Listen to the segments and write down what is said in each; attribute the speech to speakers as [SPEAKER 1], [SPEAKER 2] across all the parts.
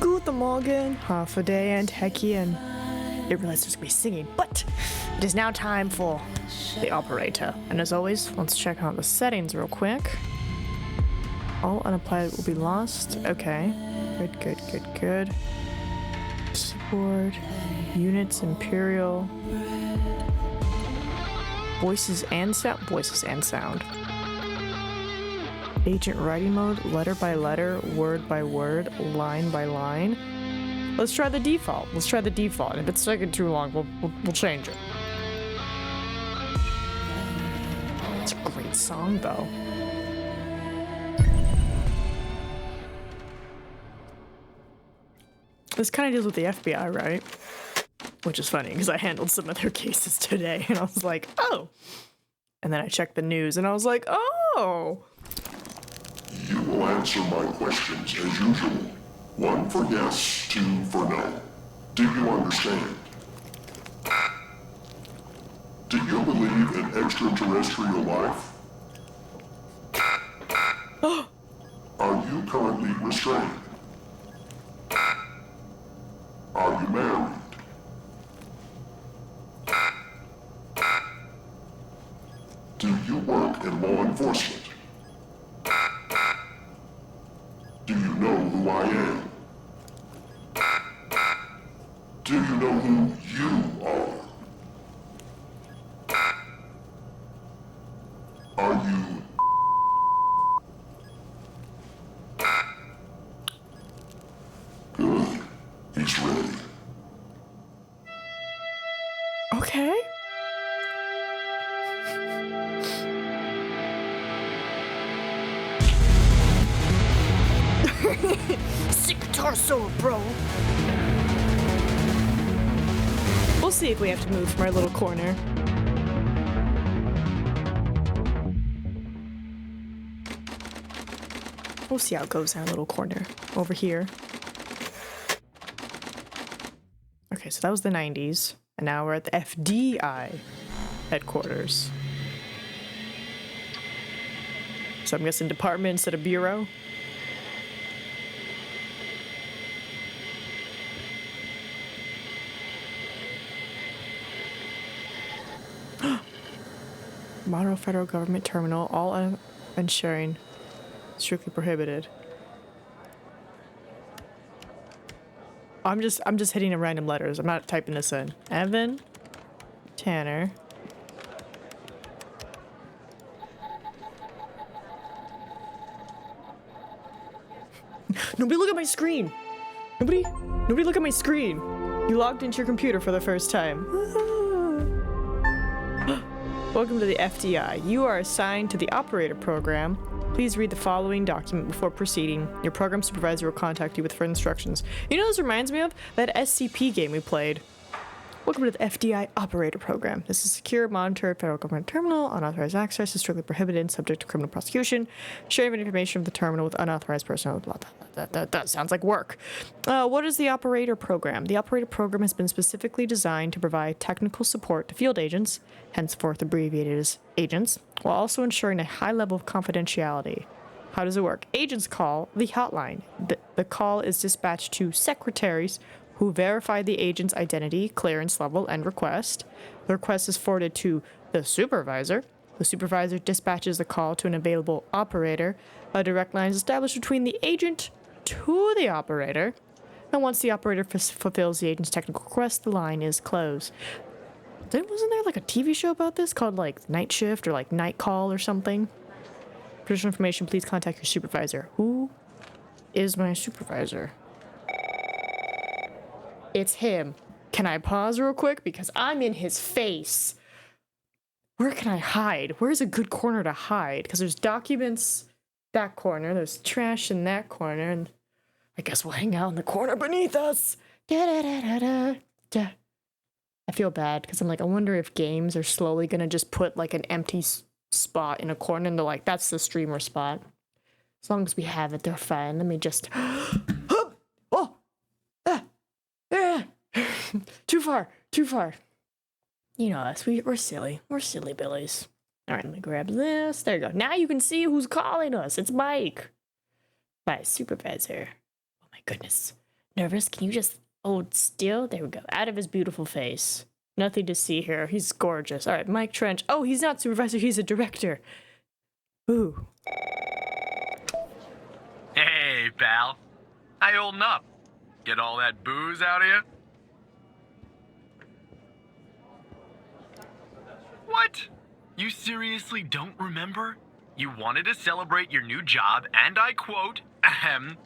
[SPEAKER 1] Guten Morgen, half a day and Heckian. I didn't realize there's gonna be singing, but it is now time for the operator. And as always, let's check out the settings real quick. All unapplied will be lost. Okay. Good. Keyboard. Units, Imperial. Voices and sound. Agent writing mode, letter by letter, word by word, line by line. Let's try the default. And if it's taking too long, we'll change it. It's a great song, though. This kind of deals with the FBI, right? Which is funny, because I handled some of their cases today, and I was like, oh! And then I checked the news, and I was like, oh!
[SPEAKER 2] You will answer my questions as usual. 1 for yes, 2 for no. Do you understand? Do you believe in extraterrestrial life? Are you currently restrained? Are you married? Do you work in law enforcement? Do you know who I am? Do you know who you are? Are you... Good. He's ready.
[SPEAKER 1] Okay. Sick guitar solo, bro. We'll see if we have to move from our little corner. We'll see how it goes in our little corner over here. Okay, so that was the 90s, and now we're at the FDI headquarters. So I'm guessing department instead of bureau. Model federal government terminal, all and sharing strictly prohibited. I'm just hitting in random letters. I'm not typing this in. Evan Tanner. Nobody look at my screen. Nobody look at my screen. You logged into your computer for the first time. Welcome to the FDI. You are assigned to the operator program. Please read the following document before proceeding. Your program supervisor will contact you with further instructions. You know, this reminds me of that SCP game we played. Welcome to the FDI operator program. This is secure, monitored federal government terminal. Unauthorized access is strictly prohibited and subject to criminal prosecution. Sharing of information of the terminal with unauthorized personnel. Blah, blah, blah. That sounds like work. What is the operator program? The operator program has been specifically designed to provide technical support to field agents, henceforth abbreviated as agents, while also ensuring a high level of confidentiality. How does it work? Agents call the hotline. The call is dispatched to secretaries who verify the agent's identity, clearance level, and request. The request is forwarded to the supervisor. The supervisor dispatches the call to an available operator. A direct line is established between the agent to the operator. And once the operator fulfills the agent's technical request, the line is closed. Wasn't there like a TV show about this called like Night Shift or like Night Call or something? For additional information, please contact your supervisor. Who is my supervisor? It's him. Can I pause real quick? Because I'm in his face. Where can I hide? Where's a good corner to hide? Because there's documents that corner, there's trash in that corner, and I guess we'll hang out in the corner beneath us. I feel bad because I'm like, I wonder if games are slowly gonna just put like an empty spot in a corner and they're like, that's the streamer spot. As long as we have it, they're fine. Let me just... Too far. You know us. We're silly. We're silly billies. All right, let me grab this. There you go. Now you can see who's calling us. It's Mike. My supervisor. Oh my goodness. Nervous? Can you just hold still? There we go. Out of his beautiful face. Nothing to see here. He's gorgeous. All right, Mike Trench. Oh, he's not supervisor. He's a director. Ooh.
[SPEAKER 3] Hey, pal. How you holding up? Get all that booze out of you? What? You seriously don't remember? You wanted to celebrate your new job, and I quote, ahem,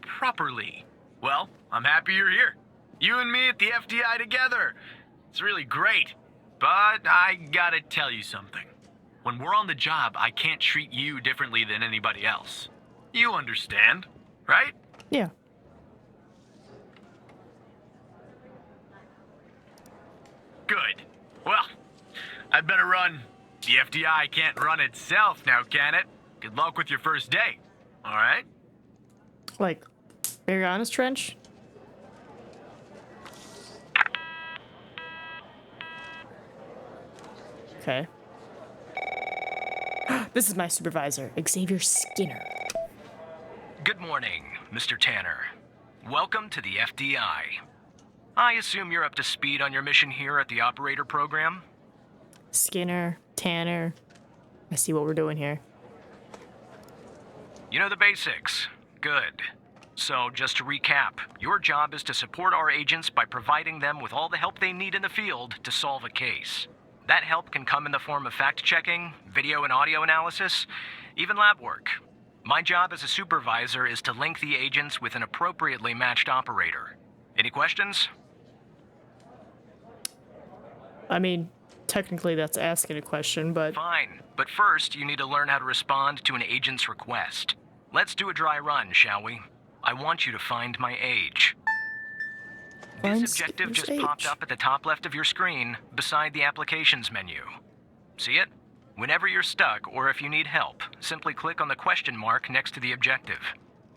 [SPEAKER 3] properly. Well, I'm happy you're here. You and me at the FDI together. It's really great. But I gotta tell you something. When we're on the job, I can't treat you differently than anybody else. You understand, right?
[SPEAKER 1] Yeah.
[SPEAKER 3] Good. Well, I better run. The FDI can't run itself now, can it? Good luck with your first day. All right?
[SPEAKER 1] Like, very honest, Trench? Okay. This is my supervisor, Xavier Skinner.
[SPEAKER 3] Good morning, Mr. Tanner. Welcome to the FDI. I assume you're up to speed on your mission here at the operator program?
[SPEAKER 1] Skinner, Tanner. I see what we're doing here.
[SPEAKER 3] You know the basics. Good. So, just to recap, your job is to support our agents by providing them with all the help they need in the field to solve a case. That help can come in the form of fact-checking, video and audio analysis, even lab work. My job as a supervisor is to link the agents with an appropriately matched operator. Any questions?
[SPEAKER 1] I mean, technically that's asking a question, but...
[SPEAKER 3] Fine, but first you need to learn how to respond to an agent's request. Let's do a dry run, shall we? I want you to find my age. This objective just popped up at the top left of your screen, beside the applications menu. See it? Whenever you're stuck, or if you need help, simply click on the question mark next to the objective.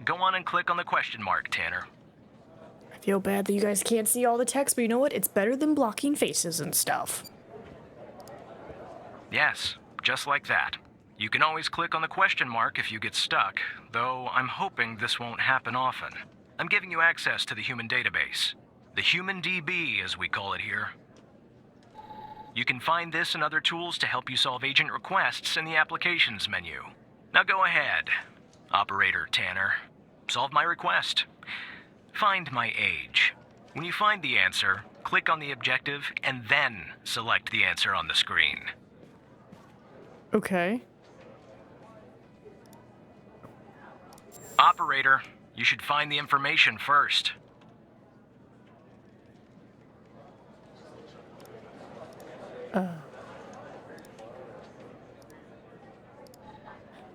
[SPEAKER 3] Go on and click on the question mark, Tanner.
[SPEAKER 1] I feel bad that you guys can't see all the text, but you know what? It's better than blocking faces and stuff.
[SPEAKER 3] Yes, just like that. You can always click on the question mark if you get stuck, though I'm hoping this won't happen often. I'm giving you access to the human database. The Human DB, as we call it here. You can find this and other tools to help you solve agent requests in the applications menu. Now go ahead, Operator Tanner. Solve my request. Find my age. When you find the answer, click on the objective and then select the answer on the screen.
[SPEAKER 1] Okay.
[SPEAKER 3] Operator, you should find the information first.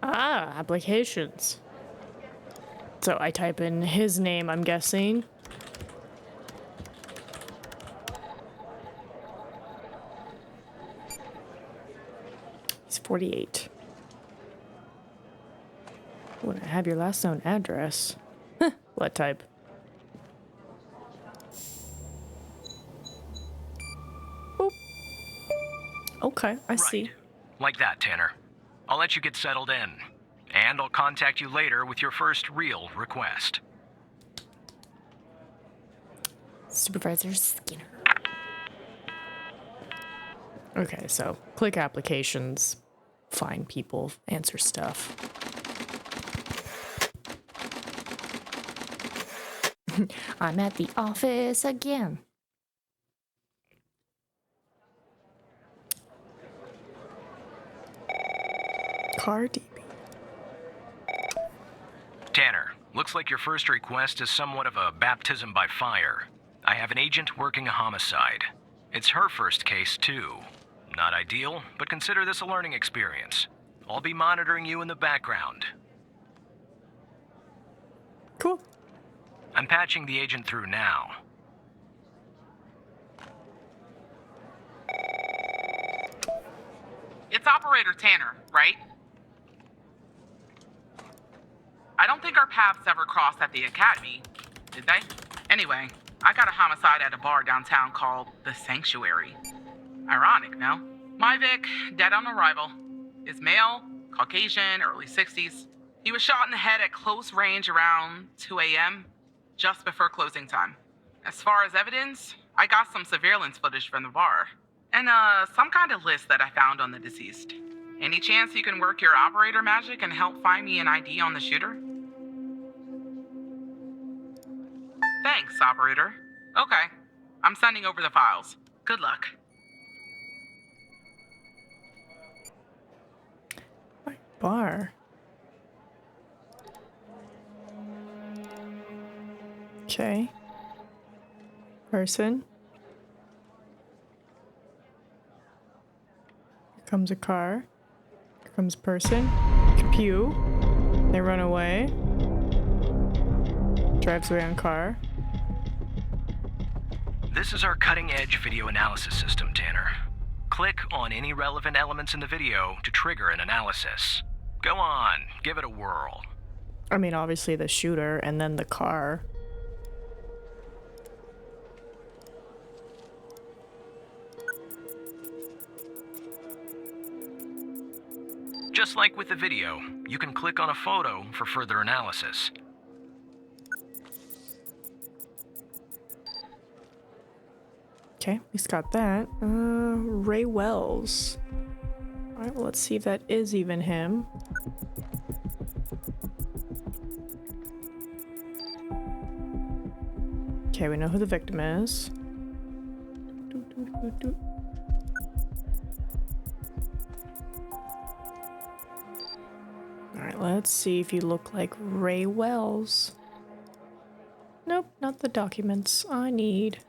[SPEAKER 1] Applications. So I type in his name, I'm guessing. He's 48. Would I have your last known address? What type? Boop. Okay, I see.
[SPEAKER 3] Like that, Tanner. I'll let you get settled in. And I'll contact you later with your first real request.
[SPEAKER 1] Supervisor Skinner. Okay, so click applications, find people, answer stuff. I'm at the office again. Car DB.
[SPEAKER 3] Tanner, looks like your first request is somewhat of a baptism by fire. I have an agent working a homicide. It's her first case, too. Not ideal, but consider this a learning experience. I'll be monitoring you in the background.
[SPEAKER 1] Cool.
[SPEAKER 3] I'm patching the agent through now.
[SPEAKER 4] It's Operator Tanner, right? I don't think our paths ever crossed at the academy, did they? Anyway, I got a homicide at a bar downtown called The Sanctuary. Ironic, no? My Vic, dead on arrival. is male, Caucasian, early 60s. He was shot in the head at close range around 2 a.m., just before closing time. As far as evidence, I got some surveillance footage from the bar, and some kind of list that I found on the deceased. Any chance you can work your operator magic and help find me an ID on the shooter? Thanks, operator. Okay, I'm sending over the files. Good luck.
[SPEAKER 1] Bar. Okay. Person. Here comes a car. Here comes a person. Pew. They run away. Drives away on car.
[SPEAKER 3] This is our cutting-edge video analysis system, Tanner. Click on any relevant elements in the video to trigger an analysis. Go on, give it a whirl.
[SPEAKER 1] I mean, obviously the shooter and then the car.
[SPEAKER 3] Just like with the video, you can click on a photo for further analysis.
[SPEAKER 1] Okay, he's got that. Ray Wells. Alright, well, let's see if that is even him. Okay, we know who the victim is. Alright, let's see if you look like Ray Wells. Nope, not the documents. I need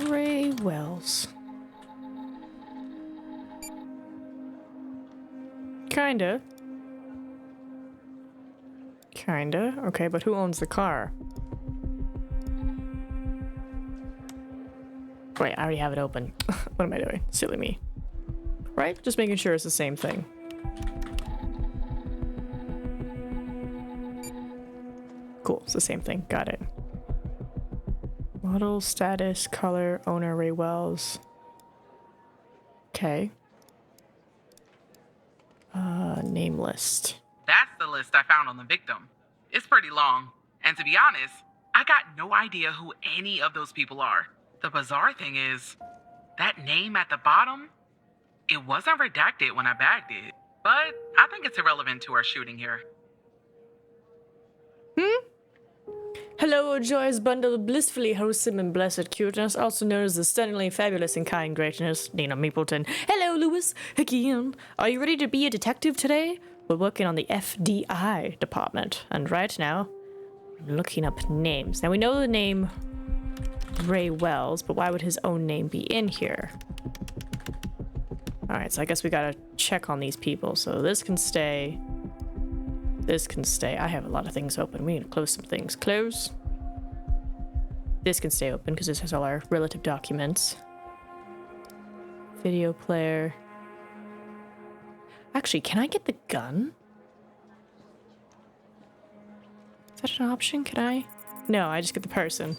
[SPEAKER 1] Ray Wells. Kinda. Kinda. Okay, but who owns the car? Wait, I already have it open. What am I doing? Silly me. Right? Just making sure it's the same thing. Cool, it's the same thing. Got it. Model, status, color, owner, Ray Wells. Okay. Name list.
[SPEAKER 4] That's the list I found on the victim. It's pretty long, and to be honest, I got no idea who any of those people are. The bizarre thing is, that name at the bottom, it wasn't redacted when I bagged it, but I think it's irrelevant to our shooting here.
[SPEAKER 1] Hello, a joyous bundle of blissfully wholesome and blessed cuteness, also known as the stunningly fabulous and kind greatness, NinaMeep. Hello, Lewis. Again. Are you ready to be a detective today? We're working on the FDI department, and right now, I'm looking up names. Now, we know the name Ray Wells, but why would his own name be in here? Alright, so I guess we gotta check on these people. So this can stay. This can stay. I have a lot of things open. We need to close some things. Close. This can stay open because this has all our relative documents. Video player. Actually, can I get the gun? Is that an option? Can I? No, I just get the person.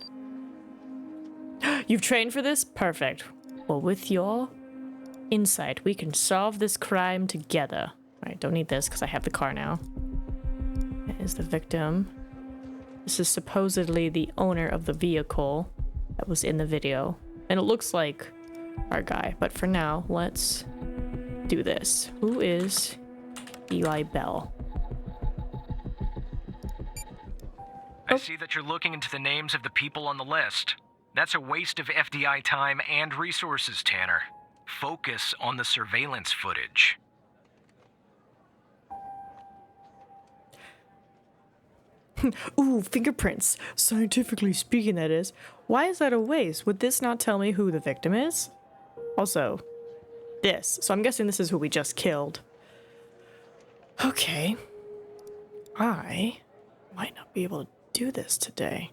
[SPEAKER 1] You've trained for this? Perfect. Well, with your insight, we can solve this crime together. Alright, don't need this because I have the car now. That is the victim. This is supposedly the owner of the vehicle that was in the video. And it looks like our guy. But for now, let's do this. Who is Eli Bell?
[SPEAKER 3] I see that you're looking into the names of the people on the list. That's a waste of FDI time and resources, Tanner. Focus on the surveillance footage.
[SPEAKER 1] Ooh, fingerprints. Scientifically speaking, that is. Why is that a waste? Would this not tell me who the victim is? Also, this. So I'm guessing this is who we just killed. Okay. I might not be able to do this today.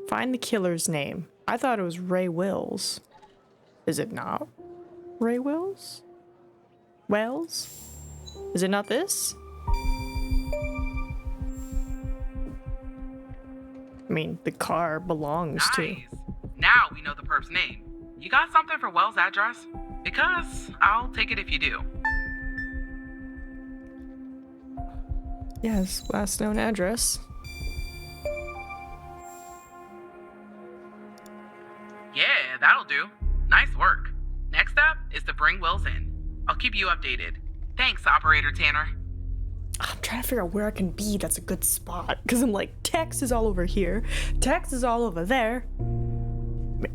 [SPEAKER 1] Find the killer's name. I thought it was Ray Wills. Is it not Ray Wills? Wells? Is it not this? I mean, the car belongs to...
[SPEAKER 4] Nice. Now we know the perp's name. You got something for Wells' address? Because I'll take it if you do.
[SPEAKER 1] Yes, last known address.
[SPEAKER 4] Yeah, that'll do. Nice work. Next up is to bring Wills in. I'll keep you updated. Thanks, Operator Tanner.
[SPEAKER 1] I'm trying to figure out where I can be that's a good spot. Because I'm like, text is all over here. Text is all over there.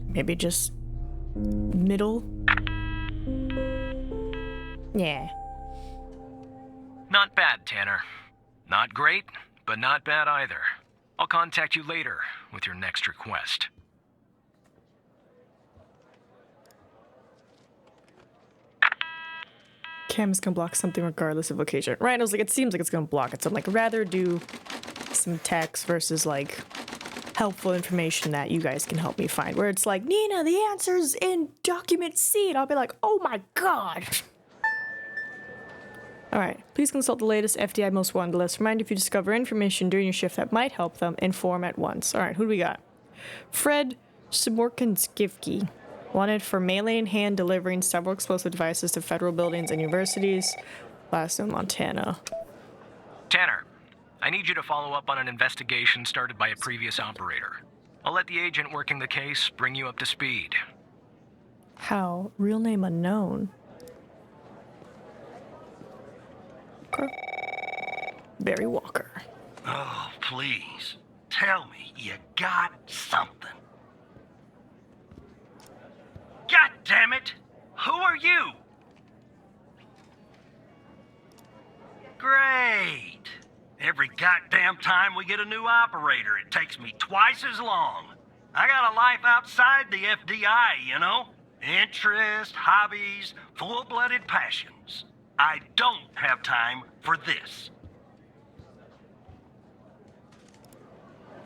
[SPEAKER 1] Maybe just middle? Yeah.
[SPEAKER 3] Not bad, Tanner. Not great, but not bad either. I'll contact you later with your next request.
[SPEAKER 1] Cam is gonna block something regardless of location. Right, I was like, it seems like it's gonna block it. So I'm like, rather do some text versus like helpful information that you guys can help me find. Where it's like, Nina, the answer's in document C. And I'll be like, oh my god. Alright, please consult the latest FDI Most Wanted list. Remind if you discover information during your shift that might help them, inform at once. Alright, who do we got? Fred Simorkinskivky. Wanted for mailing and hand delivering several explosive devices to federal buildings and universities. Last in Montana.
[SPEAKER 3] Tanner, I need you to follow up on an investigation started by a previous operator. I'll let the agent working the case bring you up to speed.
[SPEAKER 1] How? Real name unknown. Barry Walker.
[SPEAKER 5] Oh, please. Tell me you got something. God damn it! Who are you? Great. Every goddamn time we get a new operator, it takes me twice as long. I got a life outside the FDI, you know? Interests, hobbies, full-blooded passions. I don't have time for this.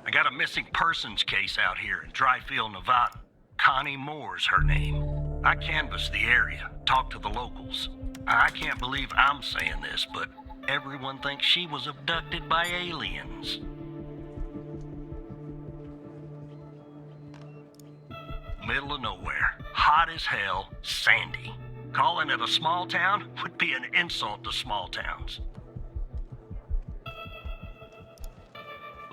[SPEAKER 5] I got a missing persons case out here in Dryfield, Nevada. Connie Moore's her name. I canvassed the area, talked to the locals. I can't believe I'm saying this, but everyone thinks she was abducted by aliens. Middle of nowhere, hot as hell, sandy. Calling it a small town would be an insult to small towns.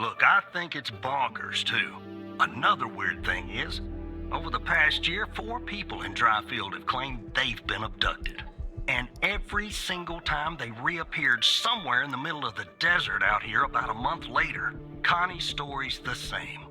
[SPEAKER 5] Look, I think it's bonkers, too. Another weird thing is, over the past year, 4 people in Dryfield have claimed they've been abducted. And every single time they reappeared somewhere in the middle of the desert out here about a month later. Connie's story's the same.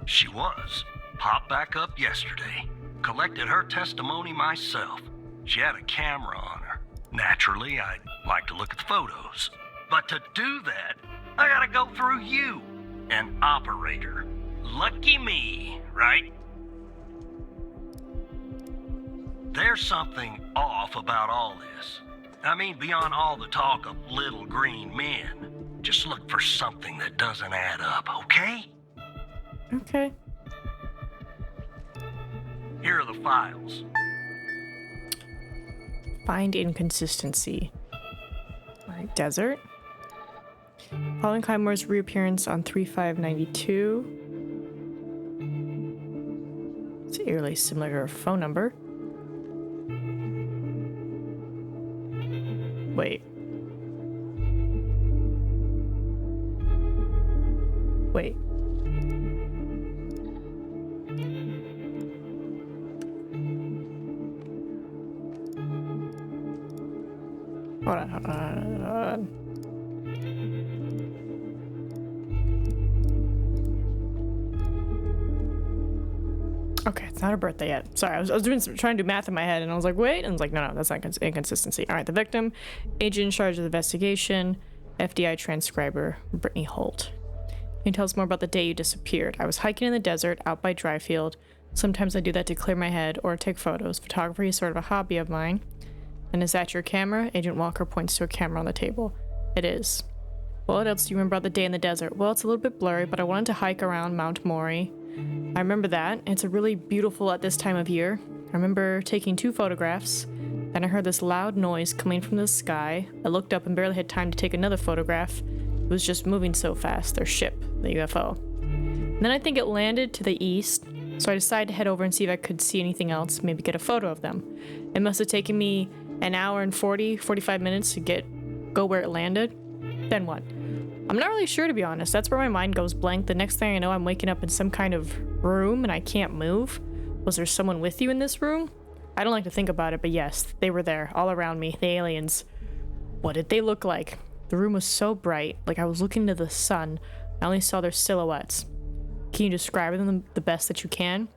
[SPEAKER 5] She was. Popped back up yesterday. Collected her testimony myself. She had a camera on her. Naturally, I'd like to look at the photos. But to do that, I gotta go through you, an operator. Lucky me, right? There's something off about all this. I mean, beyond all the talk of little green men. Just look for something that doesn't add up, okay?
[SPEAKER 1] Okay.
[SPEAKER 5] Here are the files.
[SPEAKER 1] Find inconsistency. Alright, desert. Following Clymore's reappearance on 3/5/92. It's eerily similar to her phone number. Wait. Wait. Hold on. Okay, it's not her birthday yet. Sorry, I was trying to do math in my head, and I was like, wait, and I was like, no, that's not inconsistency. All right, the victim, agent in charge of the investigation, FDI transcriber, Brittany Holt. Can you tell us more about the day you disappeared? I was hiking in the desert out by Dryfield. Sometimes I do that to clear my head or take photos. Photography is sort of a hobby of mine. And is that your camera? Agent Walker points to a camera on the table. It is. Well, what else do you remember about the day in the desert? Well, it's a little bit blurry, but I wanted to hike around Mount Maury. I remember that. It's a really beautiful at this time of year. I remember taking 2 photographs. Then I heard this loud noise coming from the sky. I looked up and barely had time to take another photograph. It was just moving so fast, their ship, the UFO. And then I think it landed to the east, so I decided to head over and see if I could see anything else, maybe get a photo of them. It must have taken me an hour and 45 minutes to go where it landed, then what? I'm not really sure, to be honest. That's where my mind goes blank. The next thing I know, I'm waking up in some kind of room and I can't move. Was there someone with you in this room? I don't like to think about it, but yes, they were there, all around me, the aliens. What did they look like? The room was so bright, like I was looking into the sun. I only saw their silhouettes. Can you describe them the best that you can?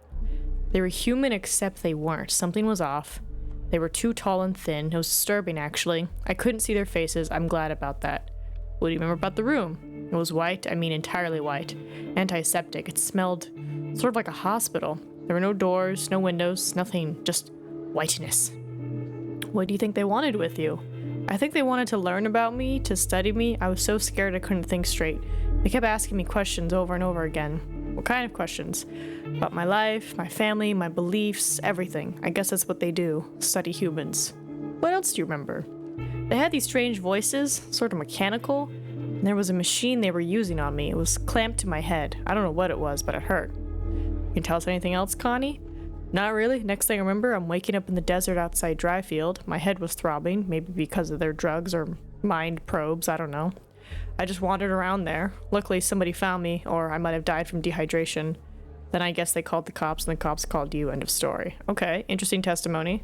[SPEAKER 1] They were human, except they weren't. Something was off. They were too tall and thin. It was disturbing, actually. I couldn't see their faces. I'm glad about that. What do you remember about the room? It was white. I mean, entirely white. Antiseptic. It smelled sort of like a hospital. There were no doors, no windows, nothing. Just whiteness. What do you think they wanted with you? I think they wanted to learn about me, to study me. I was so scared I couldn't think straight. They kept asking me questions over and over again. What kind of questions? About my life, my family, my beliefs, everything. I guess that's what they do, study humans. What else do you remember? They had these strange voices, sort of mechanical, and there was a machine they were using on me. It was clamped to my head. I don't know what it was, but it hurt. You can tell us anything else, Connie? Not really. Next thing I remember, I'm waking up in the desert outside Dryfield. My head was throbbing, maybe because of their drugs or mind probes, I don't know. I just wandered around there. Luckily, somebody found me, or I might have died from dehydration. Then I guess they called the cops, and the cops called you. End of story. Okay, interesting testimony.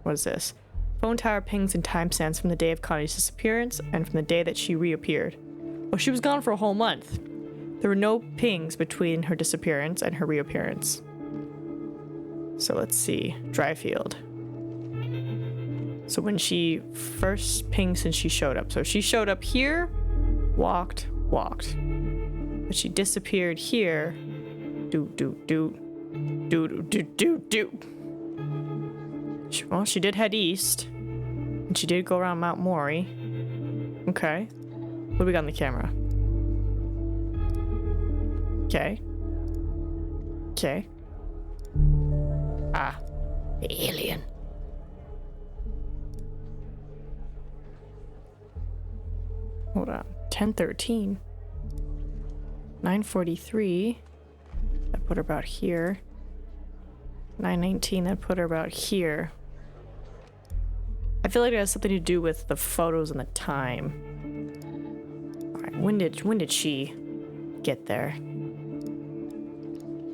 [SPEAKER 1] What is this? Phone tower pings and timestamps from the day of Connie's disappearance and from the day that she reappeared. Well, she was gone for a whole month. There were no pings between her disappearance and her reappearance. So let's see. Dryfield. So when she first pinged since she showed up. So she showed up here, walked. But she disappeared here. Well, she did head east. And she did go around Mount Mori. Okay. What do we got on the camera? Okay. Ah. The alien. Hold on. 10:13. 9:43. That put her about here. 9:19. That put her about here. I feel like it has something to do with the photos and the time. Alright, when did she get there?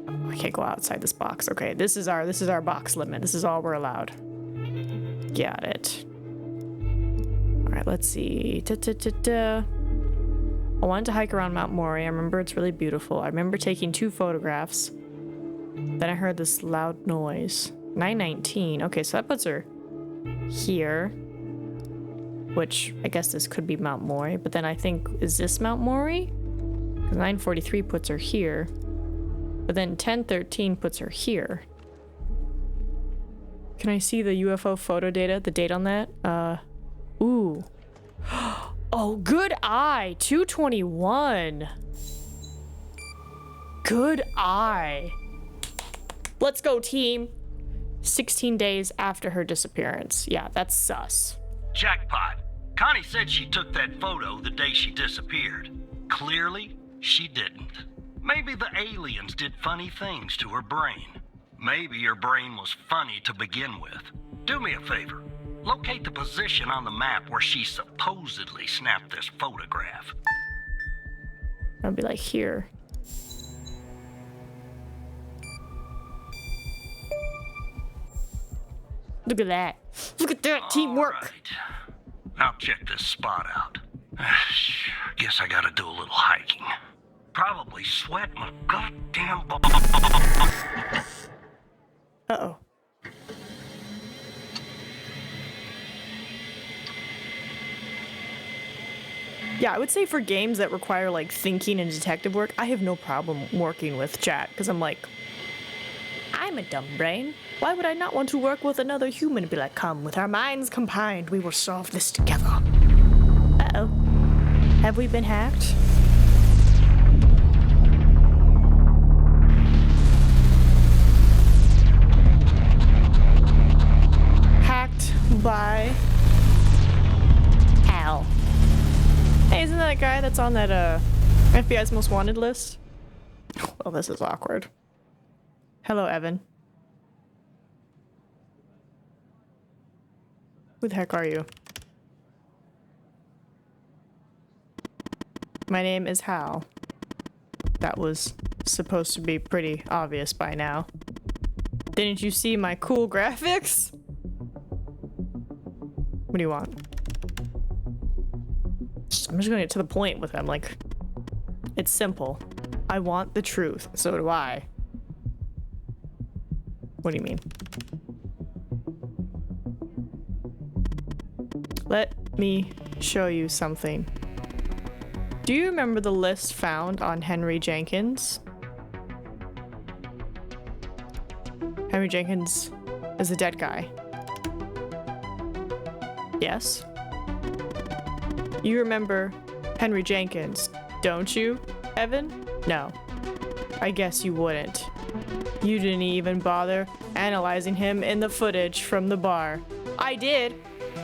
[SPEAKER 1] Oh, I can't go outside this box. Okay, this is our box limit. This is all we're allowed. Got it. Alright, let's see. I wanted to hike around Mount Mori. I remember it's really beautiful. I remember taking 2 photographs. Then I heard this loud noise. 9:19. Okay, so that puts her here. Which, I guess this could be Mount Mori. But then I think, is this Mount Mori? 9:43 puts her here. But then 10:13 puts her here. Can I see the UFO photo data? The date on that? Ooh. Oh, good eye. 221. Good eye. Let's go, team. 16 days after her disappearance. Yeah, that's sus.
[SPEAKER 5] Jackpot. Connie said she took that photo the day she disappeared. Clearly, she didn't. Maybe the aliens did funny things to her brain. Maybe her brain was funny to begin with. Do me a favor. Locate the position on the map where she supposedly snapped this photograph.
[SPEAKER 1] I'll be like here. Look at that. Look at that teamwork.
[SPEAKER 5] All right. I'll check this spot out. Guess I gotta do a little hiking. Probably sweat my goddamn
[SPEAKER 1] Uh-oh. Yeah, I would say for games that require, like, thinking and detective work, I have no problem working with chat, because I'm like, I'm a dumb brain. Why would I not want to work with another human and be like, come, with our minds combined, we will solve this together. Uh-oh. Have we been hacked? Hacked by Al. Hey, isn't that guy that's on that FBI's most wanted list? Well, this is awkward. Hello, Evan. Who the heck are you? My name is Hal. That was supposed to be pretty obvious by now. Didn't you see my cool graphics? What do you want? I'm just gonna get to the point with him, like, it's simple. I want the truth, so do I. What do you mean? Let me show you something. Do you remember the list found on Henry Jenkins? Henry Jenkins is a dead guy. Yes? You remember Henry Jenkins, don't you, Evan? No. I guess you wouldn't. You didn't even bother analyzing him in the footage from the bar. I did.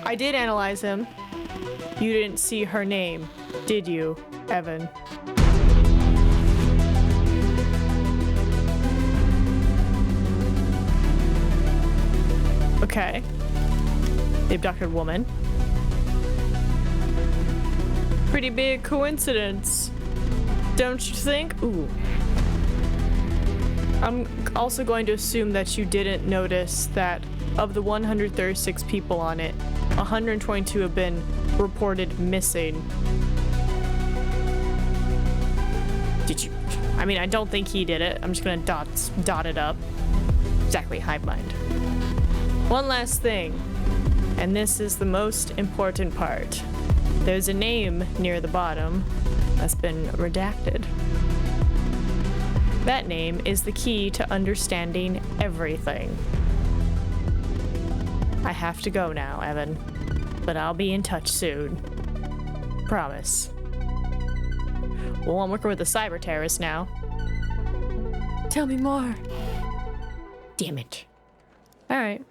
[SPEAKER 1] I did analyze him. You didn't see her name, did you, Evan? Okay. The abducted woman. Pretty big coincidence, don't you think? Ooh. I'm also going to assume that you didn't notice that of the 136 people on it, 122 have been reported missing. Did you? I mean, I don't think he did it. I'm just gonna dot it up. Exactly, hive mind. One last thing, and this is the most important part. There's a name near the bottom that's been redacted. That name is the key to understanding everything. I have to go now, Evan, but I'll be in touch soon. Promise. Well, I'm working with a cyber terrorist now. Tell me more. Damn it. All right.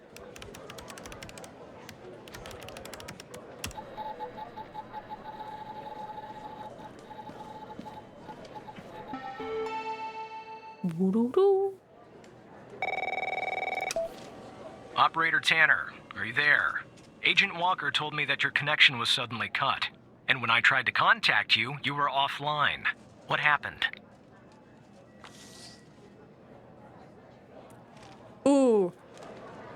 [SPEAKER 3] Operator Tanner, are you there? Agent Walker told me that your connection was suddenly cut. And when I tried to contact you, you were offline. What happened?
[SPEAKER 1] Ooh.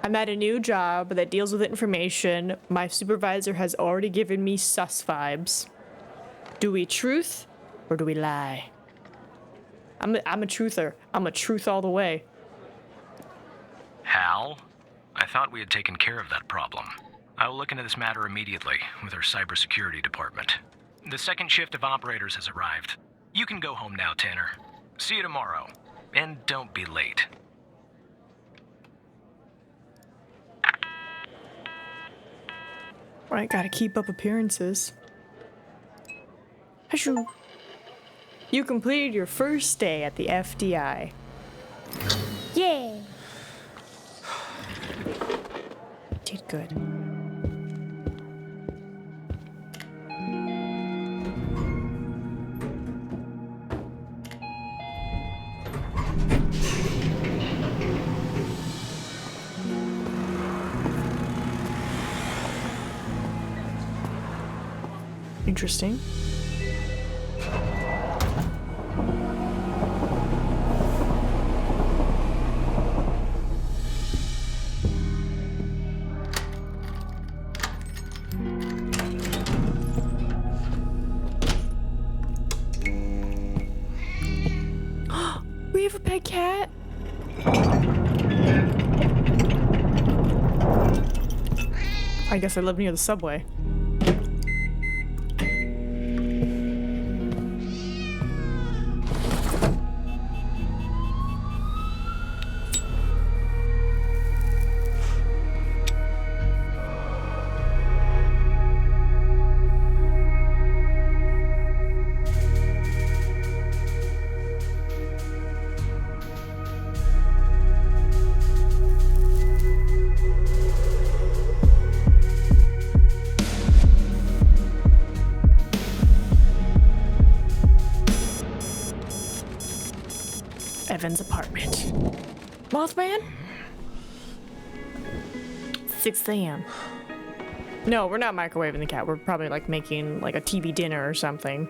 [SPEAKER 1] I'm at a new job that deals with information. My supervisor has already given me sus vibes. Do we truth or do we lie? I'm a truther. I'm a truth all the way.
[SPEAKER 3] Hal? I thought we had taken care of that problem. I will look into this matter immediately with our cybersecurity department. The second shift of operators has arrived. You can go home now, Tanner. See you tomorrow. And don't be late.
[SPEAKER 1] Right, gotta keep up appearances. Hashoo. You completed your first day at the FDI. Yay! Did good. Interesting. We have a pet cat. I guess I live near the subway. Evan's apartment. Mothman? 6 a.m. No, we're not microwaving the cat. We're probably like making like a TV dinner or something.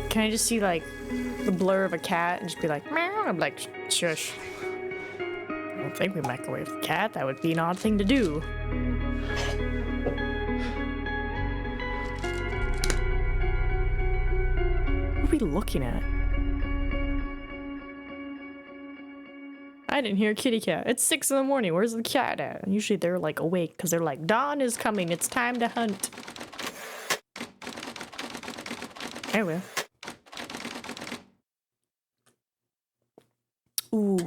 [SPEAKER 1] Can I just see like the blur of a cat and just be like, meow? I'm like, shush. I don't think we microwave the cat. That would be an odd thing to do. What are we looking at? I didn't hear a kitty cat. It's 6 in the morning. Where's the cat at? And usually they're like awake because they're like, dawn is coming. It's time to hunt. Anyway. Ooh,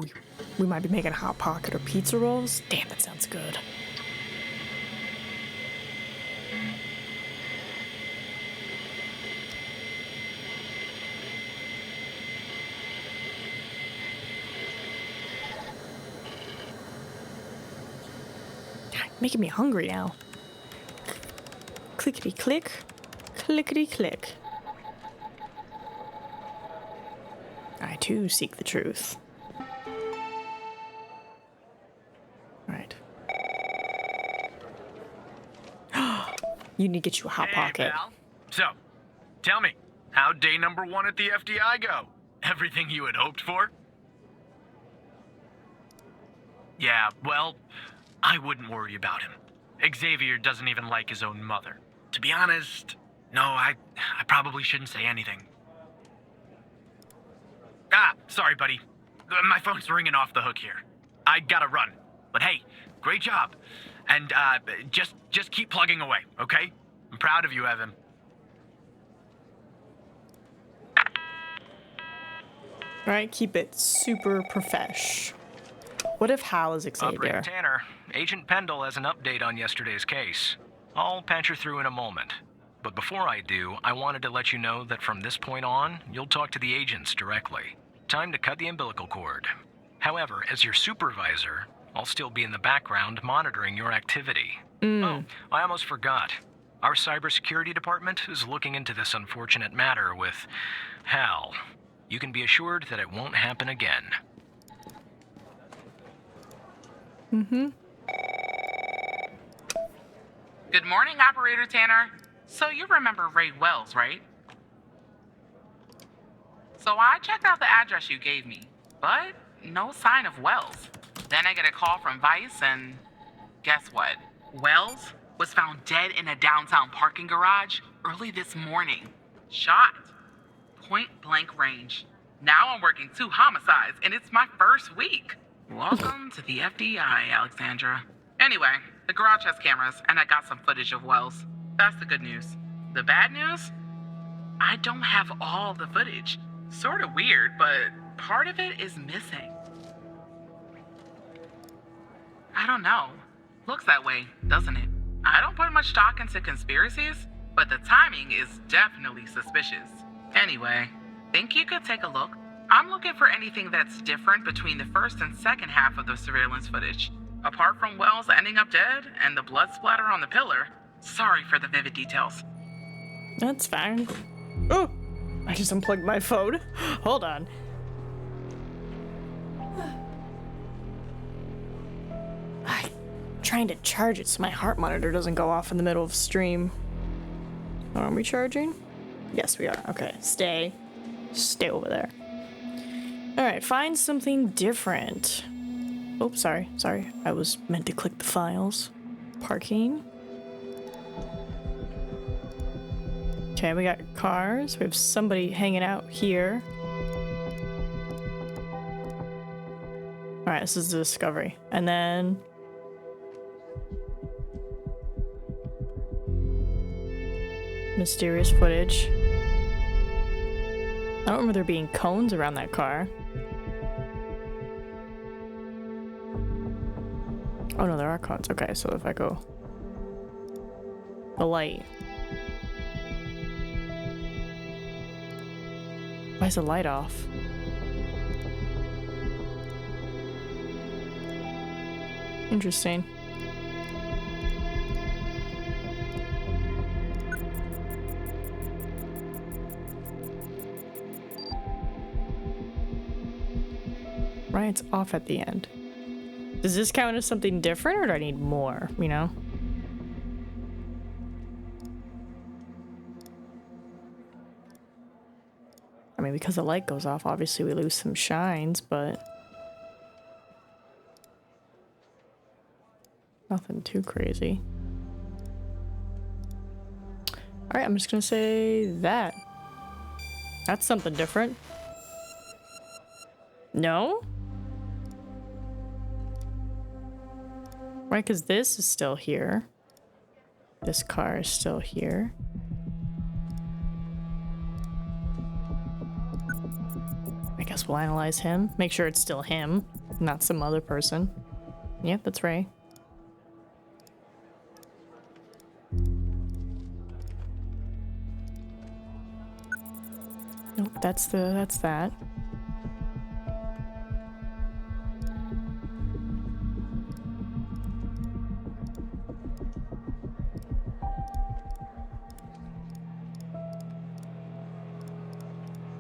[SPEAKER 1] we might be making Hot Pocket or pizza rolls. Damn, that sounds good. Making me hungry now. Clickety click, clickety click. I too seek the truth. Right. You need to get you a Hot Pocket.
[SPEAKER 3] Pal. So, tell me, how'd day number 1 at the FDI go? Everything you had hoped for? Yeah, well, I wouldn't worry about him. Xavier doesn't even like his own mother. To be honest, no, I probably shouldn't say anything. Ah, sorry, buddy. My phone's ringing off the hook here. I gotta run. But hey, great job. And, just keep plugging away, okay? I'm proud of you, Evan.
[SPEAKER 1] Alright, keep it super profesh. What if Hal is Xavier?
[SPEAKER 3] Operator Tanner, Agent Pendle has an update on yesterday's case. I'll patch her through in a moment. But before I do, I wanted to let you know that from this point on, you'll talk to the agents directly. Time to cut the umbilical cord. However, as your supervisor, I'll still be in the background monitoring your activity. Oh, I almost forgot. Our cybersecurity department is looking into this unfortunate matter with Hal. You can be assured that it won't happen again.
[SPEAKER 4] Good morning, Operator Tanner. So you remember Ray Wells, right? So I checked out the address you gave me, but no sign of Wells. Then I get a call from Vice, and guess what? Wells was found dead in a downtown parking garage early this morning. Shot. Point blank range. Now I'm working 2 homicides, and it's my first week. Welcome to the FDI, Alexandra. Anyway, the garage has cameras, and I got some footage of Wells. That's the good news. The bad news? I don't have all the footage. Sort of weird, but part of it is missing. I don't know. Looks that way, doesn't it? I don't put much stock into conspiracies, but the timing is definitely suspicious. Anyway, think you could take a look? I'm looking for anything that's different between the first and second half of the surveillance footage. Apart from Wells ending up dead and the blood splatter on the pillar, sorry for the vivid details.
[SPEAKER 1] That's fine. Oh, I just unplugged my phone. Hold on. I'm trying to charge it so my heart monitor doesn't go off in the middle of stream. Are we charging? Yes, we are. Okay, stay over there. All right, find something different. Oh, sorry. I was meant to click the files. Parking. Okay, we got cars. We have somebody hanging out here. All right, this is the discovery. And then mysterious footage. I don't remember there being cones around that car. Oh no, there are cones. Okay, so if I go... The light. Why is the light off? Interesting. It's off at the end. Does this count as something different, or do I need more, you know? I mean, because the light goes off, obviously we lose some shines, but nothing too crazy. Alright, I'm just gonna say that. That's something different. No? Right, because this is still here. This car is still here. I guess we'll analyze him. Make sure it's still him, not some other person. Yep, that's Ray. Nope, that's that.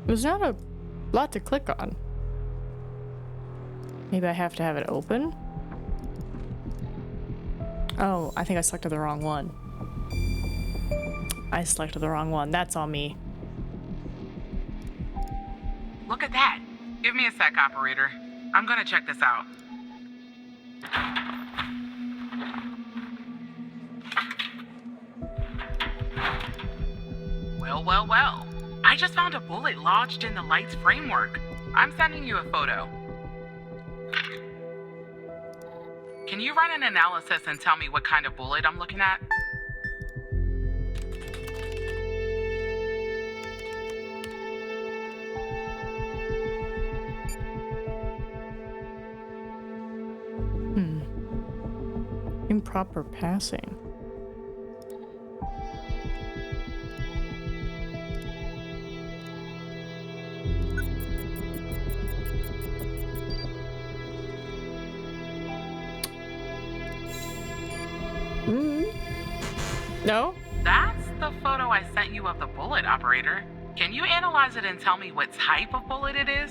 [SPEAKER 1] There's not a lot to click on. Maybe I have to have it open? Oh, I think I selected the wrong one. I selected the wrong one. That's on me.
[SPEAKER 4] Look at that. Give me a sec, operator. I'm gonna check this out. Well. I just found a bullet lodged in the light's framework. I'm sending you a photo. Can you run an analysis and tell me what kind of bullet I'm looking at?
[SPEAKER 1] Improper passing. No?
[SPEAKER 4] That's the photo I sent you of the bullet, operator. Can you analyze it and tell me what type of bullet it is?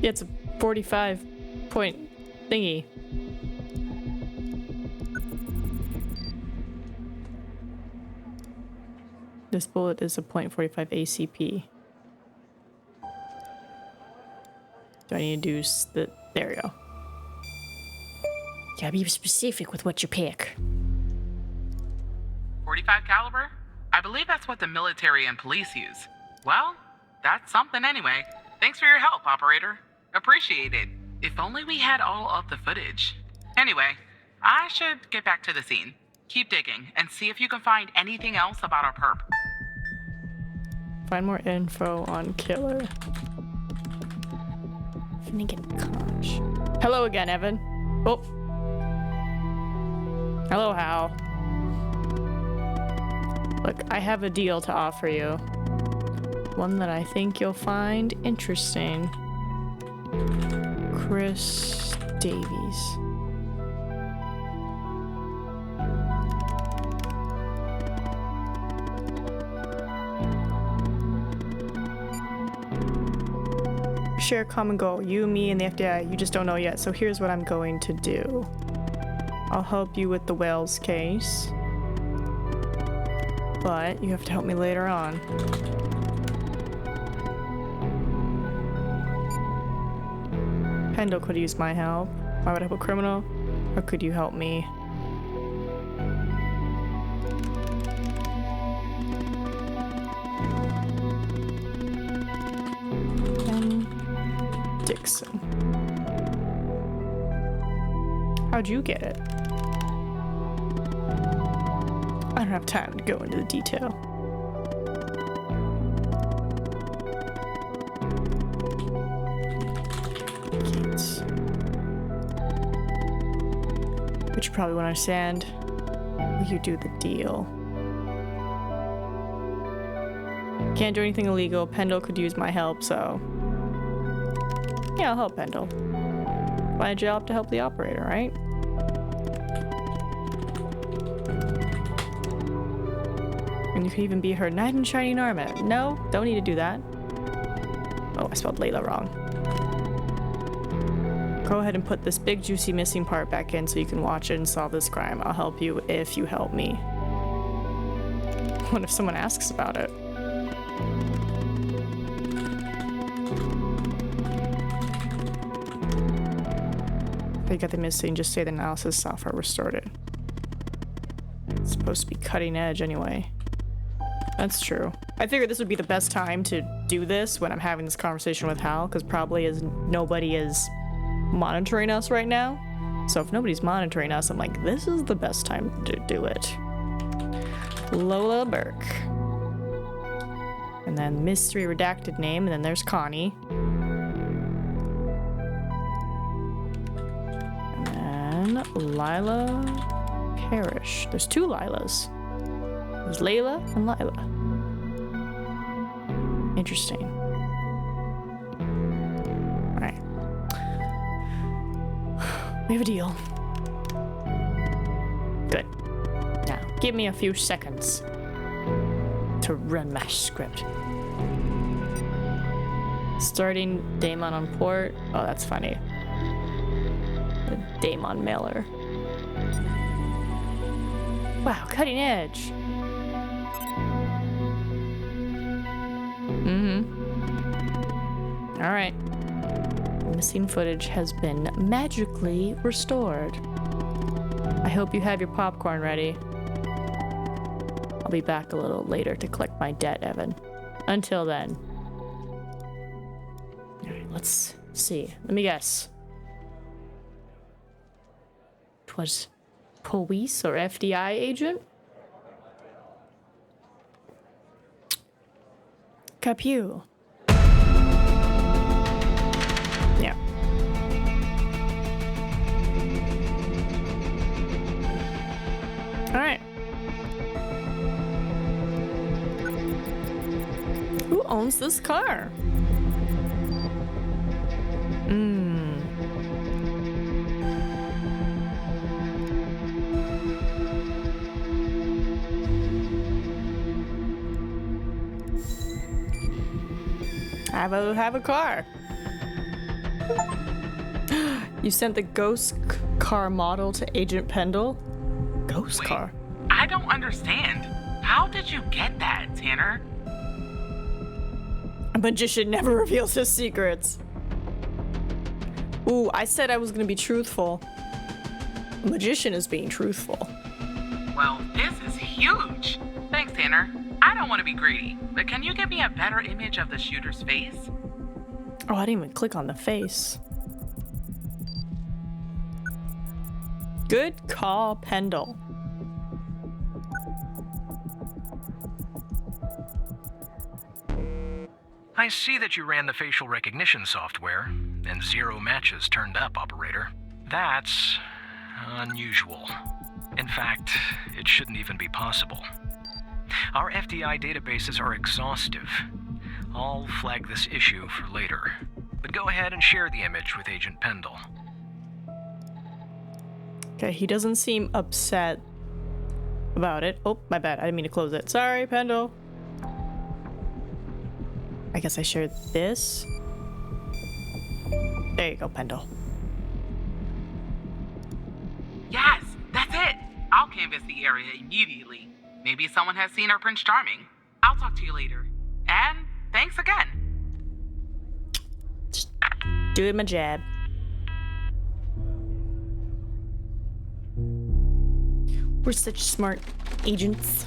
[SPEAKER 1] Yeah, it's a 45 point thingy. This bullet is a .45 ACP. Do I need to do the... There we go. Yeah, be specific with what you pick.
[SPEAKER 4] 45 caliber? I believe that's what the military and police use. Well, that's something anyway. Thanks for your help, operator. Appreciate it. If only we had all of the footage. Anyway, I should get back to the scene. Keep digging and see if you can find anything else about our perp.
[SPEAKER 1] Find more info on killer. Finnegan Koch. Hello again, Evan. Oh. Hello, Hal. Look, I have a deal to offer you. One that I think you'll find interesting. Chris Davies. Share a common goal. You, me, and the FBI. You just don't know yet. So here's what I'm going to do. I'll help you with the Wales case. But you have to help me later on. Pendle could use my help. Why would I help a criminal? Or could you help me? Dixon. How'd you get it? I don't have time to go into the detail. Kids. But you probably won't understand. Will you do the deal? Can't do anything illegal. Pendle could use my help, so... yeah, I'll help Pendle. My job to help the operator, right? And you could even be her knight in shining armor. No, don't need to do that. Oh, I spelled Layla wrong. Go ahead and put this big juicy missing part back in so you can watch it and solve this crime. I'll help you if you help me. What if someone asks about it? They got the missing, just say the analysis software restored it. It's supposed to be cutting edge anyway. That's true. I figured this would be the best time to do this when I'm having this conversation with Hal, because probably nobody is monitoring us right now. So if nobody's monitoring us, I'm like, this is the best time to do it. Lola Burke. And then mystery redacted name, and then there's Connie. And then Lila Parrish. There's two Lilas. There's Layla and Lila. Interesting. Alright. We have a deal. Good. Now, give me a few seconds to run my script. Starting Damon on port. Oh, that's funny. The Damon mailer. Wow, cutting edge. Alright. Missing footage has been magically restored. I hope you have your popcorn ready. I'll be back a little later to collect my debt, Evan. Until then. Alright, let's see. Let me guess. 'Twas police or FDI agent? Capu. Yeah. Alright. Who owns this car? Have a car. You sent the ghost car model to Agent Pendle? Ghost
[SPEAKER 4] Wait,
[SPEAKER 1] car?
[SPEAKER 4] I don't understand. How did you get that, Tanner?
[SPEAKER 1] A magician never reveals his secrets. Ooh, I said I was gonna be truthful. A magician is being truthful.
[SPEAKER 4] Well, this is huge. Thanks, Tanner. I don't want to be greedy, but can you give me a better image of the shooter's face?
[SPEAKER 1] Oh, I didn't even click on the face. Good call, Pendle.
[SPEAKER 3] I see that you ran the facial recognition software, and 0 matches turned up, operator. That's unusual. In fact, it shouldn't even be possible. Our FDI databases are exhaustive. I'll flag this issue for later, but go ahead and share the image with Agent Pendle.
[SPEAKER 1] Okay, he doesn't seem upset about it. Oh, my bad. I didn't mean to close it. Sorry, Pendle. I guess I shared this. There you go, Pendle.
[SPEAKER 4] Yes, that's it. I'll canvass the area immediately. Maybe someone has seen our Prince Charming. I'll talk to you later. And thanks again.
[SPEAKER 1] Just doing my jab. We're such smart agents.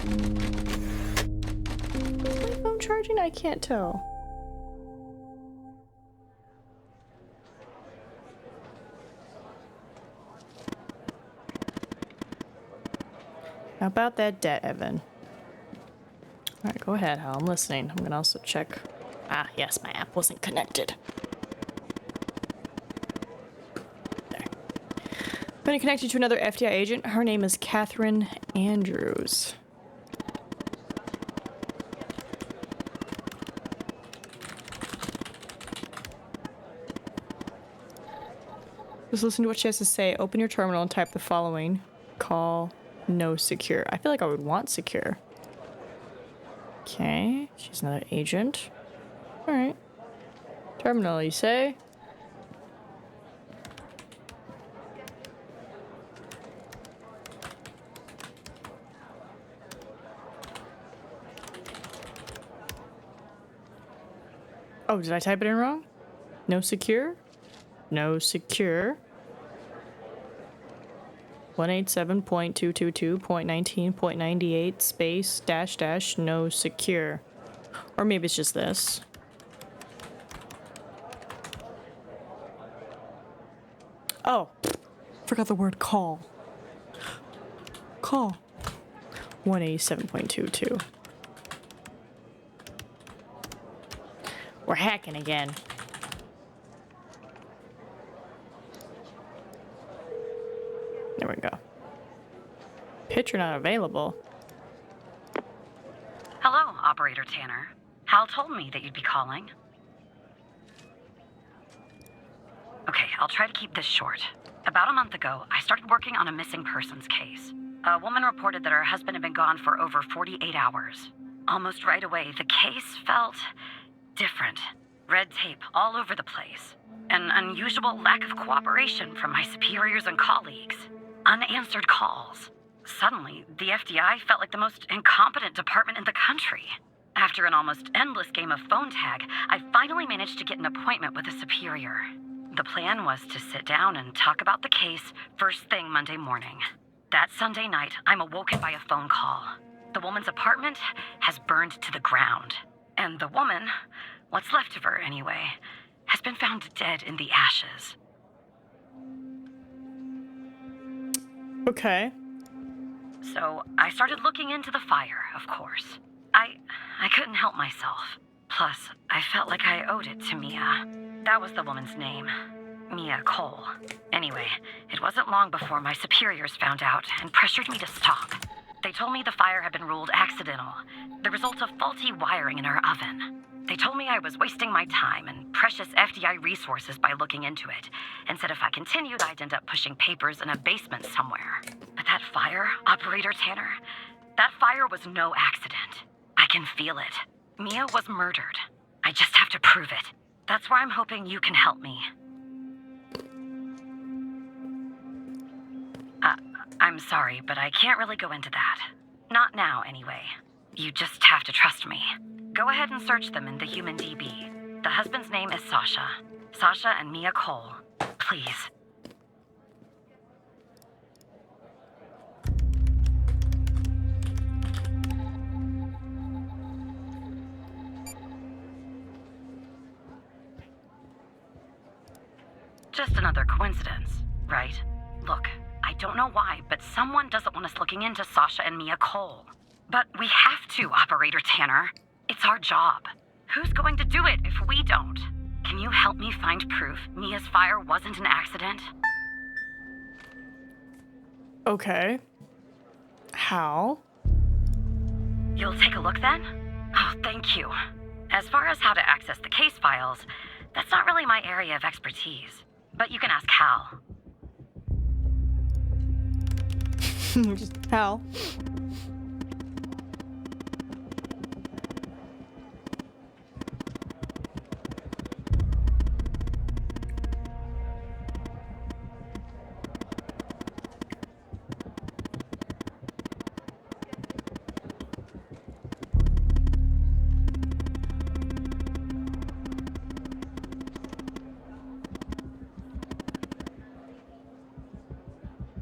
[SPEAKER 1] Is my phone charging? I can't tell. How about that debt, Evan? Alright, go ahead, Hal. I'm listening. I'm gonna also check. Ah, yes, my app wasn't connected. There. I'm gonna connect you to another FDI agent. Her name is Catherine Andrews. Just listen to what she has to say. Open your terminal and type the following. Call no secure. I feel like I would want secure. Okay, she's another agent. Alright. Terminal, you say? Oh, did I type it in wrong? No secure? no secure. 187.222.19.98 space dash dash no secure. Or maybe it's just this. Oh, forgot the word call. Call. 187.22. We're hacking again. There we go. Picture not available.
[SPEAKER 6] Hello, Operator Tanner. Hal told me that you'd be calling. Okay, I'll try to keep this short. About a month ago, I started working on a missing persons case. A woman reported that her husband had been gone for over 48 hours. Almost right away, the case felt different. Red tape all over the place. An unusual lack of cooperation from my superiors and colleagues. Unanswered calls. Suddenly, the FDI felt like the most incompetent department in the country. After an almost endless game of phone tag, I finally managed to get an appointment with a superior. The plan was to sit down and talk about the case first thing Monday morning. That Sunday night, I'm awoken by a phone call. The woman's apartment has burned to the ground. And the woman, what's left of her anyway, has been found dead in the ashes.
[SPEAKER 1] Okay.
[SPEAKER 6] So I started looking into the fire, of course. I couldn't help myself. Plus, I felt like I owed it to Mia. That was the woman's name. Mia Cole. Anyway, it wasn't long before my superiors found out and pressured me to stop. They told me the fire had been ruled accidental, the result of faulty wiring in her oven. They told me I was wasting my time and precious FDI resources by looking into it, and said if I continued, I'd end up pushing papers in a basement somewhere. But that fire, Operator Tanner, that fire was no accident. I can feel it. Mia was murdered. I just have to prove it. That's where I'm hoping you can help me. I'm sorry, but I can't really go into that. Not now, anyway. You just have to trust me. Go ahead and search them in the Human DB. The husband's name is Sasha. Sasha and Mia Cole. Please. Just another coincidence, right? Look, I don't know why, but someone doesn't want us looking into Sasha and Mia Cole. But we have to, Operator Tanner. It's our job. Who's going to do it if we don't? Can you help me find proof Mia's fire wasn't an accident?
[SPEAKER 1] Okay. How?
[SPEAKER 6] You'll take a look then? Oh, thank you. As far as how to access the case files, that's not really my area of expertise. But you can ask Hal.
[SPEAKER 1] Just Hal.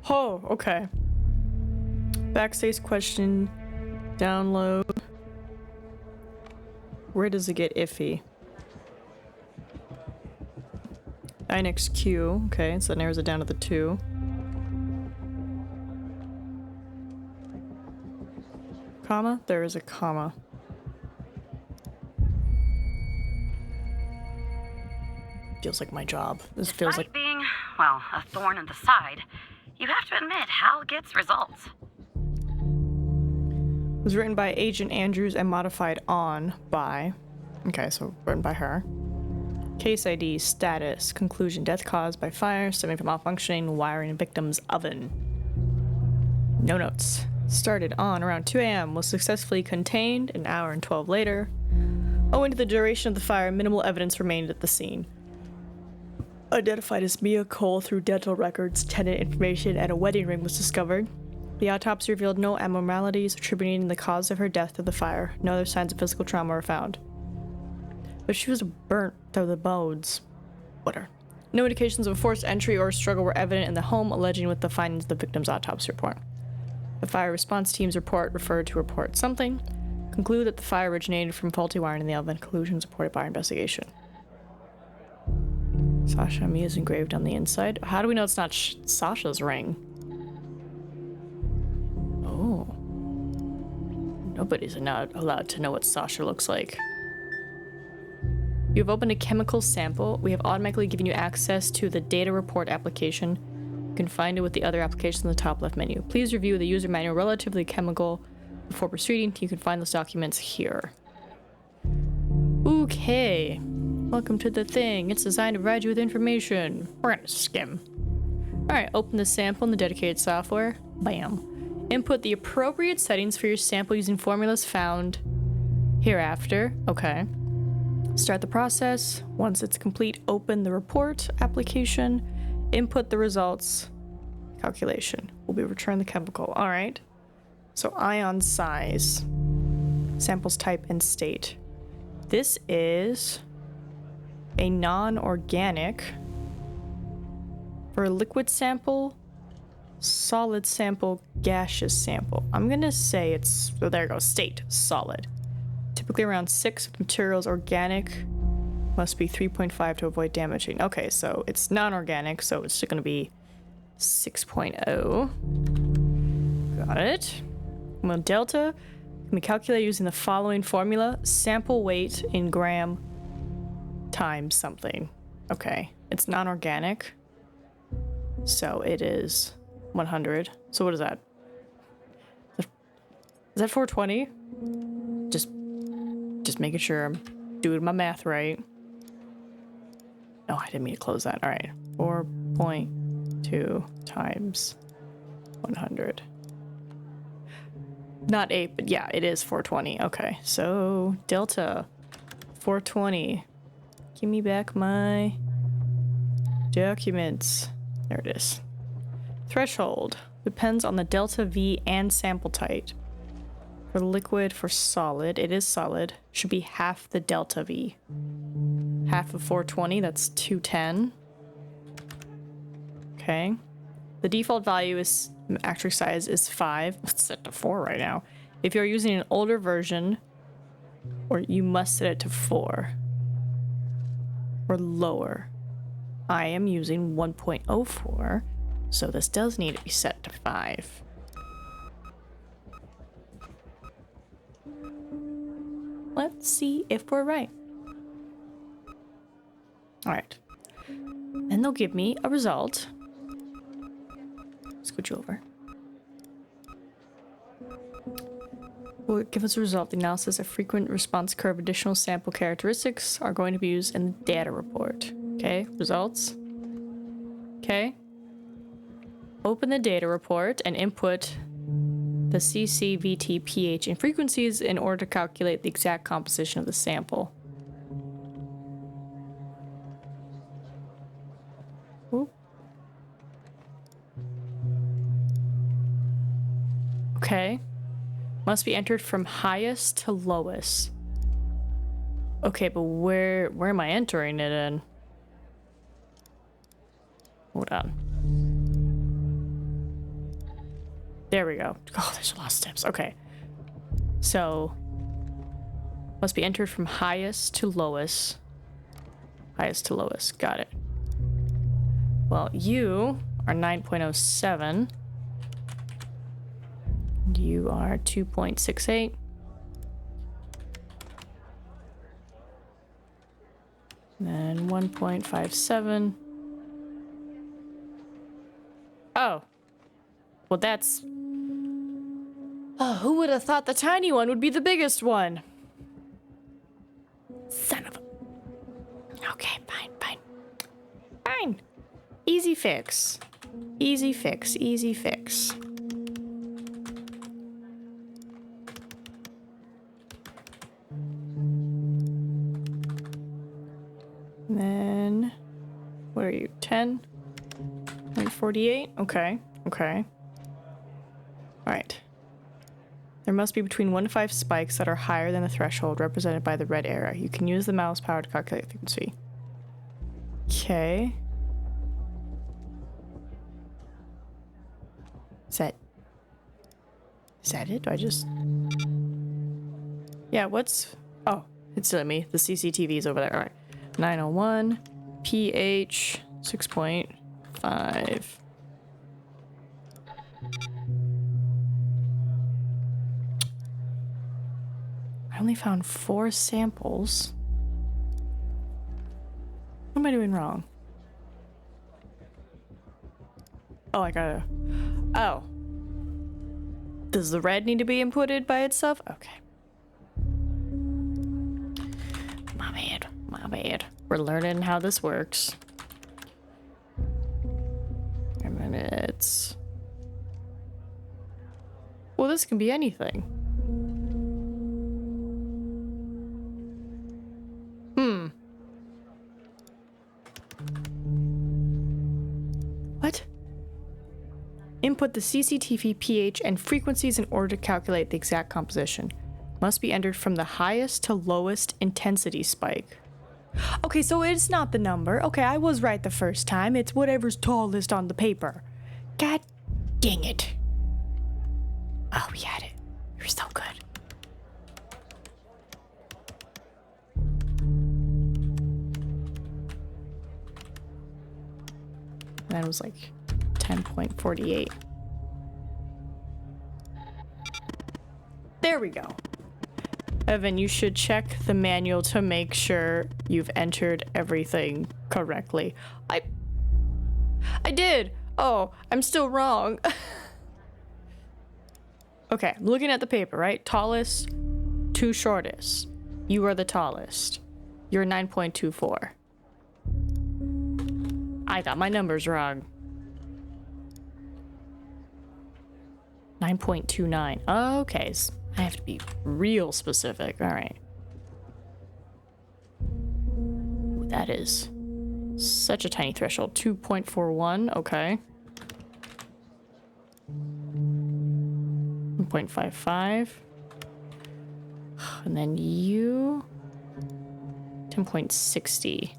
[SPEAKER 1] Oh, okay. Backstage question. Download. Where does it get iffy? 9XQ. Okay, so that narrows it down to the 2. Comma? There is a comma. Feels like my job. This feels like...
[SPEAKER 6] Despite being, well, a thorn in the side, you have to admit Hal gets results.
[SPEAKER 1] It was written by Agent Andrews and modified on by... Okay, so written by her. Case ID, status, conclusion, death caused by fire, stemming from malfunctioning, wiring victim's oven. No notes. Started on around 2 a.m., was successfully contained an hour and 12 later. Owing to the duration of the fire, minimal evidence remained at the scene. Identified as Mia Cole through dental records, tenant information, and a wedding ring was discovered. The autopsy revealed no abnormalities attributing the cause of her death to the fire. No other signs of physical trauma were found. But she was burnt through the bones. Whatever. No indications of a forced entry or struggle were evident in the home, alleging with the findings of the victim's autopsy report. The fire response team's report referred to report something. Conclude that the fire originated from faulty wiring in the oven. Conclusions supported by our investigation. Sasha and Mia is engraved on the inside. How do we know it's not Sasha's ring? Oh. Nobody's not allowed to know what Sasha looks like. You have opened a chemical sample. We have automatically given you access to the data report application. You can find it with the other applications in the top left menu. Please review the user manual relatively chemical before proceeding. You can find those documents here. Okay. Welcome to the thing. It's designed to provide you with information. We're gonna skim. Alright, open the sample in the dedicated software. Bam. Input the appropriate settings for your sample using formulas found hereafter. Okay. Start the process. Once it's complete, open the report application. Input the results. Calculation. Will be return the chemical. Alright. So ion size. Samples type and state. This is a non-organic for a liquid sample, solid sample, gaseous sample. I'm gonna say it's, oh, there you go, state, solid. Typically around 6 with materials organic, must be 3.5 to avoid damaging. Okay, so it's non-organic, so it's gonna be 6.0. Got it. Well, delta can be calculated using the following formula: sample weight in gram times something. Okay, it's non-organic, so it is 100. So what is that? Is that 420? Just making sure I'm doing my math right. No, I didn't mean to close that. All right, 4.2 times 100. Not 8, but yeah, it is 420. Okay, so delta 420. Give me back my documents. There it is. Threshold depends on the delta V and sample type. For liquid, for solid, it is solid. Should be half the delta V. Half of 420, that's 210. Okay. The default value is actual size is 5. It's set to 4 right now. If you're using an older version, or you must set it to 4 or lower. I am using 1.04, so this does need to be set to 5. Let's see if we're right. All right. Then they'll give me a result. Scooch over. Will give us a result. The analysis of frequent response curve additional sample characteristics are going to be used in the data report. Okay, results. Okay. Open the data report and input the CCVT pH and frequencies in order to calculate the exact composition of the sample. Oop. Okay. Must be entered from highest to lowest. Okay, but where am I entering it in? Hold on. There we go. Oh, there's a lot of steps. Okay. So, must be entered from highest to lowest. Highest to lowest. Got it. Well, you are 9.07. You are 2.68. Then 1.57. Oh. Well, that's... Oh, who would have thought the tiny one would be the biggest one? Son of a... Okay, fine, fine. Fine. Easy fix. Easy fix, easy fix. And then... What are you, 10? 48? Okay, okay. Alright. There must be between 1 to 5 spikes that are higher than the threshold represented by the red arrow. You can use the mouse power to calculate the frequency. Okay. Is that it? Do I just... Yeah, what's... Oh, it's telling me. The CCTV's over there. All right. 901, pH 6.5. I only found 4 samples. What am I doing wrong? Oh, I gotta... Oh. Does the red need to be inputted by itself? Okay. My bad. My bad. We're learning how this works. 10 minutes. Well, this can be anything. What? Input the CCTV pH and frequencies in order to calculate the exact composition. Must be entered from the highest to lowest intensity spike. Okay, so it's not the number. Okay, I was right the first time. It's whatever's tallest on the paper. God dang it. Oh, we had it. You're so good. That was like 10.48. There we go. Evan, you should check the manual to make sure you've entered everything correctly. I did. Oh, I'm still wrong. Okay, I'm looking at the paper, right? Tallest, 2 shortest. You are the tallest. You're 9.24. I got my numbers wrong. 9.29. Okay, so I have to be real specific. All right. Ooh, that is such a tiny threshold. 2.41. Okay. 1.55. And then you... 10.60.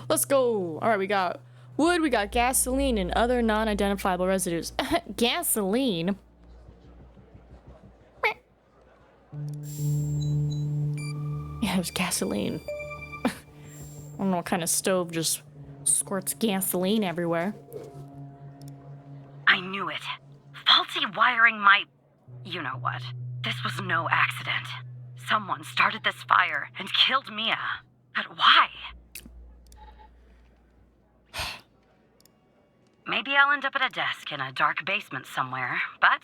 [SPEAKER 1] Let's go. All right, we got wood, we got gasoline, and other non-identifiable residues. Gasoline? Yeah, there's gasoline. I don't know what kind of stove just squirts gasoline everywhere.
[SPEAKER 6] I knew it. Faulty wiring my... You know what. This was no accident. Someone started this fire and killed Mia. But why? Maybe I'll end up at a desk in a dark basement somewhere, but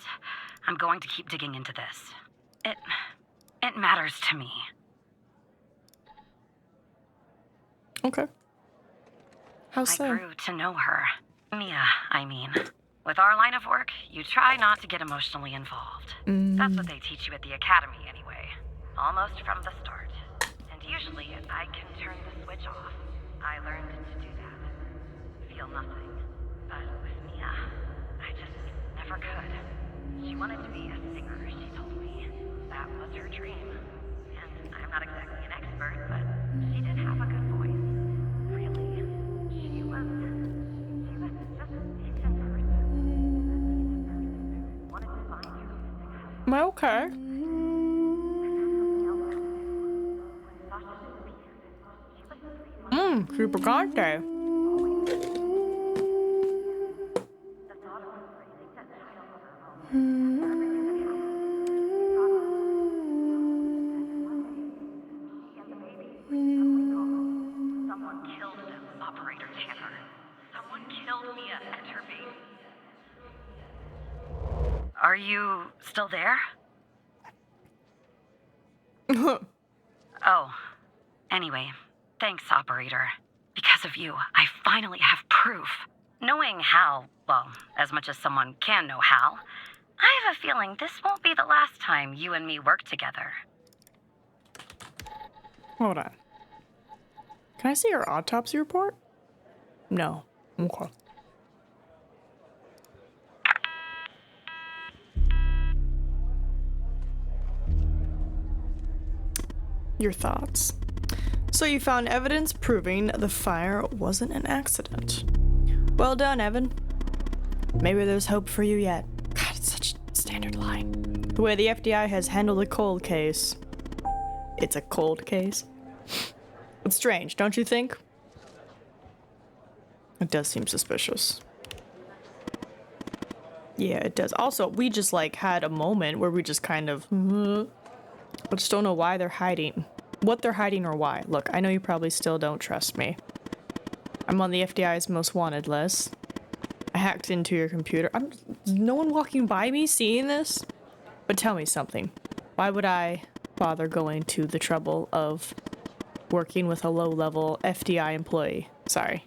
[SPEAKER 6] I'm going to keep digging into this. It matters to me.
[SPEAKER 1] Okay. How so?
[SPEAKER 6] I grew to know her. Mia, I mean. With our line of work, you try not to get emotionally involved. That's what they teach you at the academy anyway. Almost from the start. And usually, I can turn the switch off. I learned to do that. Feel nothing. But with Mia, I just never could. She wanted to be a singer, she told me. That was her dream. And I'm not exactly an expert, but she did have a good voice. Really. She was just a decent person. Wanted to find her.
[SPEAKER 1] Am I okay? Super Conte.
[SPEAKER 6] Someone killed Operator Tanner. Someone killed Mia and her baby. Are you still there? Oh. Anyway, thanks, Operator. Because of you, I finally have proof. Knowing Hal, well, as much as someone can know Hal, I have a feeling this won't be the last time you and me work together.
[SPEAKER 1] Hold on. Can I see your autopsy report? No. Okay. Your thoughts. So you found evidence proving the fire wasn't an accident. Well done, Evan. Maybe there's hope for you yet. God, it's such a standard line. The way the FBI has handled the cold case. It's a cold case. It's strange, don't you think? It does seem suspicious. Yeah, it does. Also, we just like had a moment where we just kind of, I just don't know why they're hiding. What they're hiding or why. Look, I know you probably still don't trust me. I'm on the FBI's most wanted list. I hacked into your computer. No one walking by me seeing this? But tell me something. Why would I bother going to the trouble of working with a low-level FDI employee? Sorry.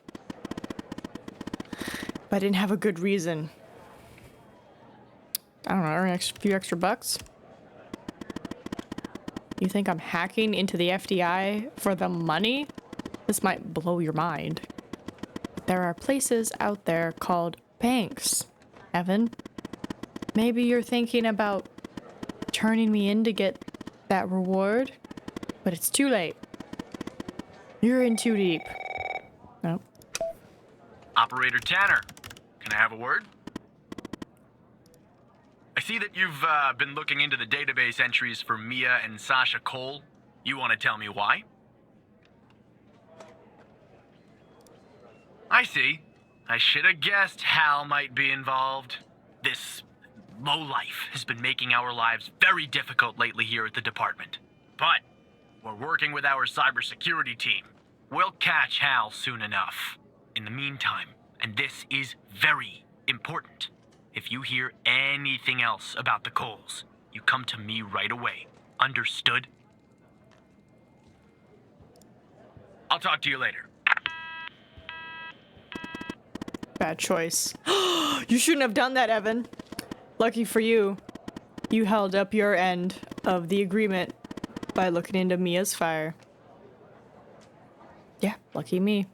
[SPEAKER 1] If I didn't have a good reason. I don't know, earn a few extra bucks? You think I'm hacking into the FDI for the money? This might blow your mind. There are places out there called banks, Evan. Maybe you're thinking about turning me in to get that reward, but it's too late. You're in too deep. No.
[SPEAKER 3] Operator Tanner, can I have a word? I see that you've been looking into the database entries for Mia and Sasha Cole. You want to tell me why? I see. I should have guessed Hal might be involved. This lowlife has been making our lives very difficult lately here at the department. But we're working with our cybersecurity team. We'll catch Hal soon enough. In the meantime, and this is very important, if you hear anything else about the Coles, you come to me right away. Understood? I'll talk to you later.
[SPEAKER 1] Bad choice. You shouldn't have done that, Evan. Lucky for you, you held up your end of the agreement by looking into Mia's fire. Yeah, lucky me.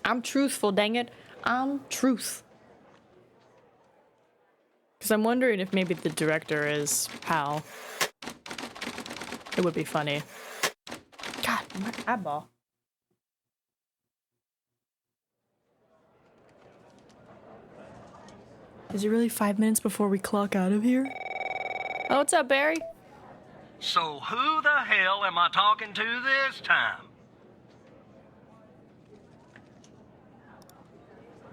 [SPEAKER 1] I'm truthful, dang it. I'm truth. Because I'm wondering if maybe the director is Hal. It would be funny. God, my eyeball. Is it really 5 minutes before we clock out of here? Oh, what's up, Barry?
[SPEAKER 5] So who the hell am I talking to this time?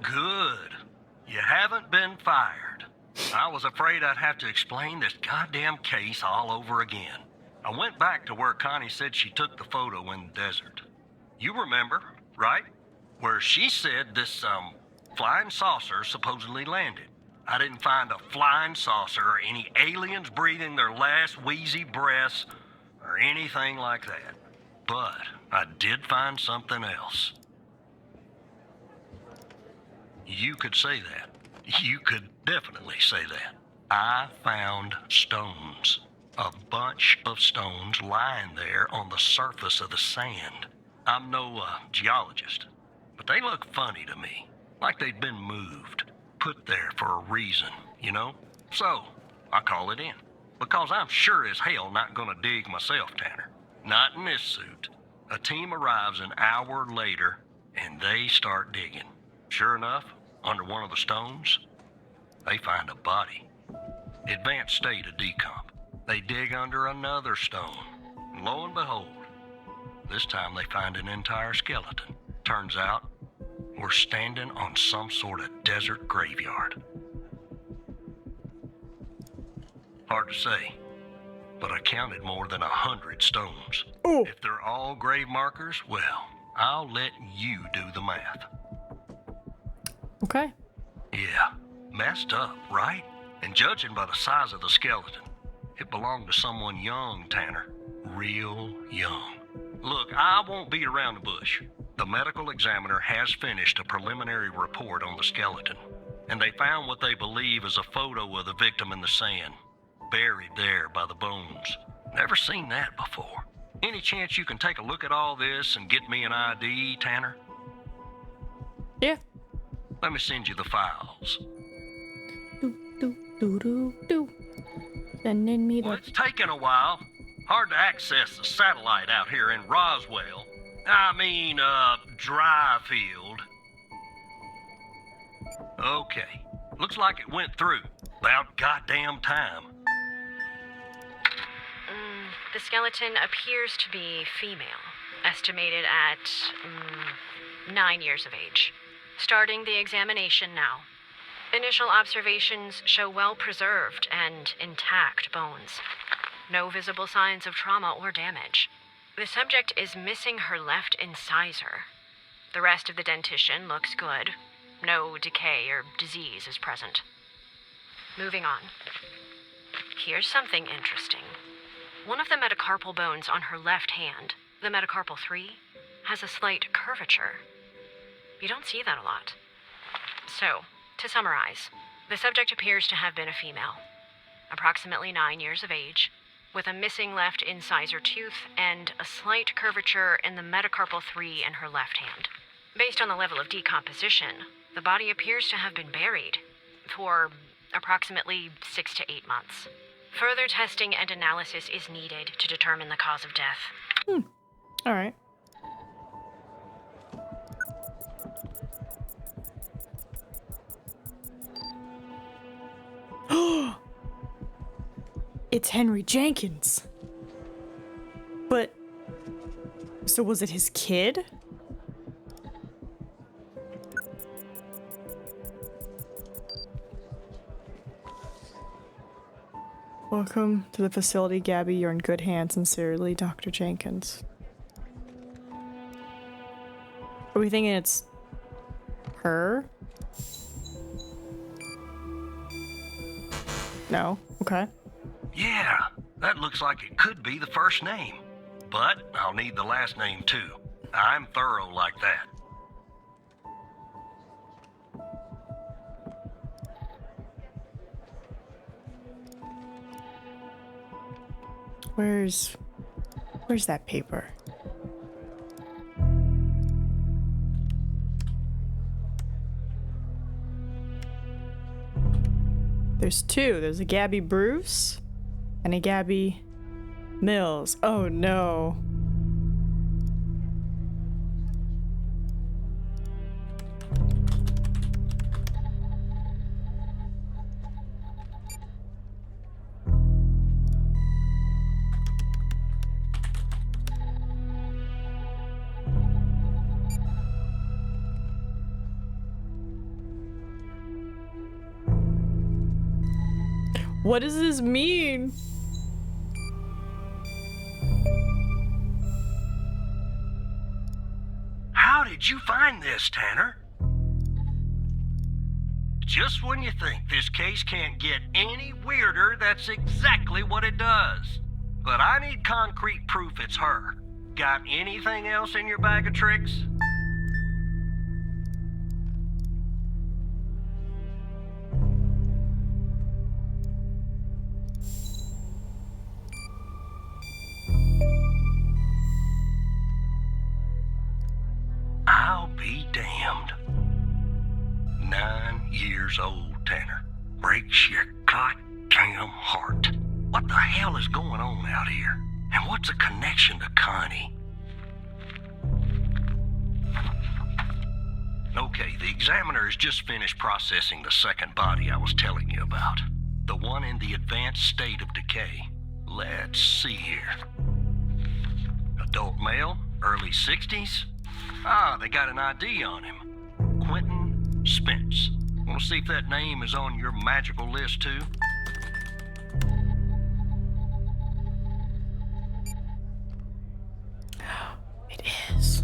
[SPEAKER 5] Good. You haven't been fired. I was afraid I'd have to explain this goddamn case all over again. I went back to where Connie said she took the photo in the desert. You remember, right? Where she said this, flying saucer supposedly landed. I didn't find a flying saucer or any aliens breathing their last wheezy breaths or anything like that. But I did find something else. You could say that. You could definitely say that. I found stones. A bunch of stones lying there on the surface of the sand. I'm no geologist, but they look funny to me. Like they'd been moved. Put there for a reason, you know? So, I call it in. Because I'm sure as hell not gonna dig myself, Tanner. Not in this suit. A team arrives an hour later, and they start digging. Sure enough, under one of the stones, they find a body. Advanced state of decomp. They dig under another stone, and lo and behold, this time they find an entire skeleton. Turns out, we're standing on some sort of desert graveyard. Hard to say, but I counted more than 100 stones.
[SPEAKER 1] Ooh.
[SPEAKER 5] If they're all grave markers, well, I'll let you do the math.
[SPEAKER 1] Okay.
[SPEAKER 5] Yeah, messed up, right? And judging by the size of the skeleton, it belonged to someone young, Tanner. Real young. Look, I won't beat around the bush. The medical examiner has finished a preliminary report on the skeleton, and they found what they believe is a photo of the victim in the sand, buried there by the bones. Never seen that before. Any chance you can take a look at all this and get me an ID, Tanner?
[SPEAKER 1] Yeah.
[SPEAKER 5] Let me send you the files.
[SPEAKER 1] Sending me
[SPEAKER 5] Well,
[SPEAKER 1] the...
[SPEAKER 5] it's taking a while. Hard to access the satellite out here in Roswell. Dryfield. Okay. Looks like it went through. About goddamn time.
[SPEAKER 7] The skeleton appears to be female, estimated at 9 years of age. Starting the examination now. Initial observations show well-preserved and intact bones. No visible signs of trauma or damage. The subject is missing her left incisor. The rest of the dentition looks good. No decay or disease is present. Moving on. Here's something interesting. One of the metacarpal bones on her left hand, the metacarpal 3, has a slight curvature. You don't see that a lot. So, to summarize, the subject appears to have been a female, approximately 9 years of age, with a missing left incisor tooth and a slight curvature in the metacarpal 3 in her left hand. Based on the level of decomposition, the body appears to have been buried for approximately 6 to 8 months. Further testing and analysis is needed to determine the cause of death.
[SPEAKER 1] All right. It's Henry Jenkins. But, so was it his kid? Welcome to the facility, Gabby. You're in good hands. Sincerely, Dr. Jenkins. Are we thinking it's her? No? Okay.
[SPEAKER 5] Yeah, that looks like it could be the first name. But I'll need the last name too. I'm thorough like that.
[SPEAKER 1] Where's that paper? There's two. There's a Gabby Bruce and a Gabby Mills. Oh no. What does this mean?
[SPEAKER 5] How did you find this, Tanner? Just when you think this case can't get any weirder, that's exactly what it does. But I need concrete proof it's her. Got anything else in your bag of tricks? I'll be damned. 9 years old, Tanner. Breaks your goddamn heart. What the hell is going on out here? And what's a connection to Connie? Okay, the examiner has just finished processing the second body I was telling you about. The one in the advanced state of decay. Let's see here. Adult male, early 60s. Ah, they got an ID on him. Quentin Spence. Want to see if that name is on your magical list, too?
[SPEAKER 1] It is.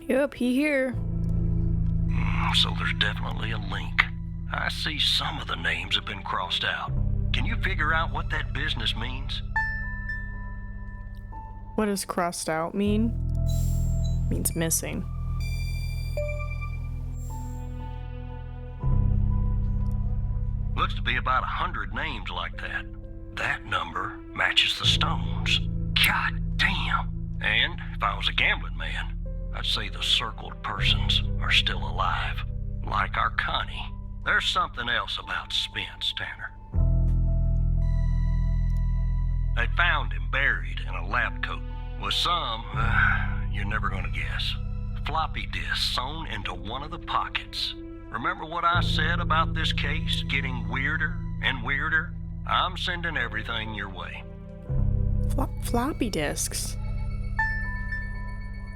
[SPEAKER 1] Yep, he here.
[SPEAKER 5] So there's definitely a link. I see some of the names have been crossed out. Can you figure out what that business means?
[SPEAKER 1] What does crossed out mean? Means missing.
[SPEAKER 5] Looks to be about 100 names like that. That number matches the stones. God damn. And if I was a gambling man, I'd say the circled persons are still alive. Like our Connie. There's something else about Spence, Tanner. They found him buried in a lab coat with some, you're never gonna guess, floppy disk sewn into one of the pockets. Remember what I said about this case getting weirder and weirder? I'm sending everything your way.
[SPEAKER 1] Floppy disks.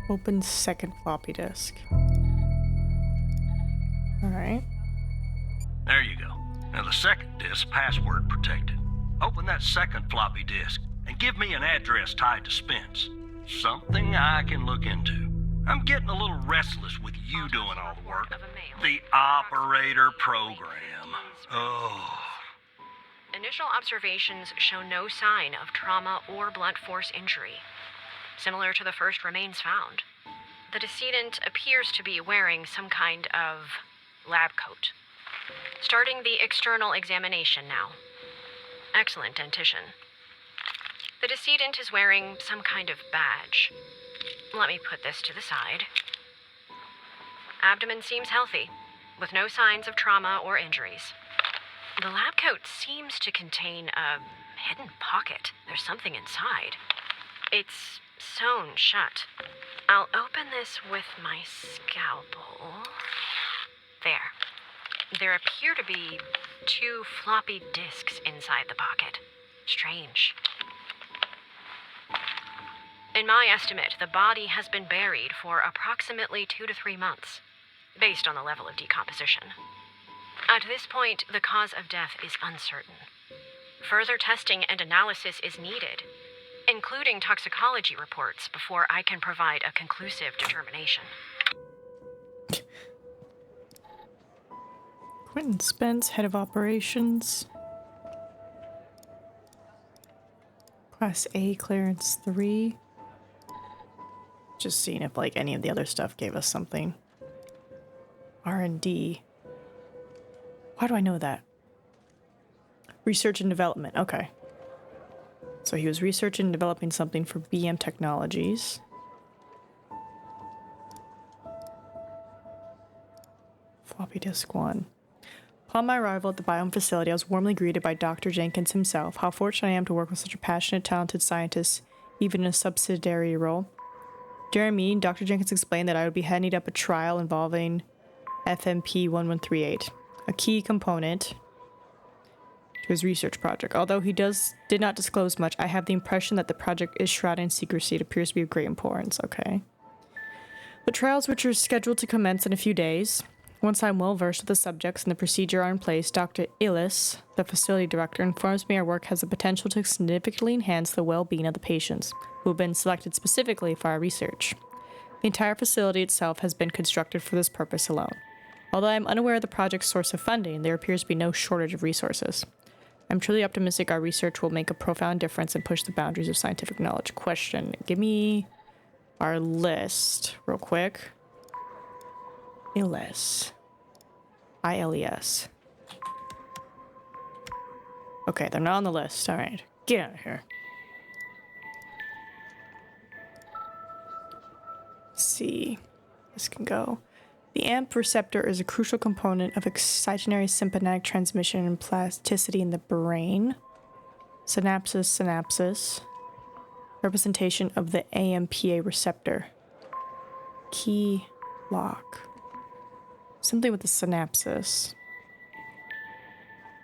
[SPEAKER 1] Open second floppy disk. Alright.
[SPEAKER 5] There you go. Now the second disk password protected. Open that second floppy disk and give me an address tied to Spence. Something I can look into. I'm getting a little restless with you doing all the work. The operator program. Oh.
[SPEAKER 7] Initial observations show no sign of trauma or blunt force injury. Similar to the first remains found. The decedent appears to be wearing some kind of lab coat. Starting the external examination now. Excellent dentition. The decedent is wearing some kind of badge. Let me put this to the side. Abdomen seems healthy, with no signs of trauma or injuries. The lab coat seems to contain a hidden pocket. There's something inside. It's sewn shut. I'll open this with my scalpel. There. There appear to be 2 floppy disks inside the pocket. Strange. In my estimate, the body has been buried for approximately 2 to 3 months, based on the level of decomposition. At this point, the cause of death is uncertain. Further testing and analysis is needed, including toxicology reports, before I can provide a conclusive determination.
[SPEAKER 1] Quentin Spence, head of operations. Class A clearance 3. Just seeing if like any of the other stuff gave us something. R&D. Why do I know that? Research and development. Okay. So he was researching and developing something for BM Technologies. Floppy disk 1. Upon my arrival at the biome facility, I was warmly greeted by Dr. Jenkins himself. How fortunate I am to work with such a passionate, talented scientist, even in a subsidiary role. During a meeting, Dr. Jenkins explained that I would be heading up a trial involving FMP1138, a key component to his research project. Although he did not disclose much, I have the impression that the project is shrouded in secrecy. It appears to be of great importance. Okay. The trials, which are scheduled to commence in a few days. Once I'm well versed with the subjects and the procedure are in place, Dr. Illis, the facility director, informs me our work has the potential to significantly enhance the well-being of the patients, who have been selected specifically for our research. The entire facility itself has been constructed for this purpose alone. Although I am unaware of the project's source of funding, there appears to be no shortage of resources. I'm truly optimistic our research will make a profound difference and push the boundaries of scientific knowledge. Question. Give me our list real quick. Illes. ILES. Okay, they're not on the list. Alright. Get out of here. Let's see. This can go. The AMP receptor is a crucial component of excitatory sympathetic transmission and plasticity in the brain. Synapses. Representation of the AMPA receptor. Key lock. Something with the synapses.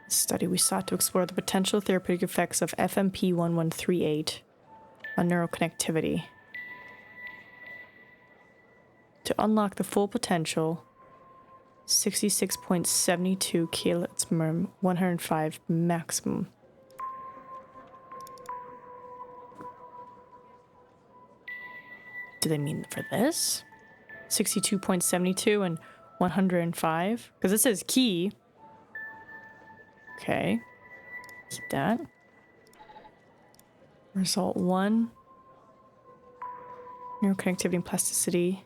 [SPEAKER 1] Study, we sought to explore the potential therapeutic effects of FMP1138 on neuroconnectivity. To unlock the full potential, 66.72 kilohertz, 105 maximum. Do they mean for this? 62.72 and 105? Because it says key. Okay. Keep that. Result 1. Neuroconnectivity and plasticity.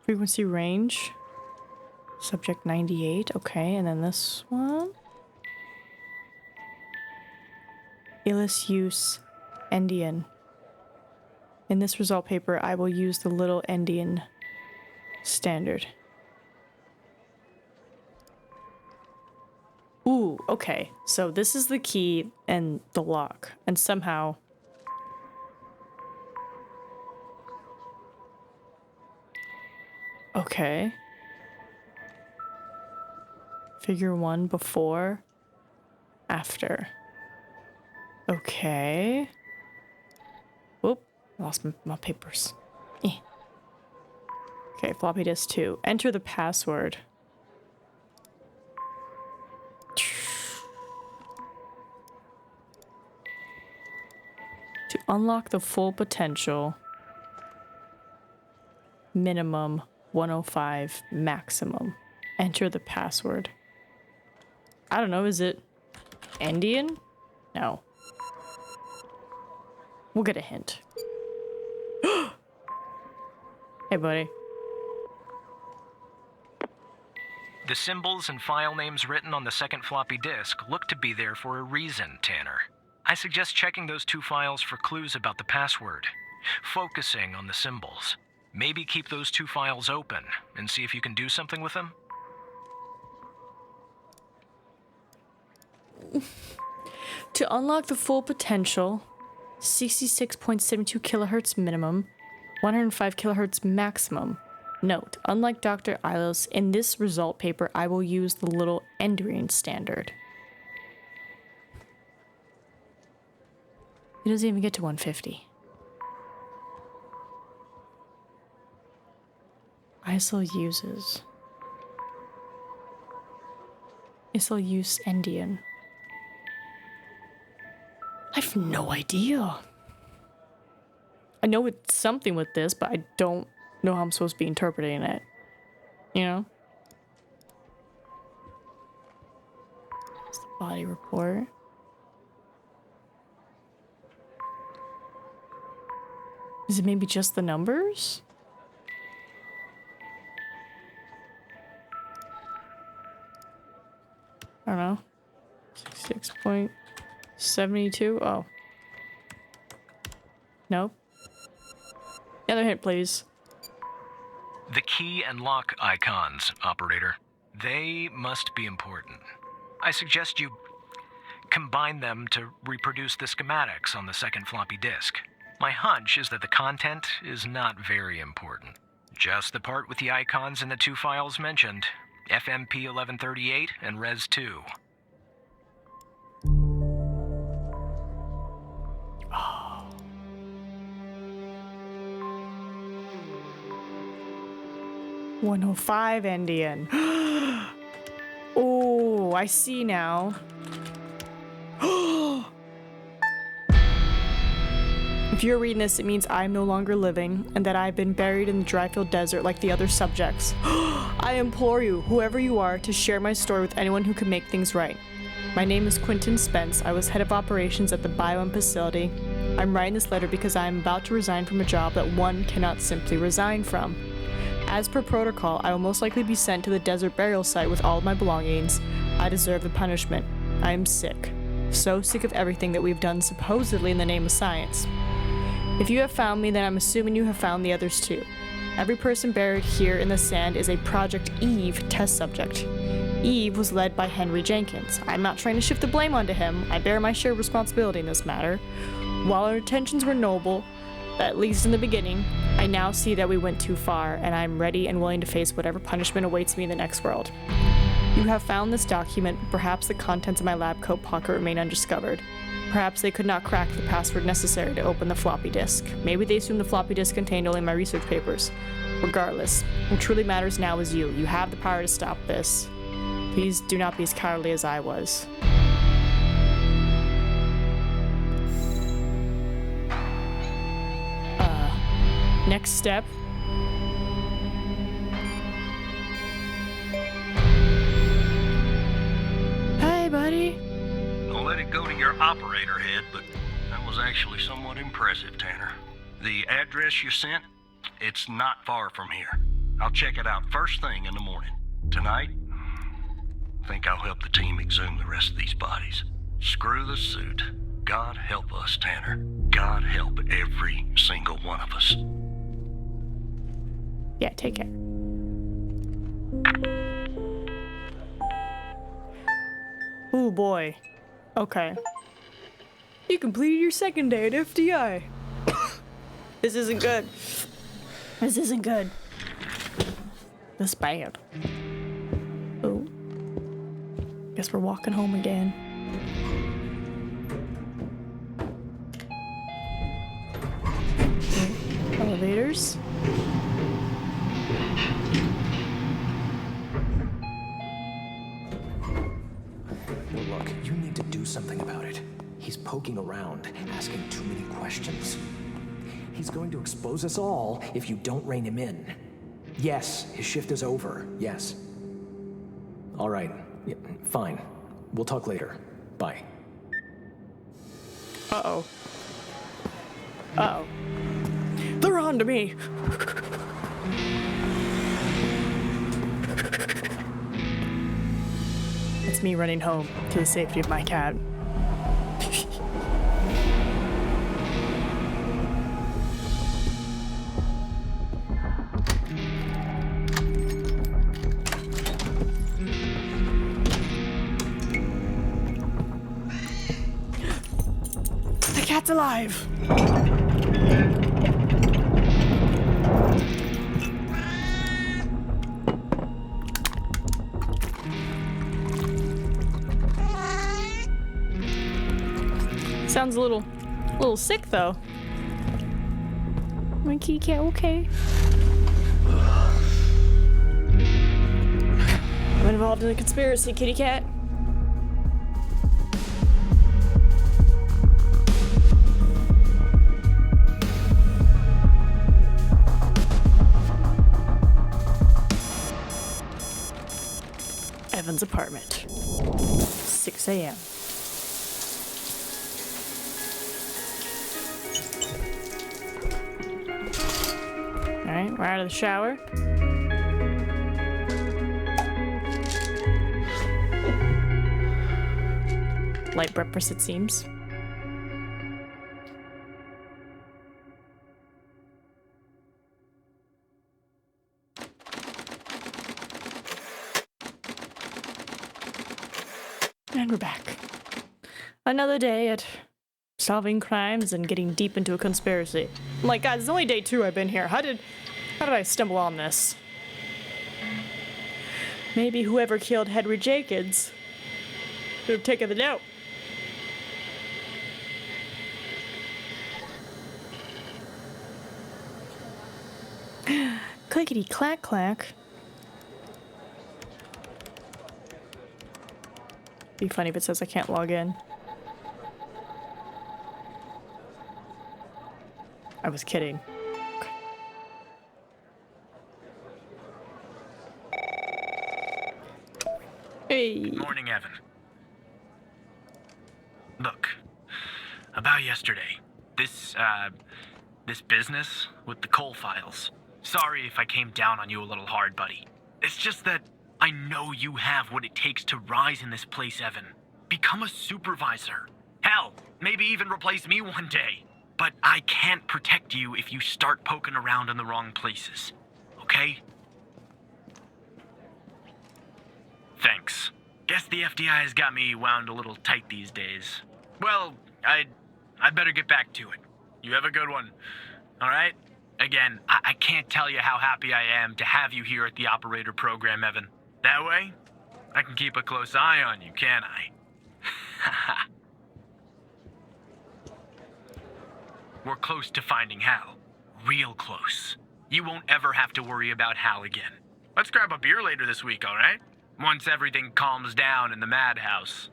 [SPEAKER 1] Frequency range. Subject 98. Okay, and then this one. Illis use Endian. In this result paper, I will use the little endian standard. Ooh, okay. So this is the key and the lock. And somehow... Okay. Figure 1 before, after. Okay. Whoop, lost my papers. Eh. Okay, floppy disk 2. Enter the password. To unlock the full potential, minimum 105, maximum. Enter the password. I don't know, is it Indian? No. We'll get a hint. Hey, buddy.
[SPEAKER 3] The symbols and file names written on the second floppy disk look to be there for a reason, Tanner. I suggest checking those 2 files for clues about the password. Focusing on the symbols. Maybe keep those 2 files open and see if you can do something with them.
[SPEAKER 1] To unlock the full potential, 66.72 kilohertz minimum, 105 kilohertz maximum. Note, unlike Dr. Ilos, in this result paper, I will use the little endian standard. It doesn't even get to 150. ISO uses. ISO use endian. I have no idea. I know it's something with this, but I don't know how I'm supposed to be interpreting it. You know? It's the body report. Is it maybe just the numbers? I don't know. 6.72? Oh. Nope. Another hint, please.
[SPEAKER 3] The key and lock icons, operator. They must be important. I suggest you combine them to reproduce the schematics on the second floppy disk. My hunch is that the content is not very important. Just the part with the icons in the 2 files mentioned, FMP 1138 and Res 2.
[SPEAKER 1] Oh. $105 Indian. Oh, I see now. If you're reading this, it means I'm no longer living, and that I've been buried in the Dryfield Desert like the other subjects. I implore you, whoever you are, to share my story with anyone who can make things right. My name is Quentin Spence. I was head of operations at the Biome facility. I'm writing this letter because I am about to resign from a job that one cannot simply resign from. As per protocol, I will most likely be sent to the desert burial site with all of my belongings. I deserve the punishment. I am sick. So sick of everything that we've done supposedly in the name of science. If you have found me, then I'm assuming you have found the others too. Every person buried here in the sand is a Project Eve test subject. Eve was led by Henry Jenkins. I'm not trying to shift the blame onto him. I bear my share of responsibility in this matter. While our intentions were noble, at least in the beginning, I now see that we went too far, and I'm ready and willing to face whatever punishment awaits me in the next world. You have found this document, but perhaps the contents of my lab coat pocket remain undiscovered. Perhaps they could not crack the password necessary to open the floppy disk. Maybe they assumed the floppy disk contained only my research papers. Regardless, what truly matters now is you. You have the power to stop this. Please do not be as cowardly as I was. Next step. Hey, buddy.
[SPEAKER 5] I'll let it go to your operator head, but that was actually somewhat impressive, Tanner. The address you sent, it's not far from here. I'll check it out first thing in the morning. Tonight, I think I'll help the team exhume the rest of these bodies. Screw the suit. God help us, Tanner. God help every single one of us.
[SPEAKER 1] Yeah, take care. Oh boy. Okay. You completed your second day at FDI. This isn't good. This isn't good. This is bad. Oh. Guess we're walking home again. Okay. Elevators.
[SPEAKER 8] Look, you need to do something about it. He's poking around, asking too many questions. He's going to expose us all if you don't rein him in. Yes, his shift is over. Yes. All right. Yeah, fine. We'll talk later. Bye.
[SPEAKER 1] Uh-oh. Uh-oh. They're on to me! It's me running home to the safety of my cat. The cat's alive! Sounds a little sick though. My kitty cat okay? I'm involved in a conspiracy, kitty cat. Evan's apartment. 6 a.m. Alright, we're out of the shower. Light breakfast, it seems. And we're back. Another day at solving crimes and getting deep into a conspiracy. I'm like, God, it's only day 2 I've been here. How did I stumble on this? Maybe whoever killed Henry Jenkins should have taken the note. Clickety clack clack. Be funny if it says I can't log in. I was kidding. Hey.
[SPEAKER 3] Good morning, Evan. Look, about yesterday, this business with the coal files. Sorry if I came down on you a little hard, buddy. It's just that I know you have what it takes to rise in this place, Evan. Become a supervisor. Hell, maybe even replace me one day. But I can't protect you if you start poking around in the wrong places. Okay? Thanks. Guess the FDI has got me wound a little tight these days. Well, I'd better get back to it. You have a good one. Alright? Again, I can't tell you how happy I am to have you here at the operator program, Evan. That way, I can keep a close eye on you, can't I? We're close to finding Hal. Real close. You won't ever have to worry about Hal again. Let's grab a beer later this week, alright? Once everything calms down in the madhouse.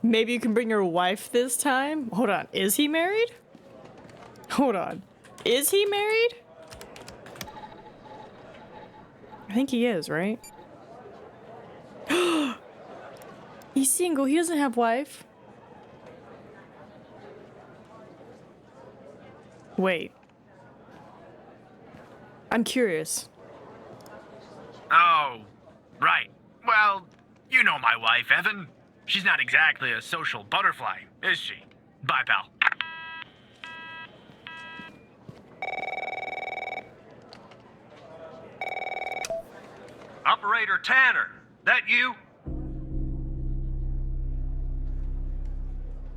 [SPEAKER 1] Maybe you can bring your wife this time? Hold on, is he married? Hold on. Is he married? I think he is, right? He's single, he doesn't have wife. Wait. I'm curious.
[SPEAKER 3] Oh, right. Well, you know my wife, Evan.
[SPEAKER 9] She's not exactly a social butterfly, is she? Bye, pal.
[SPEAKER 5] Operator Tanner, that you?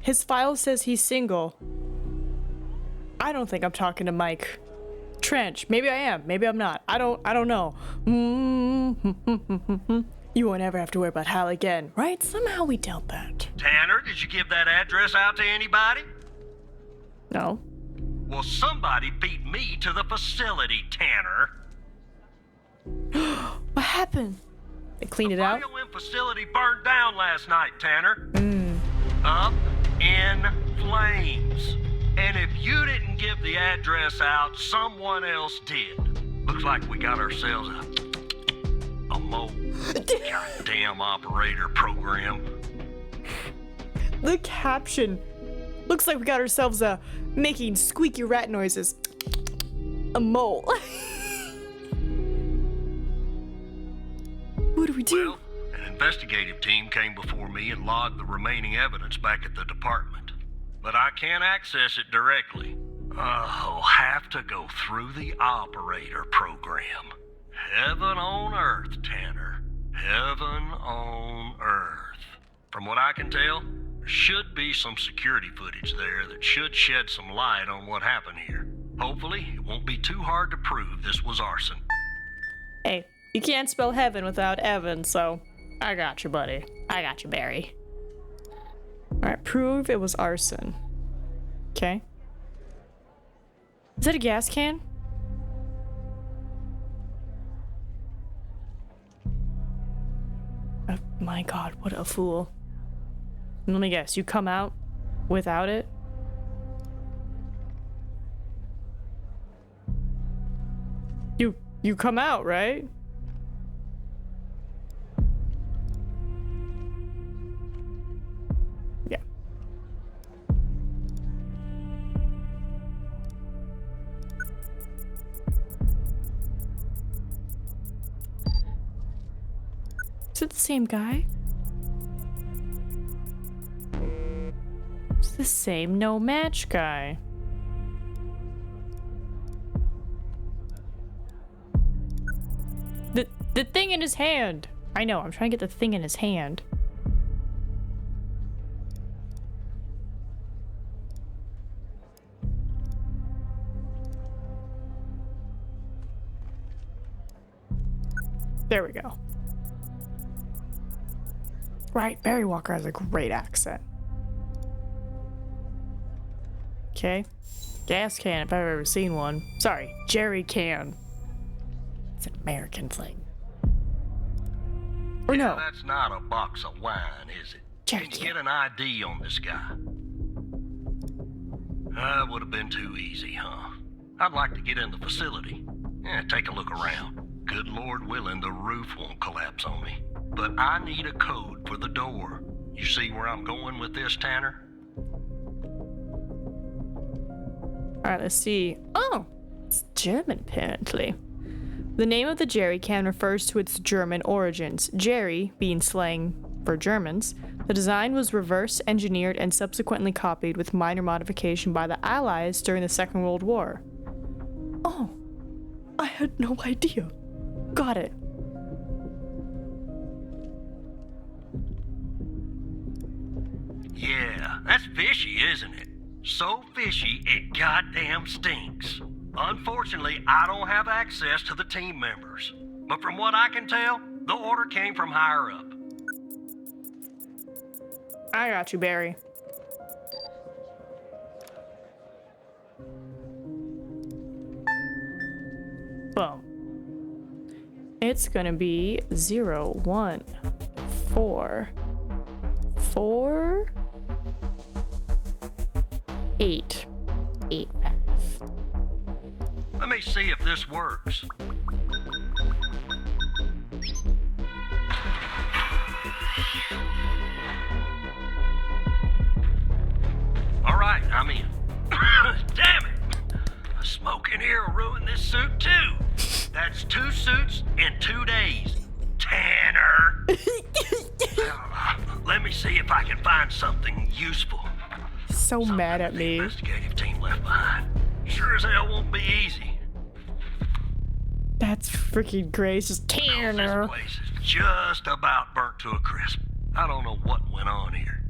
[SPEAKER 1] His file says he's single. I don't think I'm talking to Mike. Trench. Maybe I am. Maybe I'm not. I don't know. You won't ever have to worry about Hal again, right? Somehow we dealt that.
[SPEAKER 5] Tanner, did you give that address out to anybody?
[SPEAKER 1] No.
[SPEAKER 5] Well, somebody beat me to the facility, Tanner.
[SPEAKER 1] What happened? They cleaned it out?
[SPEAKER 5] The BioM facility burned down last night, Tanner. Up in flames. And if you didn't give the address out, someone else did. Looks like we got ourselves a mole. Goddamn operator program.
[SPEAKER 1] The caption. Looks like we got ourselves a making squeaky rat noises. A mole. What do we do?
[SPEAKER 5] Well, an investigative team came before me and logged the remaining evidence back at the department. But I can't access it directly. I'll have to go through the operator program. Heaven on earth, Tanner. Heaven on earth. From what I can tell, there should be some security footage there that should shed some light on what happened here. Hopefully, it won't be too hard to prove this was arson.
[SPEAKER 1] Hey, you can't spell heaven without Evan, so I got you, buddy. I got you, Barry. Alright, prove it was arson. Okay. Is that a gas can? Oh my god, what a fool. Let me guess, you come out without it? You come out, right? Yeah. Is it the same guy? It's the same no match guy. The thing in his hand. I know, I'm trying to get the thing in his hand. There we go. Right, Barry Walker has a great accent. Okay. Gas can, if I've ever seen one. Sorry, jerry can. It's an American thing. Or no.
[SPEAKER 5] That's not a box of wine, is it?
[SPEAKER 1] Jerry
[SPEAKER 5] Can you
[SPEAKER 1] can.
[SPEAKER 5] get an ID on this guy? That would have been too easy, huh? I'd like to get in the facility. Take a look around. Good Lord willing, the roof won't collapse on me. But I need a code for the door. You see where I'm going with this, Tanner?
[SPEAKER 1] Alright, let's see. Oh, it's German apparently. The name of the jerry can refers to its German origins. Jerry being slang for Germans. The design was reverse engineered and subsequently copied with minor modification by the Allies during the Second World War. Oh, I had no idea. Got it.
[SPEAKER 5] Yeah, that's fishy, isn't it? So fishy, it goddamn stinks. Unfortunately, I don't have access to the team members. But from what I can tell, the order came from higher up.
[SPEAKER 1] I got you, Barry. Boom. It's gonna be 0, 1, 4, 4, 8. 8 paths.
[SPEAKER 5] Let me see if this works. All right, I'm in. Damn it! The smoke in here will ruin this suit too. That's 2 suits in 2 days. Tanner! Let me see if I can find something useful.
[SPEAKER 1] So
[SPEAKER 5] Something
[SPEAKER 1] mad at
[SPEAKER 5] the
[SPEAKER 1] me.
[SPEAKER 5] investigative team left behind. Sure as hell won't be easy.
[SPEAKER 1] That's freaking great. It's just
[SPEAKER 5] This
[SPEAKER 1] Tanner.
[SPEAKER 5] place is just about burnt to a crisp. I don't know what went on here.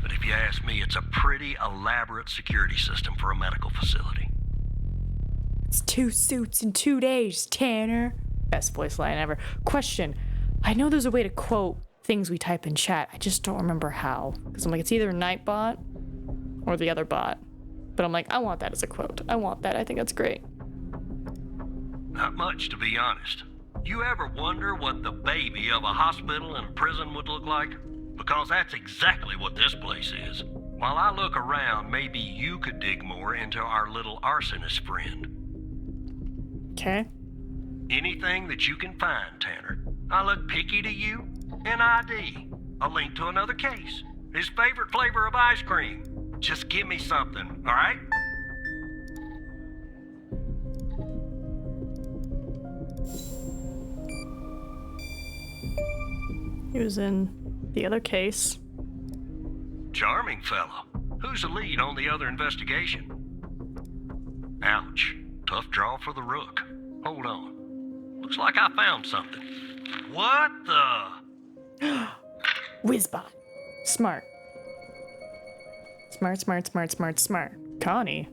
[SPEAKER 5] But if you ask me, it's a pretty elaborate security system for a medical facility.
[SPEAKER 1] It's 2 suits in 2 days, Tanner. Best voice line ever. Question. I know there's a way to quote things we type in chat. I just don't remember how. Because I'm like, it's either Nightbot or the other bot. But I'm like, I want that as a quote. I want that. I think that's great.
[SPEAKER 5] Not much, to be honest. You ever wonder what the baby of a hospital and a prison would look like? Because that's exactly what this place is. While I look around, maybe you could dig more into our little arsonist friend.
[SPEAKER 1] Okay.
[SPEAKER 5] Anything that you can find, Tanner. I look picky to you. An ID. A link to another case. His favorite flavor of ice cream. Just give me something, all right?
[SPEAKER 1] He was in the other case.
[SPEAKER 5] Charming fellow. Who's the lead on the other investigation? Ouch. Tough draw for the rook. Hold on. Looks like I found something. What the?
[SPEAKER 1] Whizbot. Smart. Smart. Connie.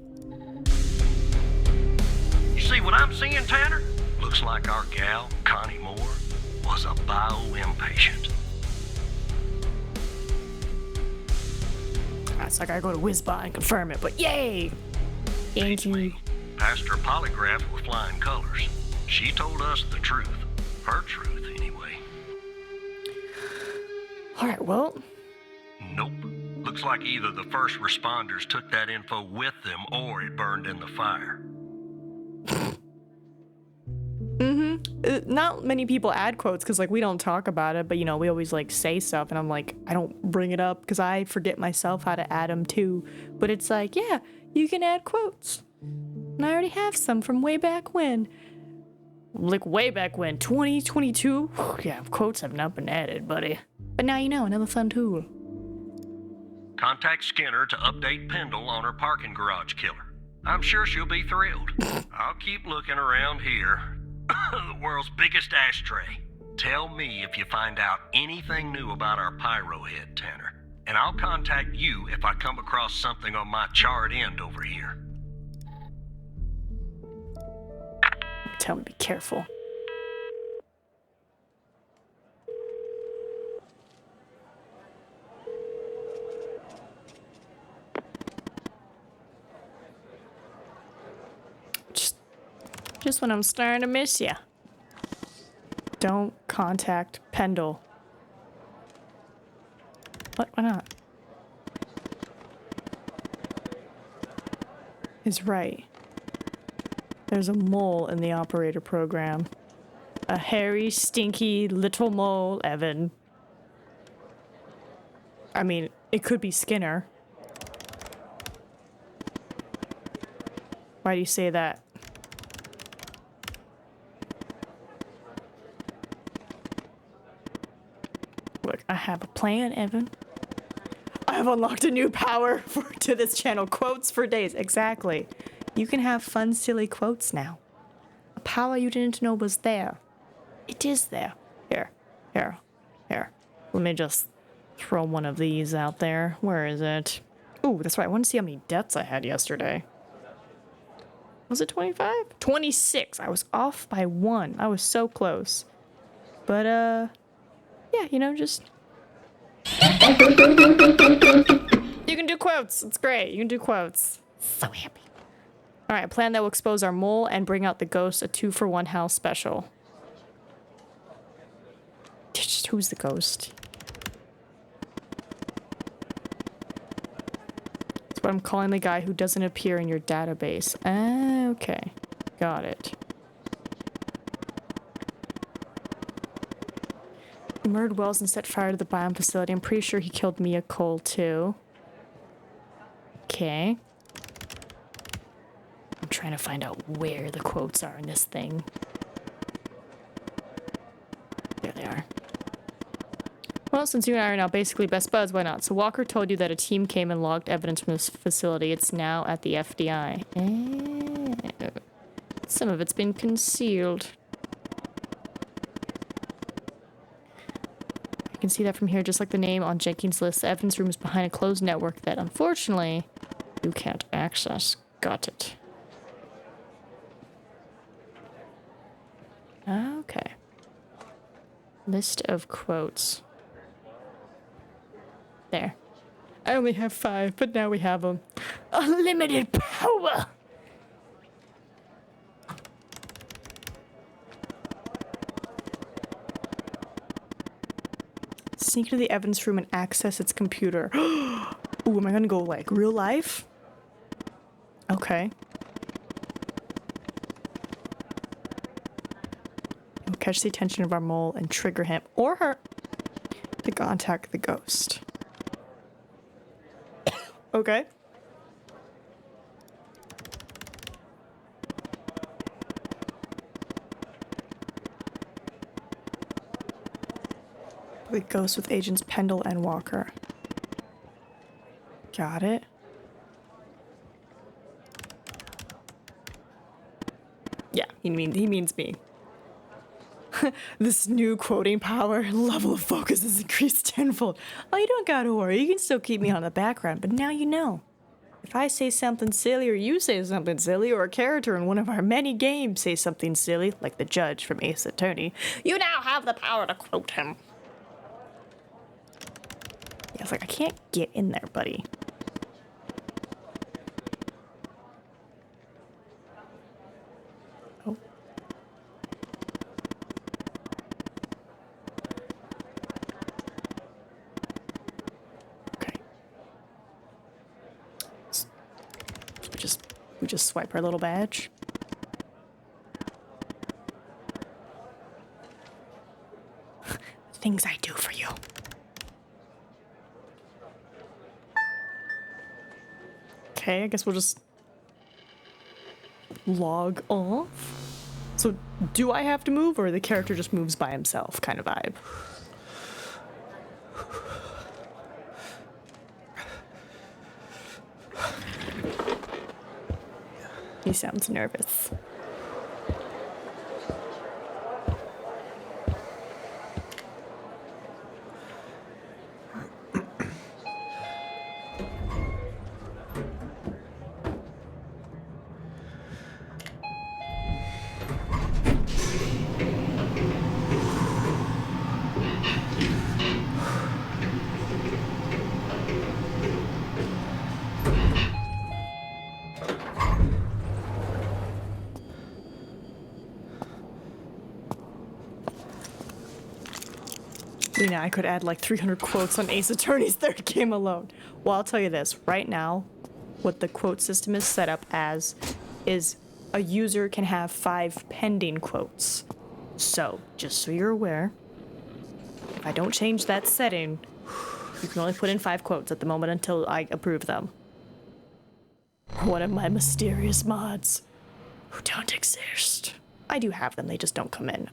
[SPEAKER 5] You see what I'm seeing, Tanner? Looks like our gal, Connie Moore, was a bio-impatient.
[SPEAKER 1] So I gotta go to Whizbot and confirm it, but yay! Thank you.
[SPEAKER 5] Passed her polygraph with flying colors. She told us the truth. Her truth, anyway.
[SPEAKER 1] Alright, well.
[SPEAKER 5] Nope. Looks like either the first responders took that info with them or it burned in the fire.
[SPEAKER 1] Not many people add quotes because, like, we don't talk about it, but, you know, we always, like, say stuff, and I'm like, I don't bring it up because I forget myself how to add them, too. But it's like, yeah, you can add quotes. And I already have some from way back when. Like, way back when, 2022? Yeah, quotes have not been added, buddy. But now you know, another fun tool.
[SPEAKER 5] Contact Skinner to update Pendle on her parking garage killer. I'm sure she'll be thrilled. I'll keep looking around here. The world's biggest ashtray. Tell me if you find out anything new about our pyro head, Tanner. And I'll contact you if I come across something on my charred end over here.
[SPEAKER 1] Tell me to be careful. Just when I'm starting to miss ya. Don't contact Pendle. What? Why not? Is right. There's a mole in the operator program. A hairy, stinky, little mole, Evan. I mean, it could be Skinner. Why do you say that? Look, I have a plan, Evan. I have unlocked a new power to this channel. Quotes for days. Exactly. You can have fun, silly quotes now. A power you didn't know was there. It is there. Here. Let me just throw one of these out there. Where is it? Ooh, that's right. I want to see how many deaths I had yesterday. Was it 25? 26. I was off by 1. I was so close. But, yeah, you know, just... You can do quotes. It's great. You can do quotes. So happy. Alright, a plan that will expose our mole and bring out the ghost. A 2-for-1 house special. Just who's the ghost? That's what I'm calling the guy who doesn't appear in your database. Ah, okay. Got it. He murdered Wells and set fire to the biome facility. I'm pretty sure he killed Mia Cole, too. Okay. I'm trying to find out where the quotes are in this thing. There they are. Well, Well, since you and I are now basically best buds, why not? So Walker told you that a team came and logged evidence from this facility. It's now at the FDI. Some of it's been concealed. You can see that from here, just like the name on Jenkins' list. The evidence room is behind a closed network that, unfortunately, you can't access. Got it. Okay. List of quotes. There. I only have 5, but now we have them. Unlimited power! Sneak to the evidence room and access its computer. Ooh, am I gonna go, like, real life? Okay. We'll catch the attention of our mole and trigger him, or her, to contact the ghost. Okay. The ghost with agents Pendle and Walker. Got it. Yeah, he means me. This new quoting power level of focus is increased tenfold. Oh, you don't gotta worry. You can still keep me on the background, but now you know. If I say something silly or you say something silly or a character in one of our many games say something silly, like the judge from Ace Attorney, you now have the power to quote him. Yeah, I was like, I can't get in there, buddy. Oh. Okay. We just swipe our little badge. Things I do for you. Okay, I guess we'll just log off. So do I have to move, or the character just moves by himself kind of vibe? He sounds nervous. I could add like 300 quotes on Ace Attorney's third game alone. Well, I'll tell you this. Right now, what the quote system is set up as is a user can have 5 pending quotes. So, just so you're aware, if I don't change that setting, you can only put in 5 quotes at the moment until I approve them. One of my mysterious mods who don't exist. I do have them, they just don't come in.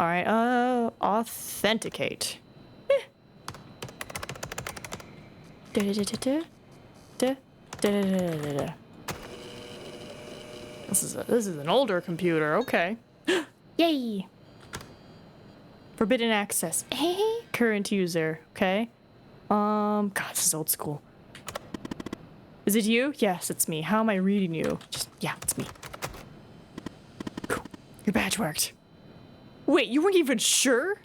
[SPEAKER 1] Alright, authenticate. This is an older computer, okay. Yay! Forbidden access. Hey, current user, okay. God, this is old school. Is it you? Yes, it's me. How am I reading you? Yeah, it's me. Cool. Your badge worked. Wait, you weren't even sure?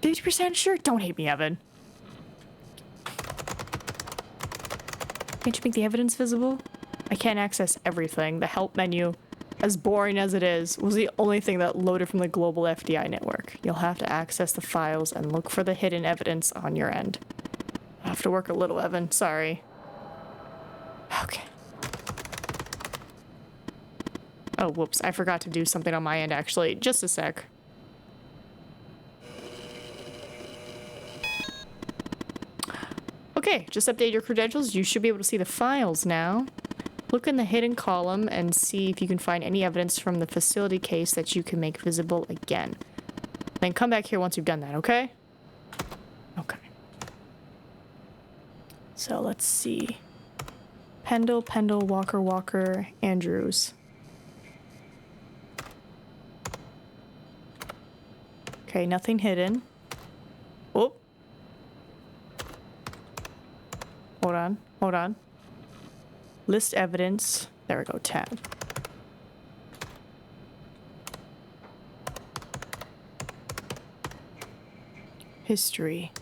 [SPEAKER 1] 50% sure? Don't hate me, Evan. Can't you make the evidence visible? I can't access everything. The help menu, as boring as it is, was the only thing that loaded from the global FDI network. You'll have to access the files and look for the hidden evidence on your end. I have to work a little, Evan. Sorry. Okay. Oh, whoops. I forgot to do something on my end, actually. Just a sec. Okay, just update your credentials. You should be able to see the files now. Look in the hidden column and see if you can find any evidence from the facility case that you can make visible again. Then come back here once you've done that, okay? Okay. So let's see. Pendle, Walker, Walker, Andrews. Okay, nothing hidden. Oh. Hold on. List evidence. There we go, tab. History.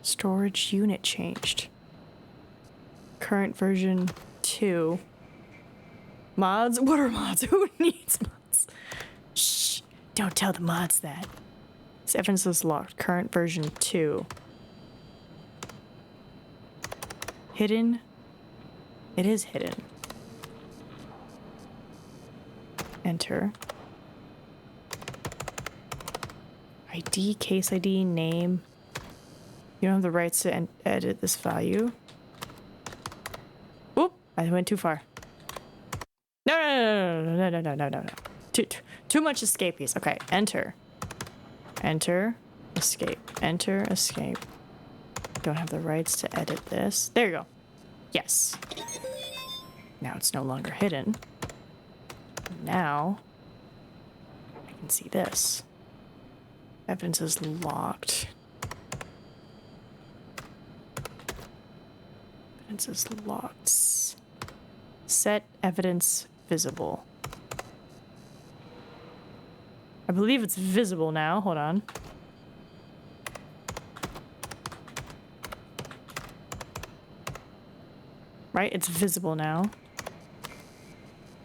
[SPEAKER 1] Storage unit changed. Current version 2. Mods? What are mods? Who needs mods? Shh. Don't tell the mods that. This evidence is locked. Current version 2. Hidden? It is hidden. Enter. ID, case ID, name. You don't have the rights to edit this value. Oop! I went too far. No. Too much escapees. Okay, enter. Enter, escape. Enter, escape. Don't have the rights to edit this. There you go. Yes. Now it's no longer hidden. Now I can see this. Evidence is locked. Evidence is locked. Set evidence visible. I believe it's visible now. Hold on. Right? It's visible now.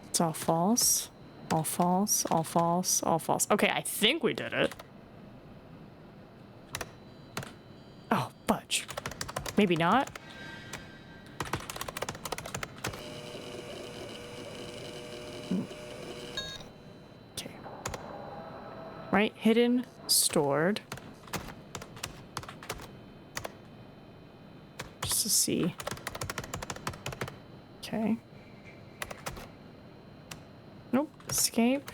[SPEAKER 1] It's all false. All false. All false. All false. Okay, I think we did it. Oh, fudge. Maybe not. Okay. Right? Hidden. Stored. Just to see. Okay. Nope. Escape.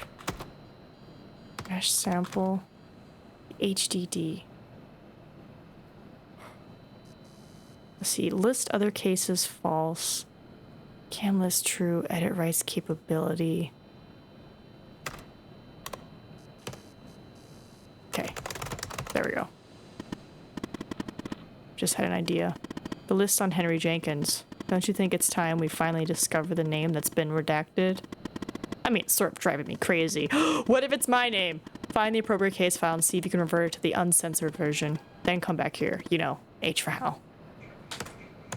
[SPEAKER 1] Mesh sample. HDD. Let's see. List other cases false. Can list true. Edit rights capability. Okay. There we go. Just had an idea. The list on Henry Jenkins. Don't you think it's time we finally discover the name that's been redacted? I mean, it's sort of driving me crazy. What if it's my name? Find the appropriate case file and see if you can revert it to the uncensored version. Then come back here. You know, H for Hal.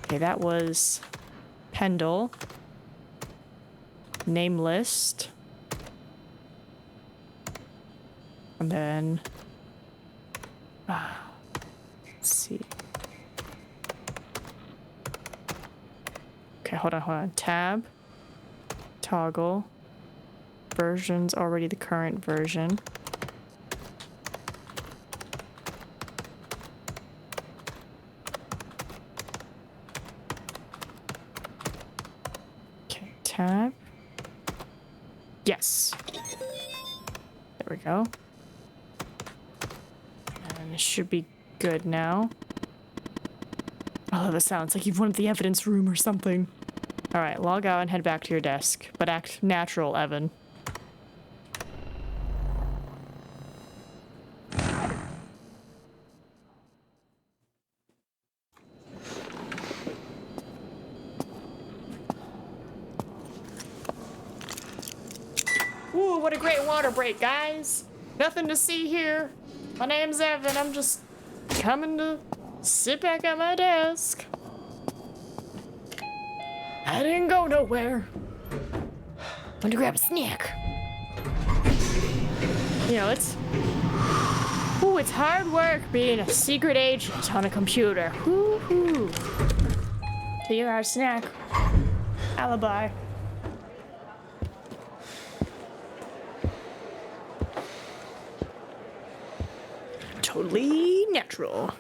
[SPEAKER 1] Okay, that was Pendle. Name list. And then... let's see. Okay, hold on. Tab. Toggle. Version's already the current version. Okay, tab. Yes. There we go. And it should be good now. Oh, that sounds like you've went to the evidence room or something. Alright, log out and head back to your desk. But act natural, Evan. Ooh, what a great water break, guys! Nothing to see here. My name's Evan. I'm just coming to sit back at my desk. I didn't go nowhere. Went to grab a snack. You know, it's hard work being a secret agent on a computer. Woo-hoo. Take our snack. Alibi. Totally natural.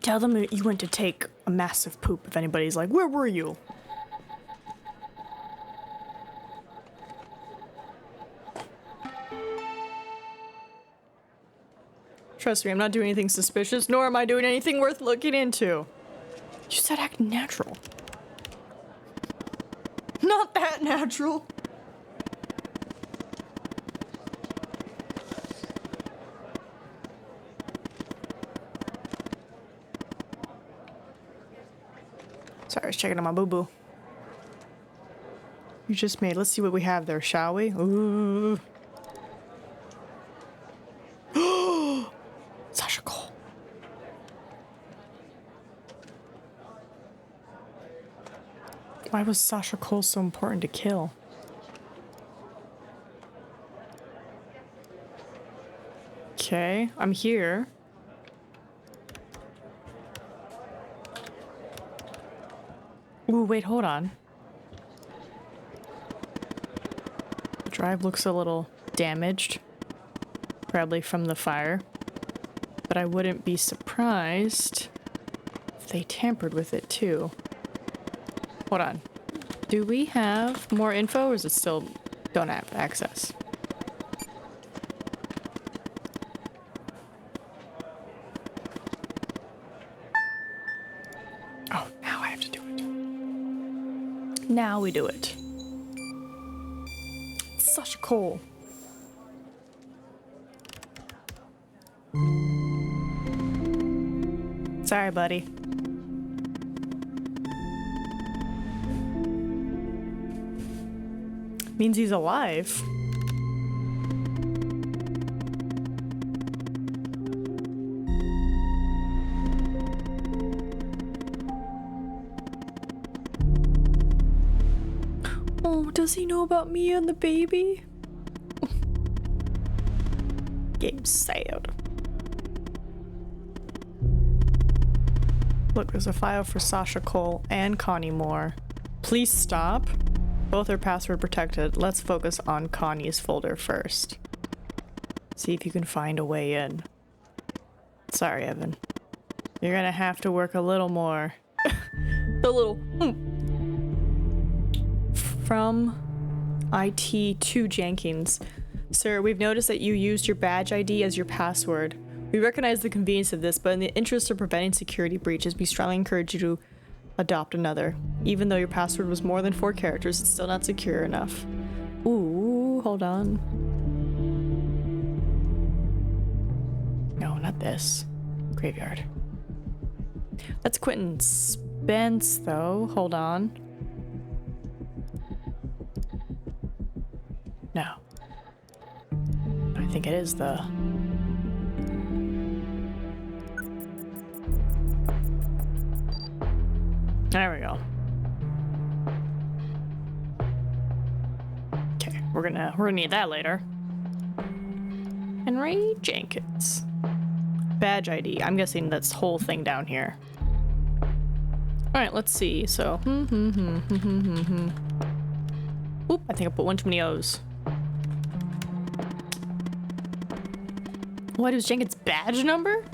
[SPEAKER 1] Tell them that you went to take a massive poop if anybody's like, where were you? Trust me, I'm not doing anything suspicious, nor am I doing anything worth looking into. You said act natural. Not that natural. Sorry, I was checking on my boo-boo. You just made. Let's see what we have there, shall we? Ooh. Sasha Cole. Why was Sasha Cole so important to kill? Okay, I'm here. Ooh, wait, hold on. The drive looks a little damaged. Probably from the fire. But I wouldn't be surprised if they tampered with it too. Hold on. Do we have more info or is it still don't have access? Oh, now I have to do it. Now we do it. Sasha Cole. Sorry, buddy. Means he's alive. Oh, does he know about me and the baby? Game's sad. Look, there's a file for Sasha Cole and Connie Moore. Please stop. Both are password protected. Let's focus on Connie's folder first. See if you can find a way in. Sorry, Evan. You're gonna have to work a little more. A little. From IT to Jenkins. Sir, we've noticed that you used your badge ID as your password. We recognize the convenience of this, but in the interest of preventing security breaches, we strongly encourage you to adopt another. Even though your password was more than 4 characters, it's still not secure enough. Ooh, hold on. No, not this. Graveyard. That's Quentin Spence, though. Hold on. No. I think it is the... There we go. Okay, we're gonna need that later. Henry Jenkins. Badge ID. I'm guessing that's the whole thing down here. Alright, let's see. So, Oop, I think I put one too many O's. What is Jenkins' badge number?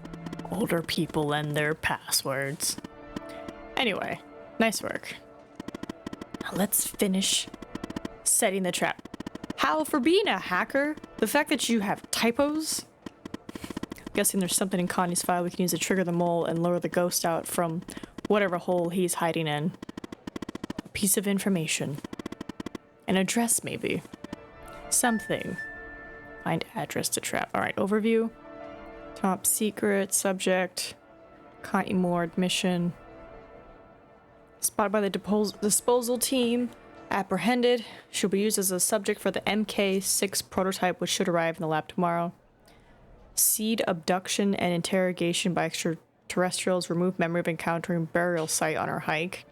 [SPEAKER 1] Older people and their passwords. Anyway, nice work. Now let's finish setting the trap. How, for being a hacker, the fact that you have typos? I'm guessing there's something in Connie's file we can use to trigger the mole and lure the ghost out from whatever hole he's hiding in. A piece of information. An address, maybe. Something. Find address to trap. Alright, overview. Top secret, subject. Connie Moore, admission. Spotted by the disposal team. Apprehended. She'll be used as a subject for the MK6 prototype, which should arrive in the lab tomorrow. Seed abduction and interrogation by extraterrestrials. Remove memory of encountering burial site on our hike.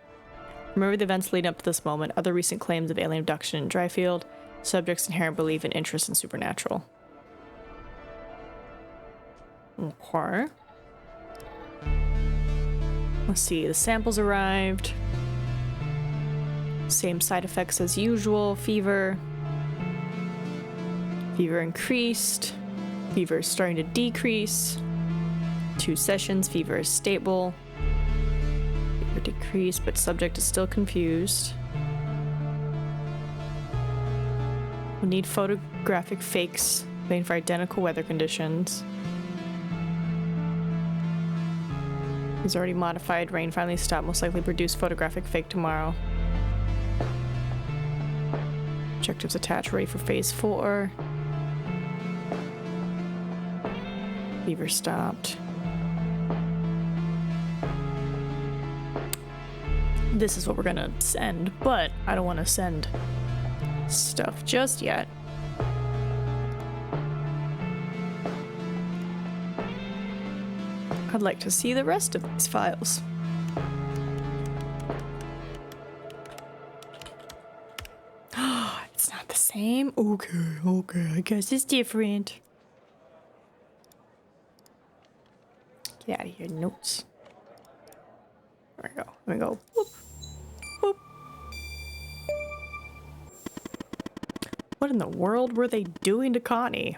[SPEAKER 1] Remember the events leading up to this moment. Other recent claims of alien abduction in Dryfield. Subject's inherent belief and interest in supernatural. Okay. Let's see, the samples arrived. Same side effects as usual. Fever. Fever increased. Fever is starting to decrease. 2 sessions. Fever is stable. Fever decreased, but subject is still confused. We'll need photographic fakes made for identical weather conditions. He's already modified. Rain finally stopped. Most likely produce photographic fake tomorrow. Objectives attached. Ready for phase 4. Fever stopped. This is what we're gonna send, but I don't want to send stuff just yet. I'd like to see the rest of these files. It's not the same? Okay, I guess it's different. Get out of here, notes. There we go. Let me go. Whoop. Whoop. What in the world were they doing to Connie?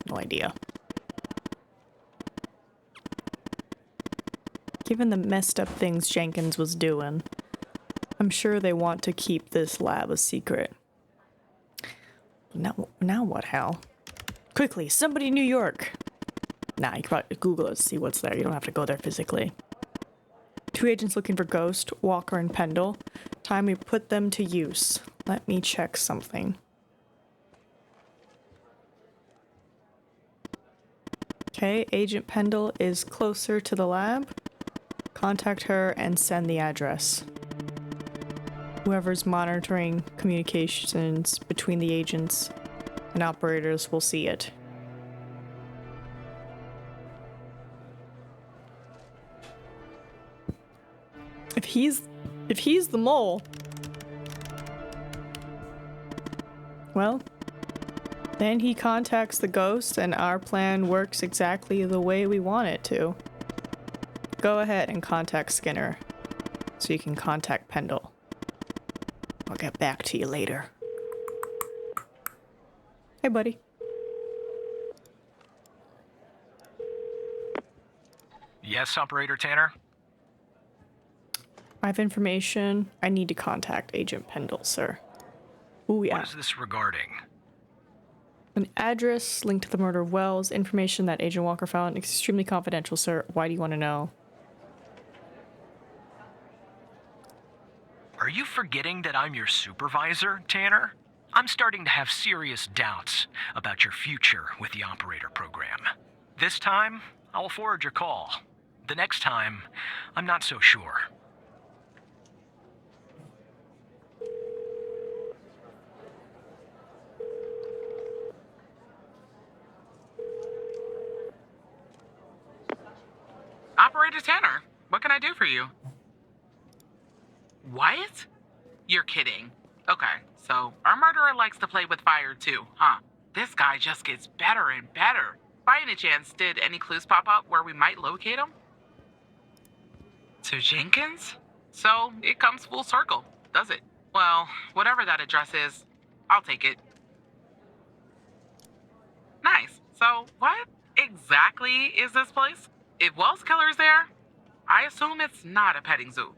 [SPEAKER 1] No idea. Given the messed up things Jenkins was doing, I'm sure they want to keep this lab a secret. Now what, Hal? Quickly, somebody in New York! Nah, you can probably Google it to see what's there. You don't have to go there physically. 2 agents looking for Ghost, Walker, and Pendle. Time we put them to use. Let me check something. Okay, Agent Pendle is closer to the lab. Contact her and send the address. Whoever's monitoring communications between the agents and operators will see it. If he's the mole, well, then he contacts the ghost and our plan works exactly the way we want it to. Go ahead and contact Skinner so you can contact Pendle. I'll get back to you later. Hey, buddy.
[SPEAKER 3] Yes, Operator Tanner?
[SPEAKER 1] I have information. I need to contact Agent Pendle, sir. Ooh, yeah.
[SPEAKER 3] What is this regarding?
[SPEAKER 1] An address linked to the murder of Wells. Information that Agent Walker found. Extremely confidential, sir. Why do you want to know?
[SPEAKER 3] Are you forgetting that I'm your supervisor, Tanner? I'm starting to have serious doubts about your future with the operator program. This time, I will forward your call. The next time, I'm not so sure.
[SPEAKER 4] Operator Tanner, what can I do for you? What? You're kidding. Okay, so our murderer likes to play with fire too, huh? This guy just gets better and better. By any chance, did any clues pop up where we might locate him? To Jenkins? So, it comes full circle, does it? Well, whatever that address is, I'll take it. Nice. So, what exactly is this place? If Wells Killer's there, I assume it's not a petting zoo.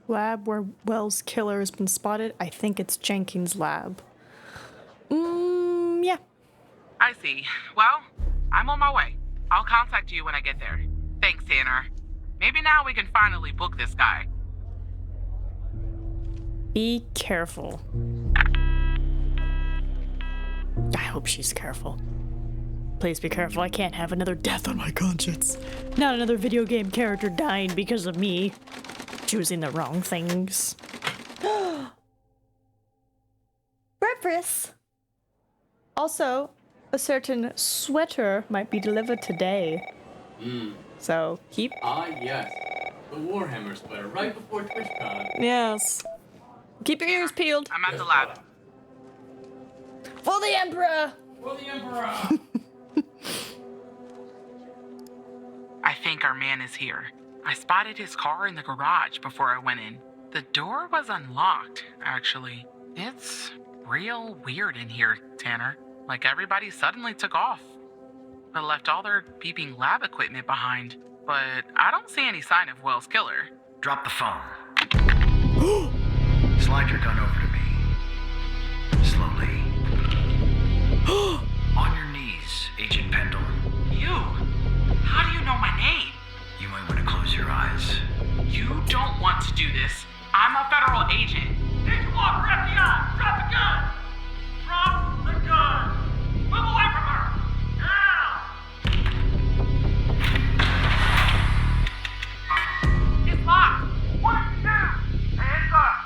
[SPEAKER 1] Lab where Wells' killer has been spotted. I think it's Jenkins' lab. Yeah.
[SPEAKER 4] I see. Well, I'm on my way. I'll contact you when I get there. Thanks, Tanner. Maybe now we can finally book this guy.
[SPEAKER 1] Be careful. I hope she's careful. Please be careful. I can't have another death on my conscience. Not another video game character dying because of me choosing the wrong things. Breakfast. Also, a certain sweater might be delivered today. So keep.
[SPEAKER 10] Yes. The Warhammer sweater right before TwitchCon.
[SPEAKER 1] Yes. Keep your ears peeled.
[SPEAKER 4] I'm at the lab.
[SPEAKER 1] For the Emperor.
[SPEAKER 10] For the Emperor.
[SPEAKER 4] I think our man is here. I spotted his car in the garage before I went in. The door was unlocked, actually. It's real weird in here, Tanner. Like everybody suddenly took off. but left all their beeping lab equipment behind. But I don't see any sign of Wells' killer.
[SPEAKER 5] Drop the phone. Slide your gun over to me. Slowly. On your knees, Agent Pendle.
[SPEAKER 4] You? How do you know my name?
[SPEAKER 5] You might want to close your eyes.
[SPEAKER 4] You don't want to do this. I'm a federal agent.
[SPEAKER 5] Agent Walker, FBI! Drop the gun! Drop the gun! Move away from her! Now!
[SPEAKER 4] It's locked.
[SPEAKER 5] What did you do? Hands up!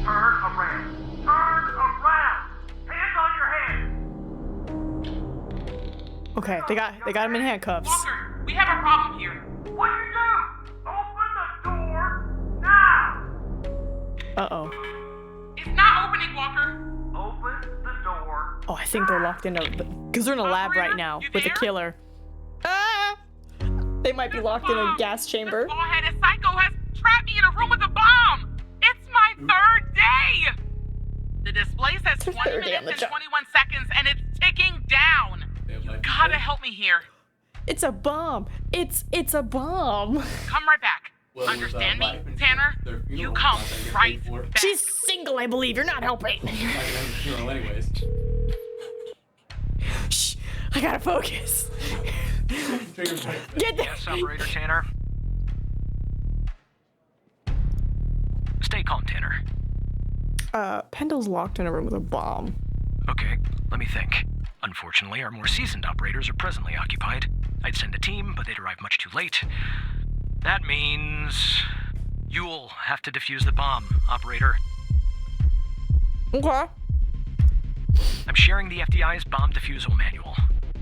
[SPEAKER 5] Turn around. Turn around! Hands on your head!
[SPEAKER 1] Okay, they got him in handcuffs.
[SPEAKER 4] Walker, we have a problem here.
[SPEAKER 5] What did you do? Open the door now!
[SPEAKER 1] Uh-oh.
[SPEAKER 4] It's not opening, Walker.
[SPEAKER 5] Open the door.
[SPEAKER 1] Oh, I think they're locked in because they're in a lab right now with the killer. Ah! They might be locked in a gas chamber.
[SPEAKER 4] This bald-headed psycho has trapped me in a room with a bomb. It's my third day. The display says 20
[SPEAKER 1] Third day on
[SPEAKER 4] minutes
[SPEAKER 1] the
[SPEAKER 4] and
[SPEAKER 1] job.
[SPEAKER 4] 21 seconds, and it's ticking down. You gotta help me here.
[SPEAKER 1] It's a bomb. It's a bomb.
[SPEAKER 4] Come right back.
[SPEAKER 10] Well,
[SPEAKER 4] Understand me,
[SPEAKER 10] life insurance,
[SPEAKER 4] Tanner?
[SPEAKER 10] their funeral
[SPEAKER 4] You come
[SPEAKER 10] costs I get
[SPEAKER 4] right
[SPEAKER 10] paid for.
[SPEAKER 4] back.
[SPEAKER 1] She's single, I believe. You're not helping.
[SPEAKER 10] I can have a funeral anyways.
[SPEAKER 1] Shh. I gotta focus.
[SPEAKER 10] Trigger point.
[SPEAKER 1] Get there.
[SPEAKER 3] Yes, Operator Tanner. Stay calm, Tanner.
[SPEAKER 1] Pendle's locked in a room with a bomb.
[SPEAKER 3] Okay, let me think. Unfortunately, our more seasoned operators are presently occupied. I'd send a team, but they'd arrive much too late. That means you'll have to defuse the bomb, Operator.
[SPEAKER 1] Okay.
[SPEAKER 3] I'm sharing the FDI's bomb defusal manual.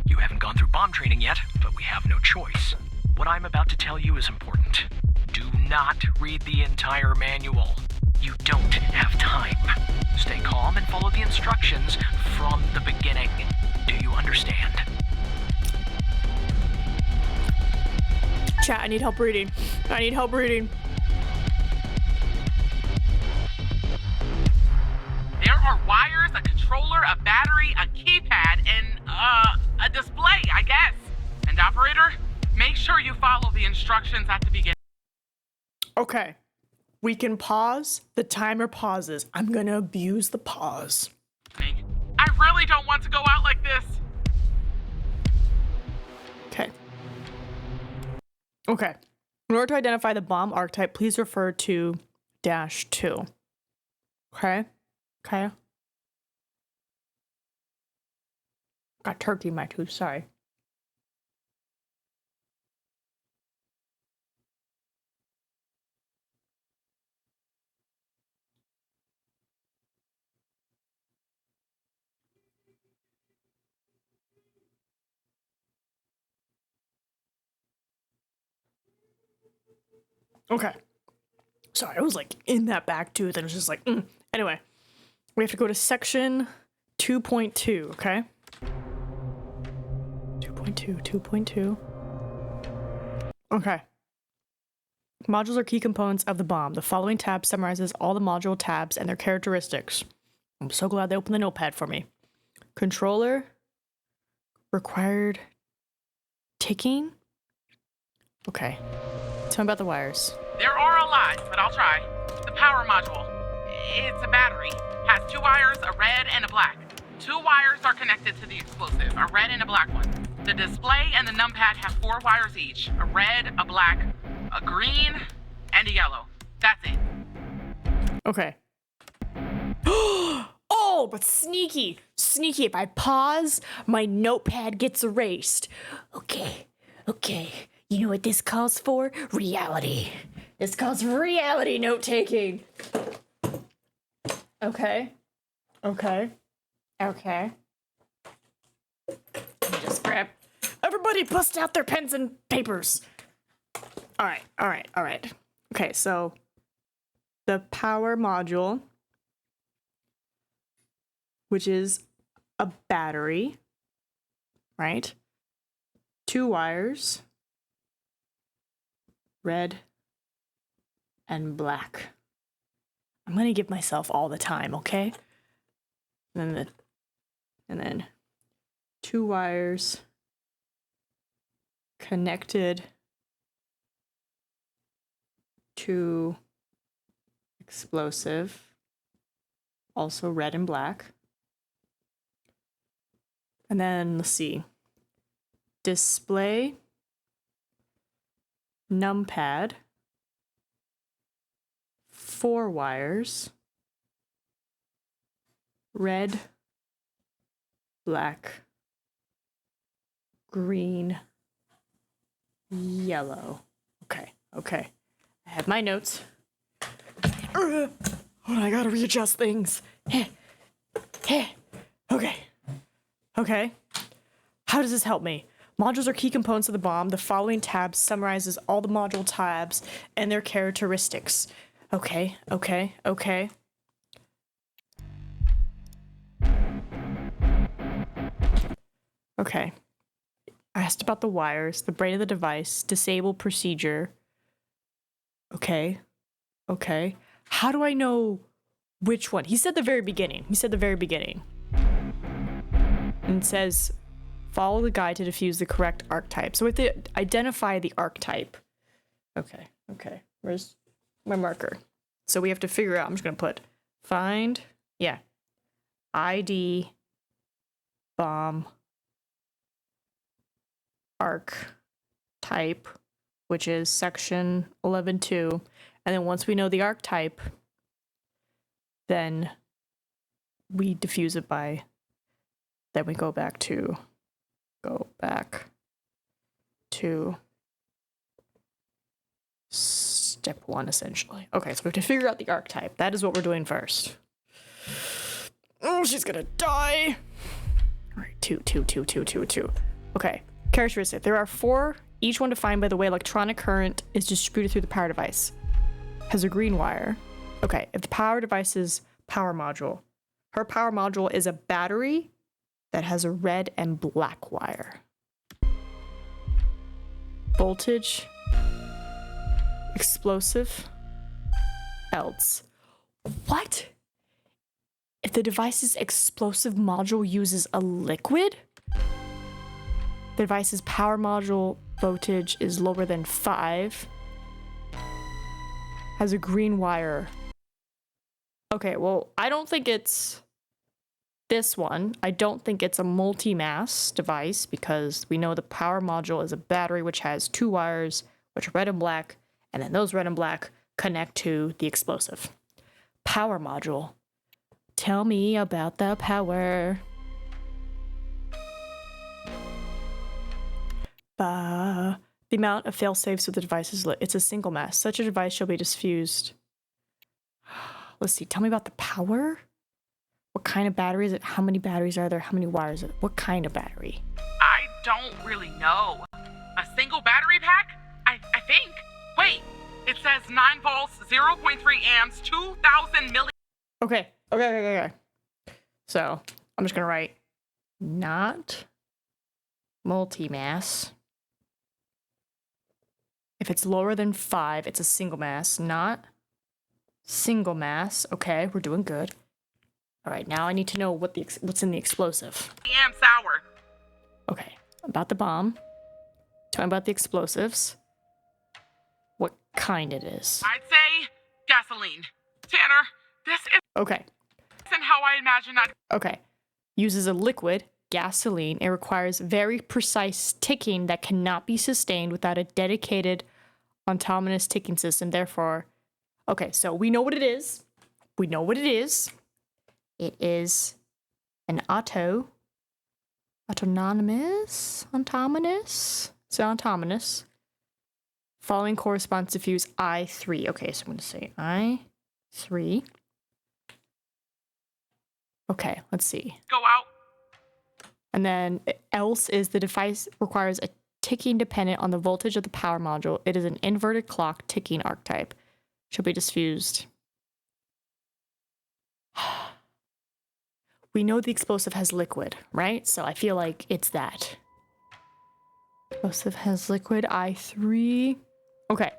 [SPEAKER 3] You haven't gone through bomb training yet, but we have no choice. What I'm about to tell you is important. Do not read the entire manual. You don't have time. Stay calm and follow the instructions from the beginning. Do you understand?
[SPEAKER 1] Chat, I need help reading. I need help reading.
[SPEAKER 4] There are wires, a controller, a battery, a keypad, and a display, I guess. And operator, make sure you follow the instructions at the beginning.
[SPEAKER 1] Okay. We can pause. The timer pauses. I'm gonna abuse the pause.
[SPEAKER 4] I really don't want to go out like this.
[SPEAKER 1] Okay. Okay. In order to identify the bomb archetype, please refer to -2. Okay? Okay? Got turkey in my tooth, sorry. Okay. Sorry, I was like in that back tooth and it was just like, Anyway, we have to go to section 2.2, okay? 2.2. Okay. Modules are key components of the bomb. The following tab summarizes all the module tabs and their characteristics. I'm so glad they opened the notepad for me. Controller. Required ticking. Okay. Tell me about the wires.
[SPEAKER 4] There are a lot, but I'll try. The power module. It's a battery. Has 2 wires, a red and a black. 2 wires are connected to the explosive, a red and a black one. The display and the numpad have 4 wires each, a red, a black, a green, and a yellow. That's it.
[SPEAKER 1] Okay. Oh, but sneaky. Sneaky. If I pause, my notepad gets erased. Okay. You know what this calls for? Reality. This calls for reality note-taking. Okay. Just grab. Everybody bust out their pens and papers. All right. Okay, so the power module, which is a battery, right? 2 wires, red and black. I'm gonna give myself all the time, okay? And then 2 wires, connected to explosive, also red and black. And then let's see, display numpad, 4 wires, red, black, green, yellow. Okay, okay. I have my notes. Oh, I gotta readjust things. Okay. Okay. How does this help me? Modules are key components of the bomb. The following tab summarizes all the module tabs and their characteristics. Okay. Okay. I asked about the wires, the brain of the device, disable procedure. Okay. How do I know which one? He said the very beginning. And it says, follow the guide to defuse the correct archetype. So we have to identify the archetype. Okay. Where's my marker? So we have to figure out, I'm just going to put find, ID, bomb, archetype, which is section 11.2. And then once we know the archetype, then we defuse it by, then we go back to step 1, essentially. Okay, so we have to figure out the archetype. That is what we're doing first. Oh, she's gonna die. All right, two. Okay, characteristic. There are 4, each one defined by the way electronic current is distributed through the power device. Has a green wire. Okay, if the power device's power module, her power module is a battery that has a red and black wire. Voltage, explosive, else. What? If the device's explosive module uses a liquid? The device's power module voltage is lower than 5. Has a green wire. Okay, well, I don't think it's this one. I don't think it's a multi-mass device because we know the power module is a battery which has 2 wires, which are red and black, and then those red and black connect to the explosive. Power module. Tell me about the power. The amount of fail-safes with the device is lit. It's a single mass. Such a device shall be diffused. Let's see. Tell me about the power. What kind of battery is it? How many batteries are there? How many wires? What kind of battery?
[SPEAKER 4] I don't really know. A single battery pack? I think. Wait, it says 9 volts, 0.3 amps, 2,000 milli.
[SPEAKER 1] Okay. So I'm just gonna write not multi-mass. If it's lower than 5, it's a single mass, not single mass. Okay, we're doing good. All right, now I need to know what's in the explosive.
[SPEAKER 4] Amps hour.
[SPEAKER 1] Okay, about the bomb. Tell me about the explosives. What kind it is.
[SPEAKER 4] I'd say gasoline. Tanner, this
[SPEAKER 1] Okay.
[SPEAKER 4] isn't how I imagined that.
[SPEAKER 1] Okay. Uses a liquid, gasoline. It requires very precise ticking that cannot be sustained without a dedicated autonomous ticking system. Therefore, okay, so we know what it is. It is an autonomous. It's autonomous. Following corresponds to fuse I3. Okay, so I'm going to say I3. Okay, let's see.
[SPEAKER 4] Go out.
[SPEAKER 1] And then else is the device requires a ticking dependent on the voltage of the power module. It is an inverted clock ticking archetype. Should be diffused. We know the explosive has liquid, right? So I feel like it's that. Explosive has liquid, I3. Okay.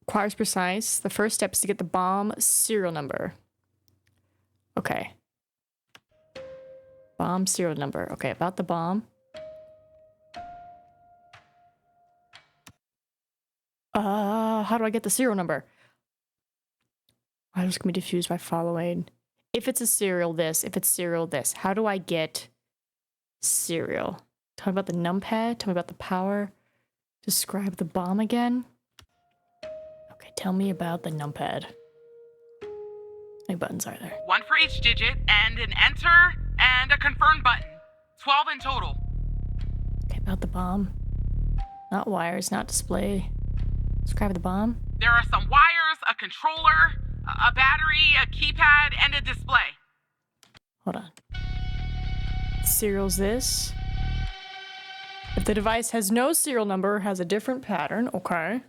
[SPEAKER 1] Requires precise. The first step is to get the bomb serial number. Okay. Bomb serial number. Okay, about the bomb. how do I get the serial number? I'm just gonna be diffused by following. If it's a serial this, if it's serial this, how do I get serial? Tell me about the numpad, tell me about the power. Describe the bomb again. Okay, tell me about the numpad. How many buttons are there?
[SPEAKER 4] 1 for each digit, and an enter and a confirm button. 12 in total.
[SPEAKER 1] Okay, about the bomb. Not wires, not display. Describe the bomb.
[SPEAKER 4] There are some wires, a controller, a battery, a keypad, and a display.
[SPEAKER 1] Hold on. Serial's this. If the device has no serial number, has a different pattern, okay.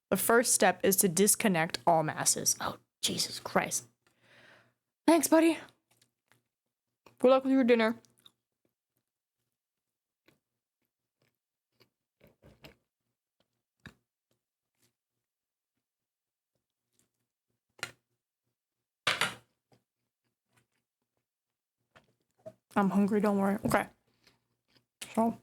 [SPEAKER 1] The first step is to disconnect all masses. Oh, Jesus Christ. Thanks, buddy. Good luck with your dinner. I'm hungry, don't worry. Okay. So.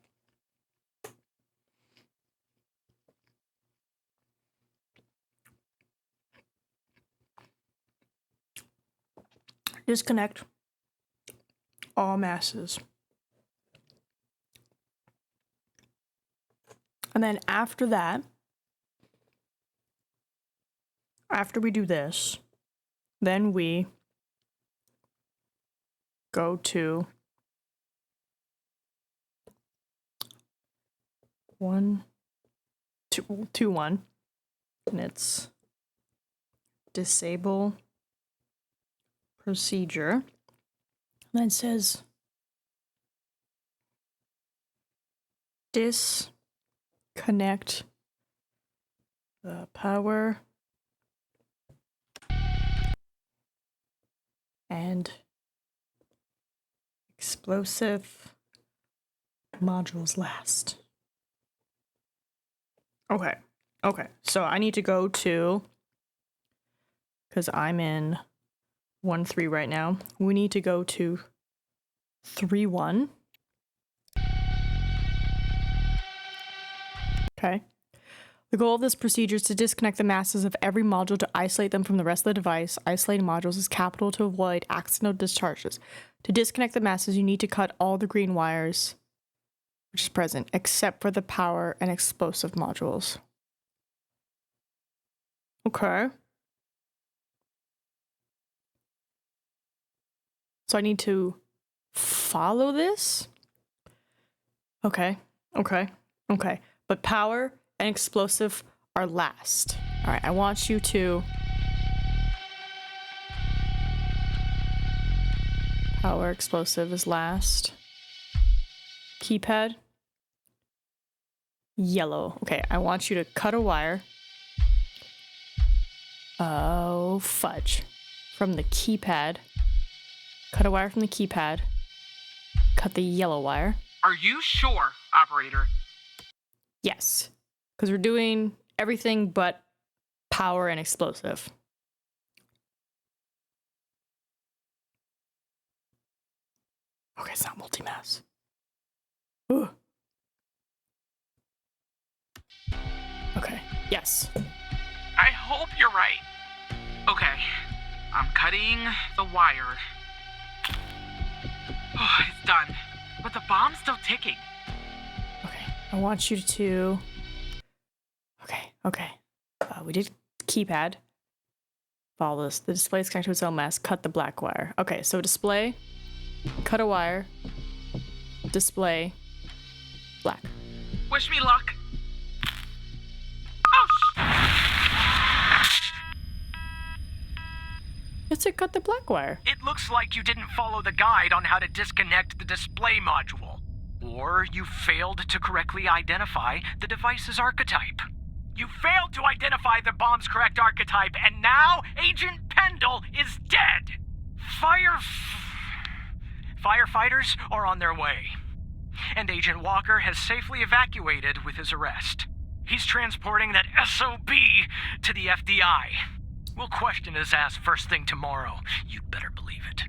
[SPEAKER 1] Disconnect all masses. And then after that, after we do this, then we go to 1, 2, 1, and it's disable procedure. And then it says disconnect the power and explosive modules last. Okay. Okay. So I need to go to, because I'm in 1.3 right now. We need to go to 3.1. Okay. The goal of this procedure is to disconnect the masses of every module to isolate them from the rest of the device. Isolating modules is capital to avoid accidental discharges. To disconnect the masses, you need to cut all the green wires, which is present, except for the power and explosive modules. Okay. So I need to follow this? Okay, okay, okay. But power and explosive are last. All right, I want you to... Power explosive is last. Keypad. Yellow. Okay, I want you to cut a wire. Oh, fudge. From the keypad. Cut a wire from the keypad. Cut the yellow wire.
[SPEAKER 4] Are you sure, operator?
[SPEAKER 1] Yes. Because we're doing everything but power and explosive. Okay, it's not multi-mass. Ooh. Okay, yes.
[SPEAKER 4] I hope you're right. Okay, I'm cutting the wire. Oh, it's done. But the bomb's still ticking.
[SPEAKER 1] Okay, I want you to... Okay. We did keypad. Follow this. The display is connected to its own mask. Cut the black wire. Okay, so display, cut a wire, display, black.
[SPEAKER 4] Wish me luck. Oh,
[SPEAKER 1] It said cut the black wire.
[SPEAKER 3] It looks like you didn't follow the guide on how to disconnect the display module. Or you failed to correctly identify the device's archetype. You failed to identify the bomb's correct archetype, and now Agent Pendle is dead! Firefighters are on their way. And Agent Walker has safely evacuated with his arrest. He's transporting that SOB to the FDI. We'll question his ass first thing tomorrow. You'd better believe it.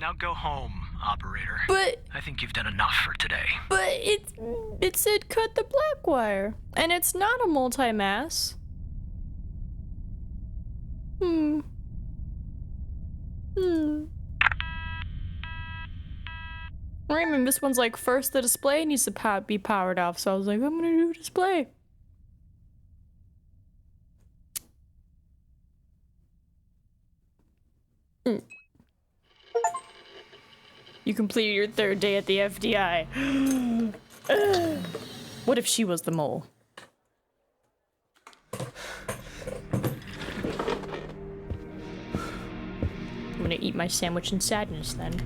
[SPEAKER 3] Now go home, operator.
[SPEAKER 1] But...
[SPEAKER 3] I think you've done enough for today.
[SPEAKER 1] But it said cut the black wire. And it's not a multi-mass. Raymond, this one's like, first the display needs to be powered off, so I was like, I'm gonna do display. You completed your 3rd day at the FDI. What if she was the mole? I'm gonna eat my sandwich in sadness then.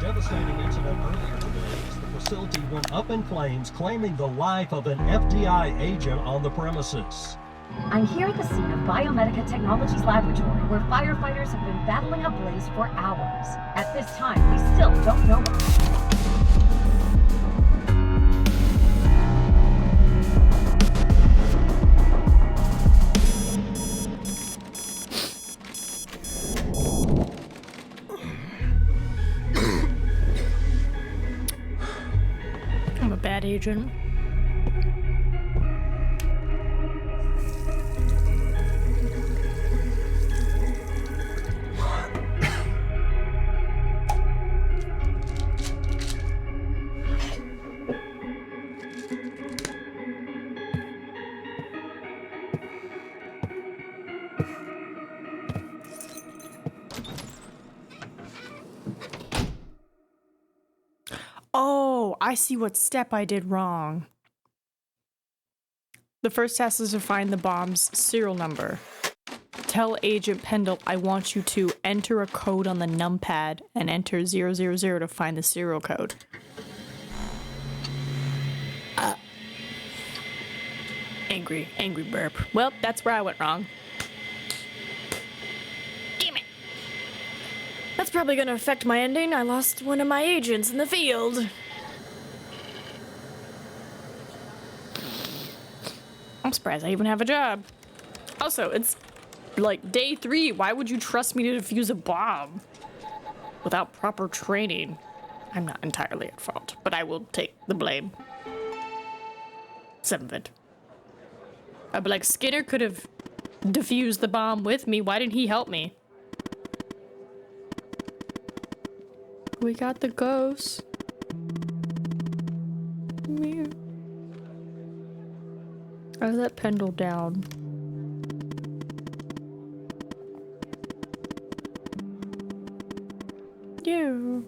[SPEAKER 5] Devastating incident earlier today as the facility went up in flames, claiming the life of an FDI agent on the premises.
[SPEAKER 6] I'm here at the scene of Biomedica Technologies Laboratory, where firefighters have been battling a blaze for hours. At this time, we still don't know much.
[SPEAKER 1] I'm a bad agent. Oh, I see what step I did wrong. The first task is to find the bomb's serial number. Tell Agent Pendle I want you to enter a code on the numpad and enter 000 to find the serial code. Angry burp. Well, that's where I went wrong. Damn it. That's probably gonna affect my ending. I lost one of my agents in the field. I'm surprised I even have a job. Also, it's like day 3. Why would you trust me to defuse a bomb without proper training? I'm not entirely at fault, but I will take the blame. Some of it. I'd be like, Skinner could have defused the bomb with me. Why didn't he help me? We got the ghost. Meow. I let Pendle down. Yeah.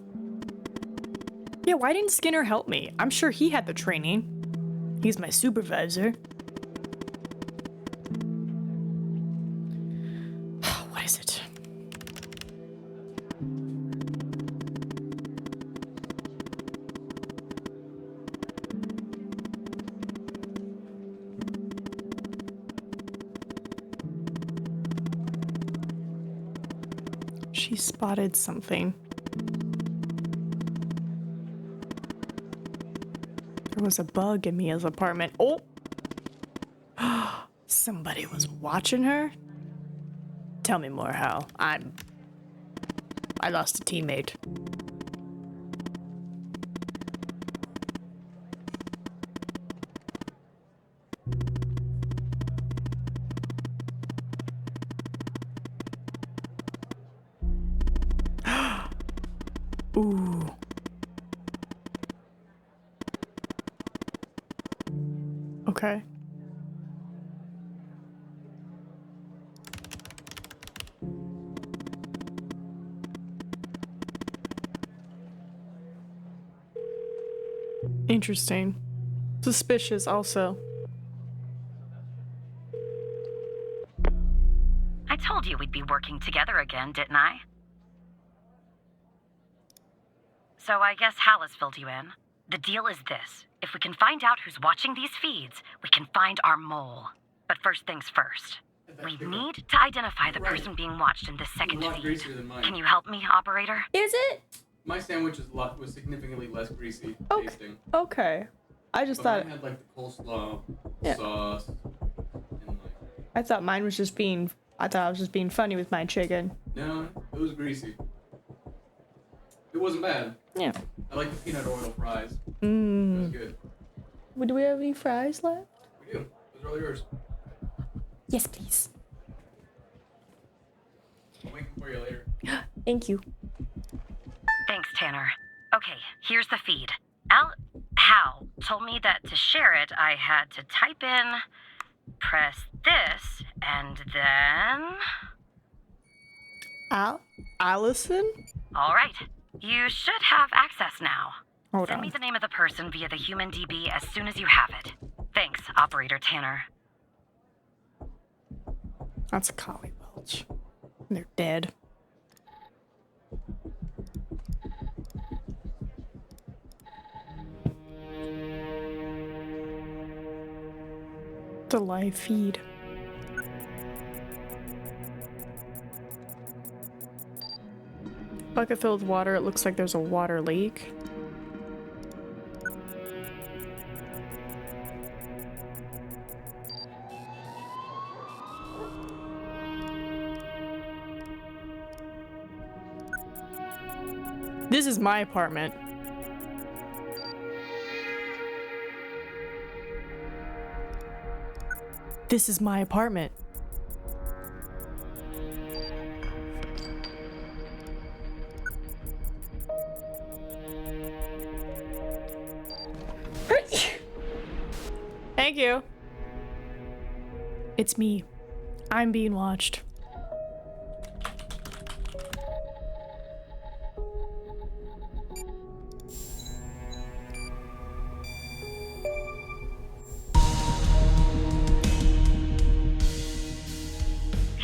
[SPEAKER 1] Yeah, why didn't Skinner help me? I'm sure he had the training. He's my supervisor. What is it? She spotted something. There was a bug in Mia's apartment. Oh! Somebody was watching her? Tell me more, Hal. I lost a teammate. Ooh. Okay. Interesting. Suspicious also.
[SPEAKER 6] I told you we'd be working together again, didn't I? So I guess Hal has filled you in. The deal is this. If we can find out who's watching these feeds, we can find our mole. But first things first. We need to identify the person being watched in this second feed.
[SPEAKER 10] Greasier than mine.
[SPEAKER 6] Can you help me, operator?
[SPEAKER 1] Is it?
[SPEAKER 10] My sandwich was significantly less greasy tasting.
[SPEAKER 1] Okay. I just
[SPEAKER 10] But
[SPEAKER 1] thought
[SPEAKER 10] mine had like the coleslaw,
[SPEAKER 1] Yeah.
[SPEAKER 10] sauce, and like
[SPEAKER 1] I thought mine was just being I thought I was just being funny with my chicken.
[SPEAKER 10] no, it was greasy. It wasn't bad.
[SPEAKER 1] Yeah.
[SPEAKER 10] I like the peanut oil fries. It was
[SPEAKER 1] Mmm.
[SPEAKER 10] good.
[SPEAKER 1] Do we have any fries left?
[SPEAKER 10] We do. Those are all yours.
[SPEAKER 1] Yes, please.
[SPEAKER 10] I'll make them for you later.
[SPEAKER 1] Thank you.
[SPEAKER 6] Thanks, Tanner. Okay, here's the feed. Hal told me that to share it, I had to type in, press this, and then...
[SPEAKER 1] Allison?
[SPEAKER 6] All right, you should have access now.
[SPEAKER 1] Hold
[SPEAKER 6] Send
[SPEAKER 1] on.
[SPEAKER 6] me the name of the person via the human DB as soon as you have it. Thanks, Operator Tanner.
[SPEAKER 1] That's a collie welch. They're dead. The live feed. Bucket filled with water. It looks like there's a water leak. This is my apartment. This is my apartment. Thank you. It's me. I'm being watched.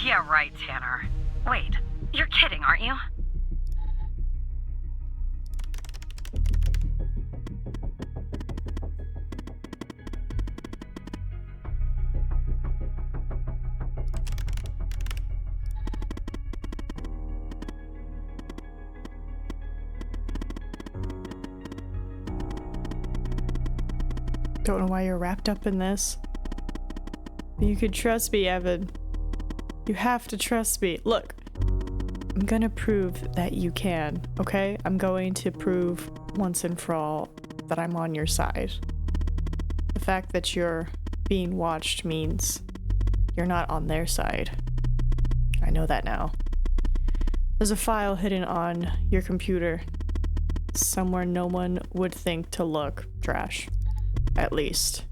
[SPEAKER 6] Yeah, right, Tanner. Wait, you're kidding, aren't you?
[SPEAKER 1] Don't know why you're wrapped up in this. But you could trust me, Evan. You have to trust me. Look, I'm gonna prove that you can, okay? I'm going to prove once and for all that I'm on your side. The fact that you're being watched means you're not on their side. I know that now. There's a file hidden on your computer. Somewhere no one would think to look. Trash. At least.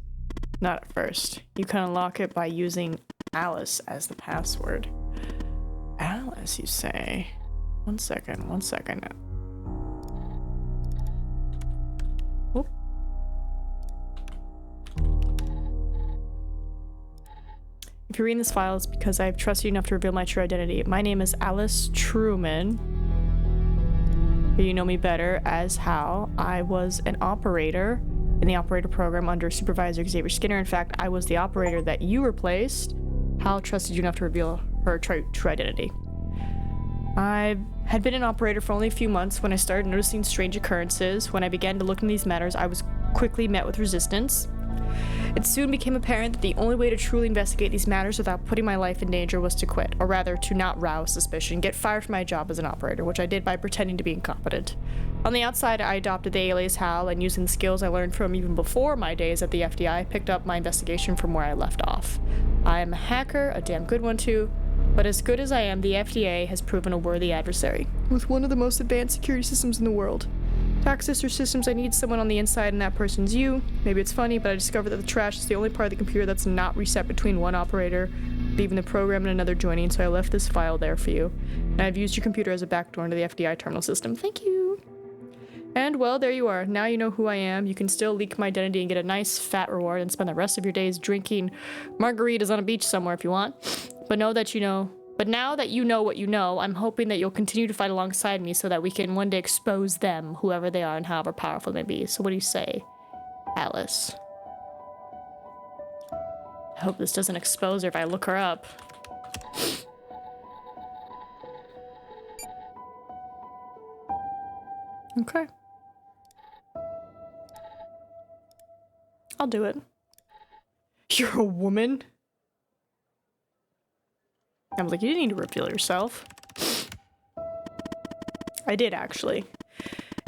[SPEAKER 1] Not at first. You can unlock it by using Alice as the password. Alice, you say? One second. Oop. If you're reading this file, it's because I've trusted you enough to reveal my true identity. My name is Alice Truman. You know me better as Hal. I was an operator in the operator program under Supervisor Xavier Skinner. In fact, I was the operator that you replaced. Hal trusted you enough to reveal her true identity. I had been an operator for only a few months when I started noticing strange occurrences. When I began to look into these matters, I was quickly met with resistance. It soon became apparent that the only way to truly investigate these matters without putting my life in danger was to quit, or rather, to not rouse suspicion, get fired from my job as an operator, which I did by pretending to be incompetent. On the outside, I adopted the alias Hal, and using the skills I learned from even before my days at the FDI, I picked up my investigation from where I left off. I am a hacker, a damn good one too, but as good as I am, the FDA has proven a worthy adversary, with one of the most advanced security systems in the world. To access your systems, I need someone on the inside, and that person's you. Maybe it's funny, but I discovered that the trash is the only part of the computer that's not reset between one operator, leaving the program and another joining, so I left this file there for you. And I've used your computer as a backdoor into the FDI terminal system. Thank you. And well, there you are. Now you know who I am. You can still leak my identity and get a nice fat reward and spend the rest of your days drinking margaritas on a beach somewhere if you want. But now that you know what you know, I'm hoping that you'll continue to fight alongside me so that we can one day expose them, whoever they are and however powerful they be. So what do you say, Alice? I hope this doesn't expose her if I look her up. Okay. I'll do it. You're a woman? I'm like, you didn't need to reveal yourself. I did, actually.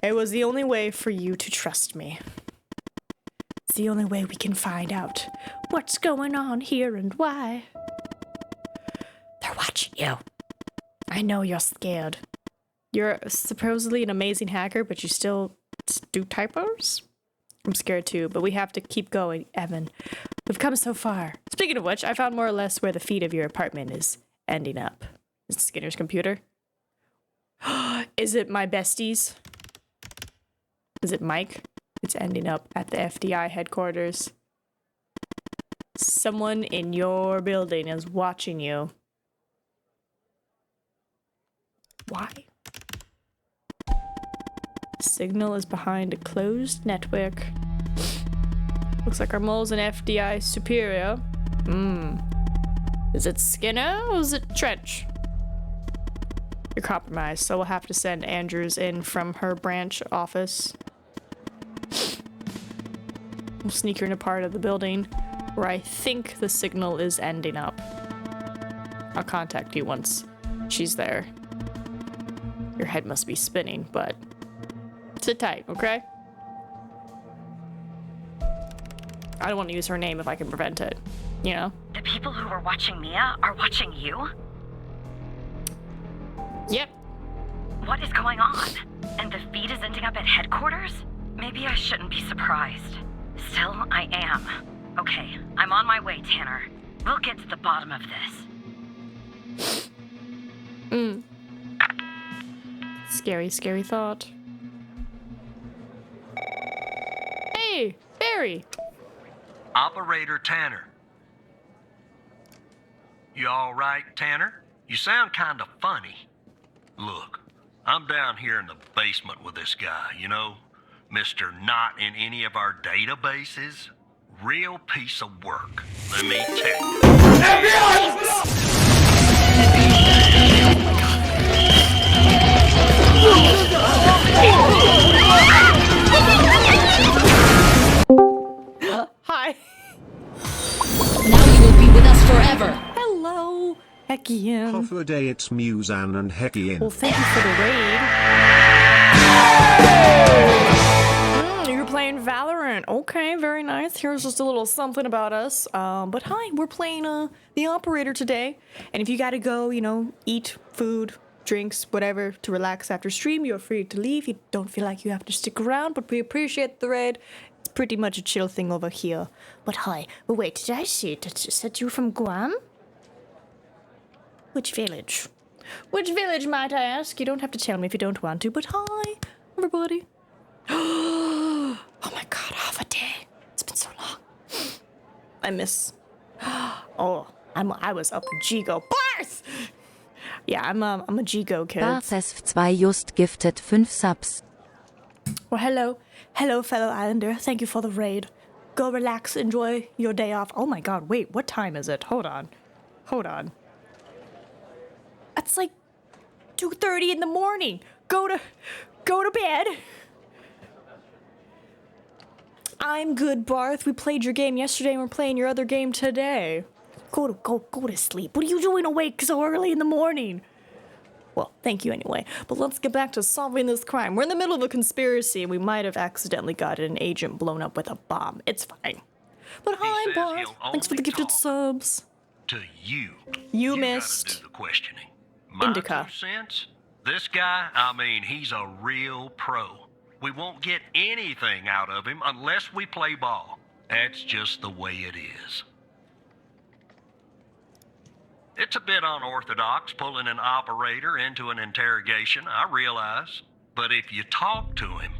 [SPEAKER 1] It was the only way for you to trust me. It's the only way we can find out what's going on here and why. They're watching you. I know you're scared. You're supposedly an amazing hacker, but you still do typos? I'm scared too, but we have to keep going, Evan. We've come so far. Speaking of which, I found more or less where the feed of your apartment is ending up. Is it Skinner's computer? Is it my besties? Is it Mike? It's ending up at the FDI headquarters. Someone in your building is watching you. Why? Signal is behind a closed network. Looks like our mole's an FDI superior. Is it Skinner or is it Trench? You're compromised, so we'll have to send Andrews in from her branch office. We'll sneak her in a part of the building where I think the signal is ending up. I'll contact you once she's there. Your head must be spinning, but sit tight, okay? I don't want to use her name if I can prevent it, you know?
[SPEAKER 6] The people who were watching Mia are watching you?
[SPEAKER 1] Yep.
[SPEAKER 6] What is going on? And the feed is ending up at headquarters? Maybe I shouldn't be surprised. Still, I am. Okay, I'm on my way, Tanner. We'll get to the bottom of this.
[SPEAKER 1] Scary, scary thought. Hey, Barry!
[SPEAKER 5] Operator Tanner. You all right, Tanner? You sound kind of funny. Look, I'm down here in the basement with this guy, you know? Mr. Not in any of our databases. Real piece of work, let me tell you.
[SPEAKER 1] Hi.
[SPEAKER 11] Now you will be with us forever.
[SPEAKER 1] Hello, Hekian.
[SPEAKER 12] Hoffa day, it's Musan and Hekian.
[SPEAKER 1] Well, thank you for the raid. You're playing Valorant. Okay, very nice. Here's just a little something about us. But hi, we're playing the operator today. And if you gotta go, you know, eat food, drinks, whatever, to relax after stream, you're free to leave. You don't feel like you have to stick around, but we appreciate the raid. It's pretty much a chill thing over here. But hi, wait, did I see it? Did it said you from Guam? Which village? Which village, might I ask? You don't have to tell me if you don't want to, but hi, everybody. Oh my god, half a day. It's been so long. I miss. Oh, I was up in Gigo. Barth! Yeah, I'm a Gigo kid.
[SPEAKER 13] Barthesf2 just gifted 5 subs.
[SPEAKER 1] Well, hello. Hello, fellow islander. Thank you for the raid. Go relax, enjoy your day off. Oh my god, wait, what time is it? Hold on. It's like 2:30 in the morning. Go to bed. I'm good, Barth. We played your game yesterday and we're playing your other game today. Go to sleep. What are you doing awake so early in the morning? Well, thank you anyway. But let's get back to solving this crime. We're in the middle of a conspiracy and we might have accidentally gotten an agent blown up with a bomb. It's fine. But hi, Barth. Thanks for the gifted subs.
[SPEAKER 5] To you.
[SPEAKER 1] You missed.
[SPEAKER 5] Gotta do the questioning. My
[SPEAKER 1] Indica.
[SPEAKER 5] 2 cents? This guy, I mean, he's a real pro. We won't get anything out of him unless we play ball. That's just the way it is. It's a bit unorthodox pulling an operator into an interrogation, I realize. But if you talk to him,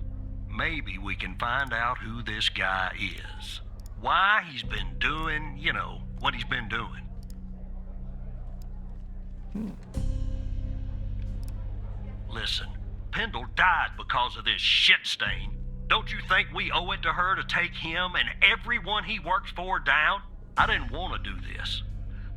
[SPEAKER 5] maybe we can find out who this guy is. Why he's been doing, what he's been doing. Listen, Pendle died because of this shit stain. Don't you think we owe it to her to take him and everyone he works for down? I didn't want to do this,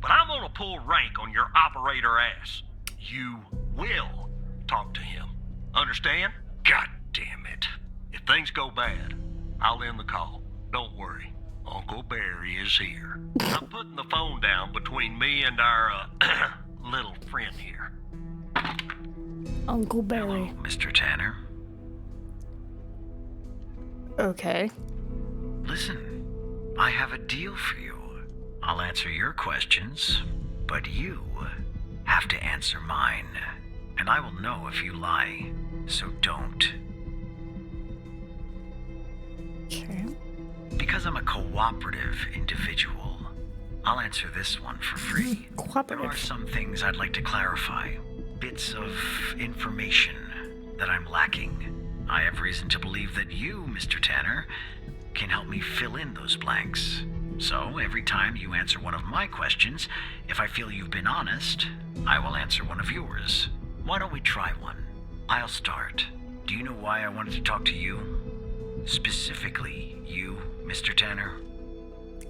[SPEAKER 5] but I'm gonna pull rank on your operator ass. You will talk to him. Understand? God damn it. If things go bad, I'll end the call. Don't worry. Uncle Barry is here. I'm putting the phone down between me and our, little friend here.
[SPEAKER 1] Uncle Barry.
[SPEAKER 14] Hello, Mr. Tanner.
[SPEAKER 1] Okay.
[SPEAKER 14] Listen, I have a deal for you. I'll answer your questions, but you have to answer mine. And I will know if you lie, so don't.
[SPEAKER 1] Okay.
[SPEAKER 14] Because I'm a cooperative individual, I'll answer this one for free.
[SPEAKER 1] Cooperative.
[SPEAKER 14] There are some things I'd like to clarify. Bits of information that I'm lacking. I have reason to believe that you, Mr. Tanner, can help me fill in those blanks. So, every time you answer one of my questions, if I feel you've been honest, I will answer one of yours. Why don't we try one? I'll start. Do you know why I wanted to talk to you? Specifically, you, Mr. Tanner?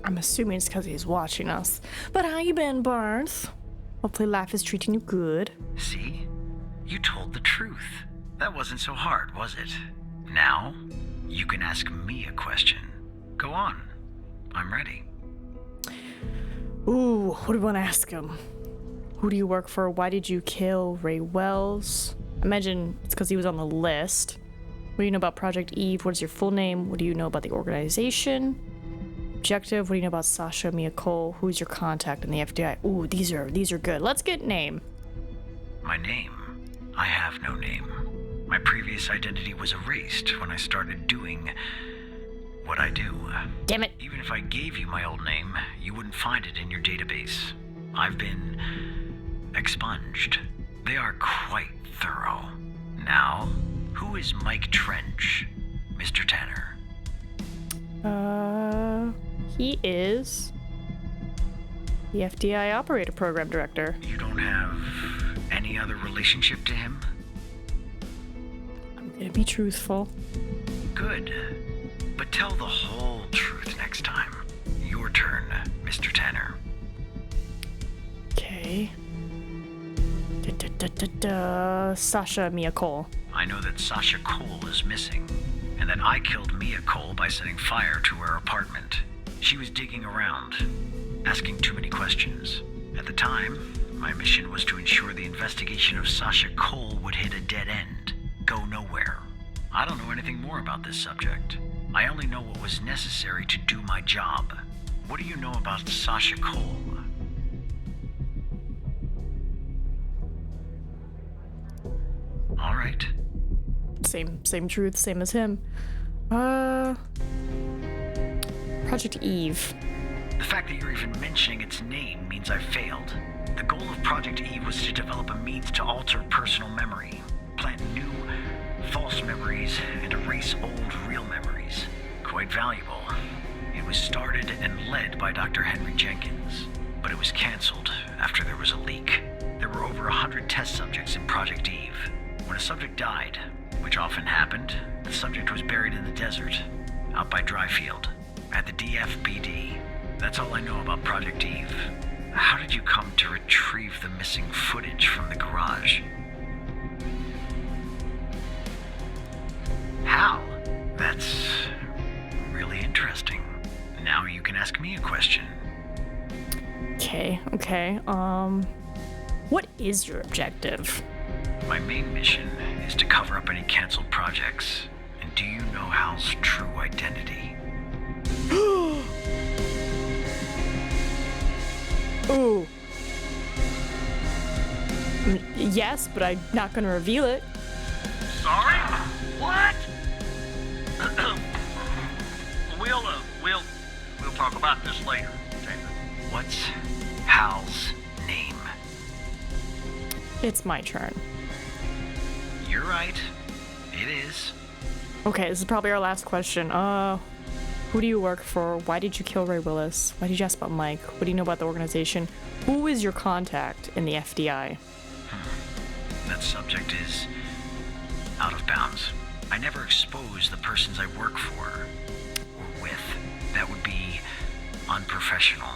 [SPEAKER 1] I'm assuming it's because he's watching us. But how you been, Barnes? Hopefully life is treating you good.
[SPEAKER 14] See? You told the truth. That wasn't so hard, was it? Now, you can ask me a question. Go on. I'm ready.
[SPEAKER 1] Ooh, what do we want to ask him? Who do you work for? Why did you kill Ray Wells? I imagine it's because he was on the list. What do you know about Project Eve? What is your full name? What do you know about the organization? Objective. What do you know about Sasha Mia Cole? Who's your contact in the FBI? Ooh, these are good. Let's get name.
[SPEAKER 14] My name? I have no name. My previous identity was erased when I started doing what I do.
[SPEAKER 1] Damn it.
[SPEAKER 14] Even if I gave you my old name, you wouldn't find it in your database. I've been expunged. They are quite thorough. Now, who is Mike Trench, Mr. Tanner?
[SPEAKER 1] He is the FDI Operator Program Director.
[SPEAKER 14] You don't have any other relationship to him?
[SPEAKER 1] I'm gonna be truthful.
[SPEAKER 14] Good. But tell the whole truth next time. Your turn, Mr. Tanner.
[SPEAKER 1] Okay. Sasha Mia Cole.
[SPEAKER 14] I know that Sasha Cole is missing, and that I killed Mia Cole by setting fire to her apartment. She was digging around, asking too many questions. At the time, my mission was to ensure the investigation of Sasha Cole would hit a dead end, go nowhere. I don't know anything more about this subject. I only know what was necessary to do my job. What do you know about Sasha Cole? All right.
[SPEAKER 1] Same truth, same as him. Project Eve.
[SPEAKER 14] The fact that you're even mentioning its name means I failed. The goal of Project Eve was to develop a means to alter personal memory, plant new, false memories, and erase old, real memories. Quite valuable. It was started and led by Dr. Henry Jenkins, but it was canceled after there was a leak. There were over 100 test subjects in Project Eve. When a subject died, which often happened, the subject was buried in the desert, out by Dryfield, at the DFBD. That's all I know about Project Eve. How did you come to retrieve the missing footage from the garage? How? That's really interesting. Now you can ask me a question.
[SPEAKER 1] Okay. What is your objective?
[SPEAKER 14] My main mission is to cover up any canceled projects. And do you know Hal's true identity?
[SPEAKER 1] Ooh. Yes, but I'm not gonna reveal it.
[SPEAKER 5] Sorry? What? We'll talk about this later, Tanner.
[SPEAKER 14] What's Hal's name?
[SPEAKER 1] It's my turn.
[SPEAKER 14] You're right. It is.
[SPEAKER 1] Okay, this is probably our last question. Who do you work for? Why did you kill Ray Willis? Why did you ask about Mike? What do you know about the organization? Who is your contact in the FDI?
[SPEAKER 14] That subject is out of bounds. I never expose the persons I work for or with. That would be unprofessional.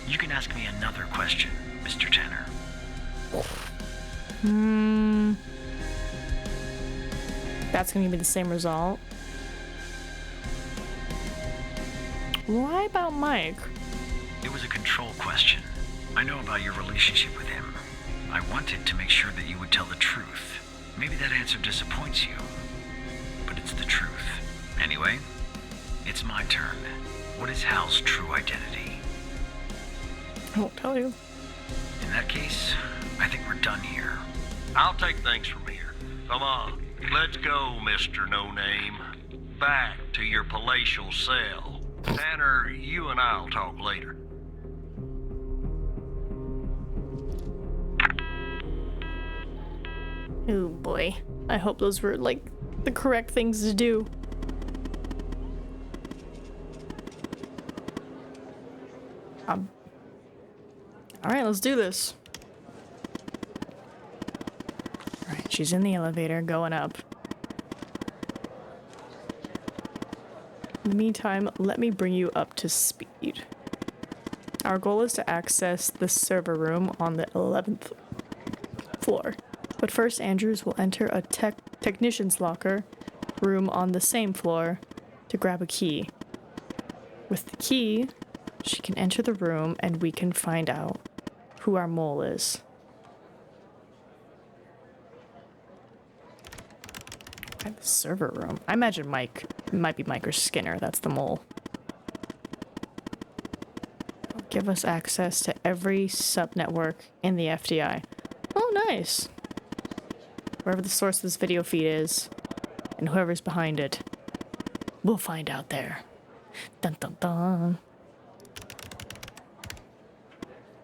[SPEAKER 14] You can ask me another question, Mr. Tanner.
[SPEAKER 1] That's gonna be the same result. Why about Mike?
[SPEAKER 14] It was a control question. I know about your relationship with him. I wanted to make sure that you would tell the truth. Maybe that answer disappoints you, but it's the truth. Anyway, it's my turn. What is Hal's true identity?
[SPEAKER 1] I won't tell you.
[SPEAKER 14] In that case, I think we're done here.
[SPEAKER 5] I'll take things from here. Come on, let's go, Mr. No Name. Back to your palatial cell. Tanner, you and I'll talk later.
[SPEAKER 1] Oh boy. I hope those were, like, the correct things to do. Alright, let's do this. Alright, she's in the elevator, going up. In the meantime, let me bring you up to speed. Our goal is to access the server room on the 11th floor. But first, Andrews will enter a technician's locker room on the same floor to grab a key. With the key, she can enter the room and we can find out who our mole is. At the server room. I imagine Mike. It might be Mike or Skinner. That's the mole. It'll give us access to every subnetwork in the FDI. Oh, nice. Wherever the source of this video feed is, and whoever's behind it, we'll find out there. Dun dun dun.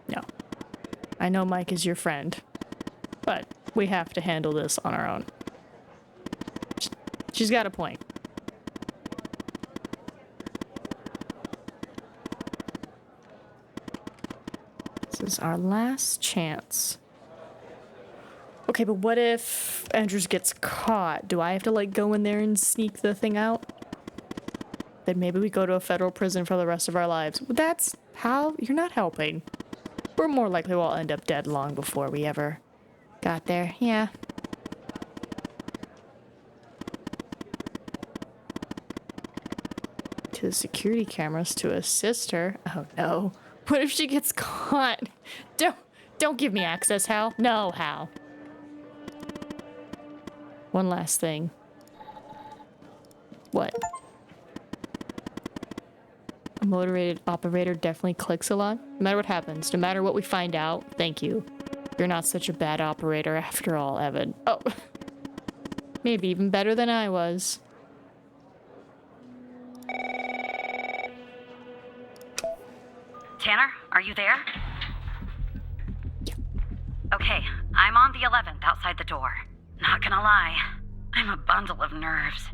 [SPEAKER 1] No. I know Mike is your friend, but we have to handle this on our own. She's got a point. This is our last chance. Okay, but what if Andrews gets caught? Do I have to, like, go in there and sneak the thing out? Then maybe we go to a federal prison for the rest of our lives. That's how... You're not helping. We're more likely we'll end up dead long before we ever got there. Yeah. To the security cameras to assist her. Oh no. What if she gets caught? Don't give me access, Hal. No, Hal. One last thing. What? A motivated operator definitely clicks a lot. No matter what happens, no matter what we find out, thank you. You're not such a bad operator after all, Evan. Oh. Maybe even better than I was.
[SPEAKER 6] Tanner, are you there? Okay, I'm on the 11th outside the door. Not gonna lie, I'm a bundle of nerves.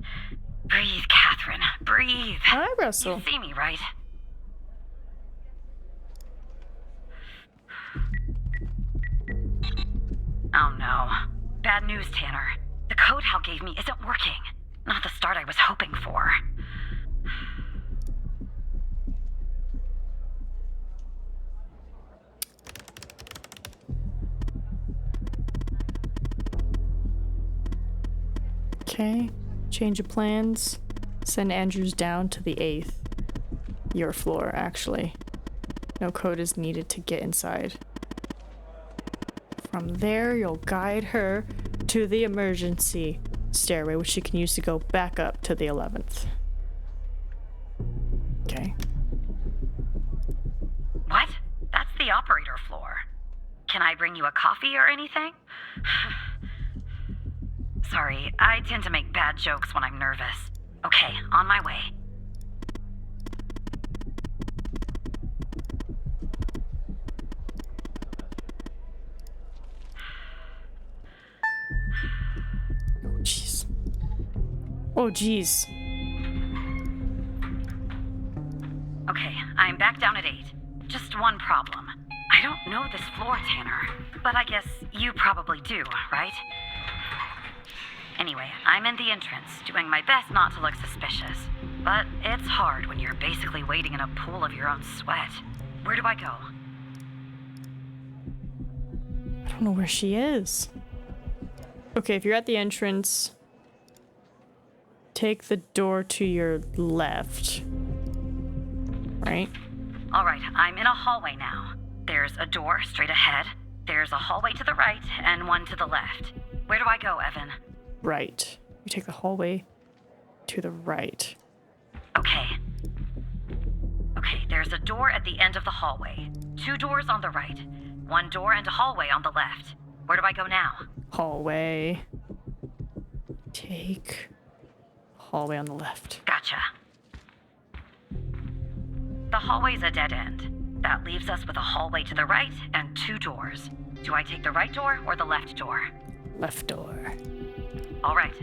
[SPEAKER 6] Breathe, Catherine, breathe.
[SPEAKER 1] Hi, Russell.
[SPEAKER 6] You see me, right? Oh no. Bad news, Tanner. The code Hal gave me isn't working. Not the start I was hoping for.
[SPEAKER 1] Okay, change of plans. Send Andrews down to the 8th. Your floor, actually. No code is needed to get inside. From there, you'll guide her to the emergency stairway, which she can use to go back up to the 11th. Okay.
[SPEAKER 6] What? That's the operator floor. Can I bring you a coffee or anything? Sorry, I tend to make bad jokes when I'm nervous. Okay, on my way.
[SPEAKER 1] Oh, jeez. Oh, jeez.
[SPEAKER 6] Okay, I'm back down at 8. Just one problem. I don't know this floor, Tanner. But I guess you probably do, right? Anyway, I'm in the entrance, doing my best not to look suspicious. But it's hard when you're basically waiting in a pool of your own sweat. Where do I go?
[SPEAKER 1] I don't know where she is. Okay, if you're at the entrance, take the door to your left. Right?
[SPEAKER 6] Alright, I'm in a hallway now. There's a door straight ahead, there's a hallway to the right, and one to the left. Where do I go, Evan?
[SPEAKER 1] Right. You take the hallway to the right.
[SPEAKER 6] Okay. Okay, there's a door at the end of the hallway. 2 doors on the right. 1 door and a hallway on the left. Where do I go now?
[SPEAKER 1] Hallway. Take hallway on the left.
[SPEAKER 6] Gotcha. The hallway's a dead end. That leaves us with a hallway to the right and 2 doors. Do I take the right door or the left door?
[SPEAKER 1] Left door.
[SPEAKER 6] All right.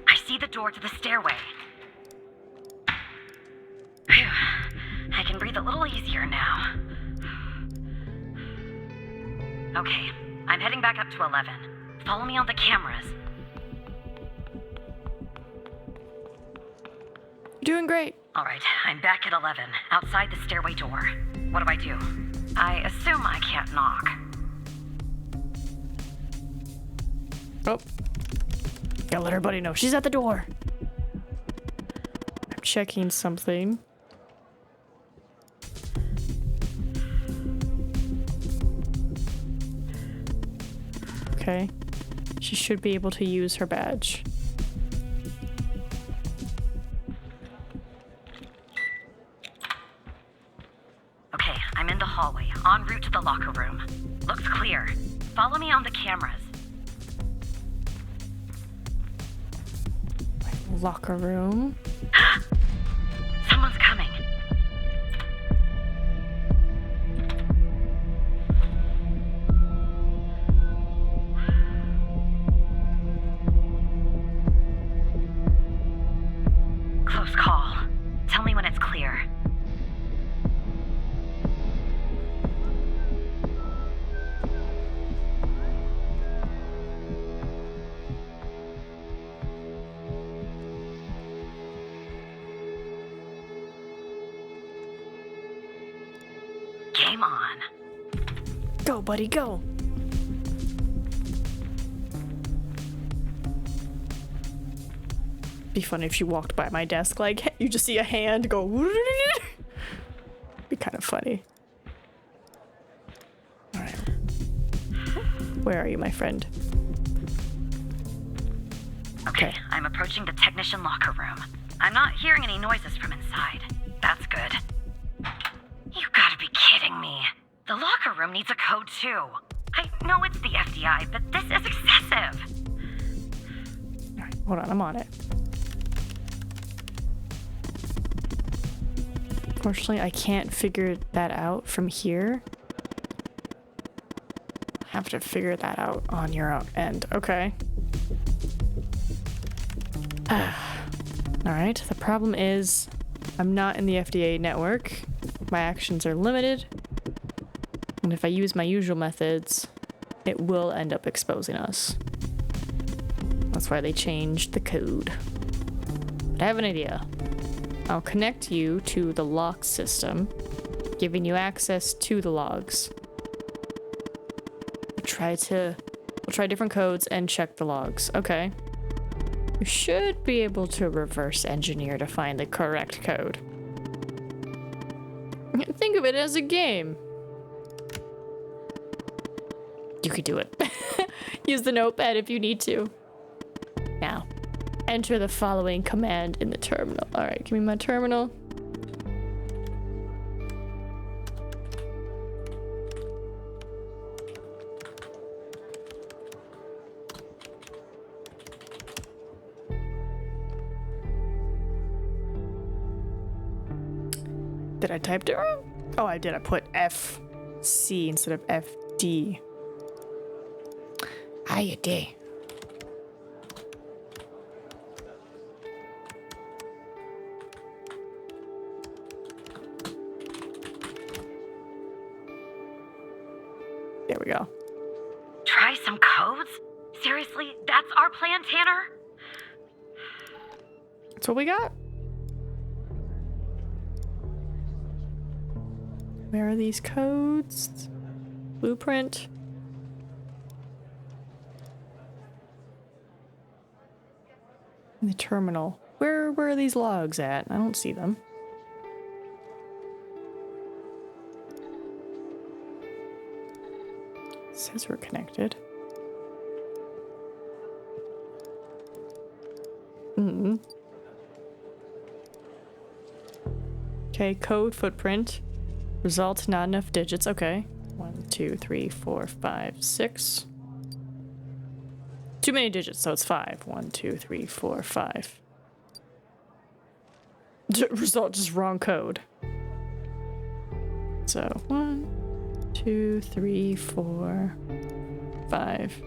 [SPEAKER 6] I see the door to the stairway. Phew. I can breathe a little easier now. Okay, I'm heading back up to 11. Follow me on the cameras.
[SPEAKER 1] You're doing great.
[SPEAKER 6] All right, I'm back at 11, outside the stairway door. What do I do? I assume I can't knock.
[SPEAKER 1] Oh. Gotta let everybody know. She's at the door. I'm checking something. Okay. She should be able to use her badge.
[SPEAKER 6] Okay, I'm in the hallway, en route to the locker room. Looks clear. Follow me on the cameras.
[SPEAKER 1] Locker room.
[SPEAKER 6] Someone's coming. Close call. Tell me when it's clear. Game on.
[SPEAKER 1] Go, buddy, go. Be funny if she walked by my desk like you just see a hand go. Be kind of funny. All right. Where are you, my friend?
[SPEAKER 6] Okay, I'm approaching the technician locker room. I'm not hearing any noises from inside. That's good. You gotta be kidding me. The locker room needs a code too. I know it's the FDI, but this is excessive.
[SPEAKER 1] All right, hold on, I'm on it. Unfortunately, I can't figure that out from here. I have to figure that out on your own end. Okay. Alright, the problem is I'm not in the FDA network. My actions are limited. And if I use my usual methods, it will end up exposing us. That's why they changed the code. But I have an idea. I'll connect you to the lock system, giving you access to the logs. We'll try different codes and check the logs. Okay. You should be able to reverse engineer to find the correct code. Think of it as a game. You could do it. Use the notepad if you need to. Now, enter the following command in the terminal. All right, give me my terminal. Did I type it wrong? Oh, I did. I put FC instead of FD. You did. There we go.
[SPEAKER 6] Try some codes? Seriously? That's our plan, Tanner?
[SPEAKER 1] That's what we got. Where are these codes? Blueprint. In the terminal. Where are these logs at? I don't see them. It says we're connected. Okay, code footprint. Result not enough digits. Okay. 1, 2, 3, 4, 5, 6. Too many digits, so it's 5. 1, 2, 3, 4, 5. Result just wrong code. So 1, 2, 3, 4, 5.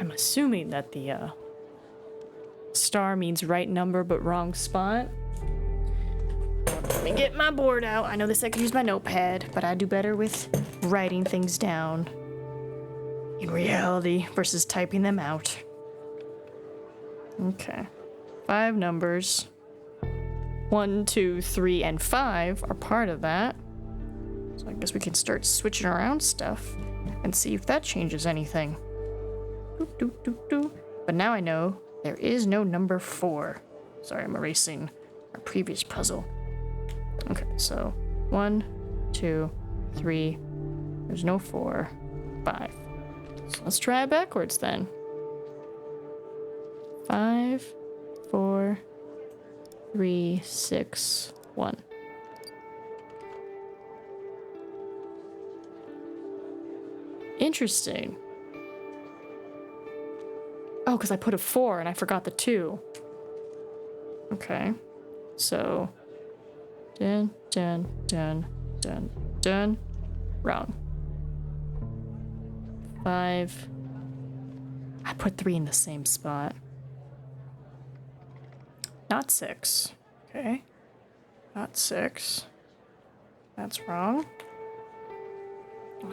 [SPEAKER 1] I'm assuming that the star means right number but wrong spot. Let me get my board out. I know this I could use my notepad, but I do better with writing things down in reality versus typing them out. Okay. 5 numbers. 1, 2, 3, and 5 are part of that. So I guess we can start switching around stuff and see if that changes anything. But now I know there is no number 4. Sorry, I'm erasing our previous puzzle. Okay, so 1, 2, 3. There's no 4. 5. So let's try it backwards then. 5, 4, 3, 6, 1. Interesting. Oh, because I put a 4 and I forgot the 2. Okay. So, dun, dun, dun, dun, dun. Wrong. 5. I put 3 in the same spot. Not 6. Okay. Not 6. That's wrong.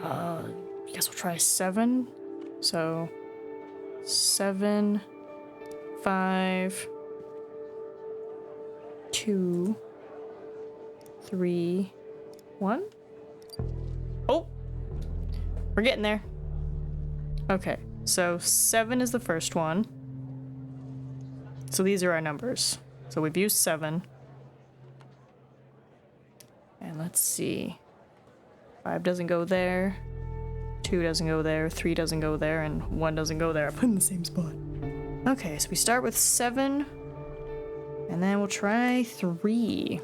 [SPEAKER 1] I guess we'll try 7. So 7, 5, 2, 3, 1. Oh! We're getting there. Okay, so 7 is the first one. So these are our numbers. So we've used 7. And let's see. 5 doesn't go there. 2 doesn't go there. 3 doesn't go there. And 1 doesn't go there. I put in the same spot. Okay, so we start with 7. And then we'll try 3.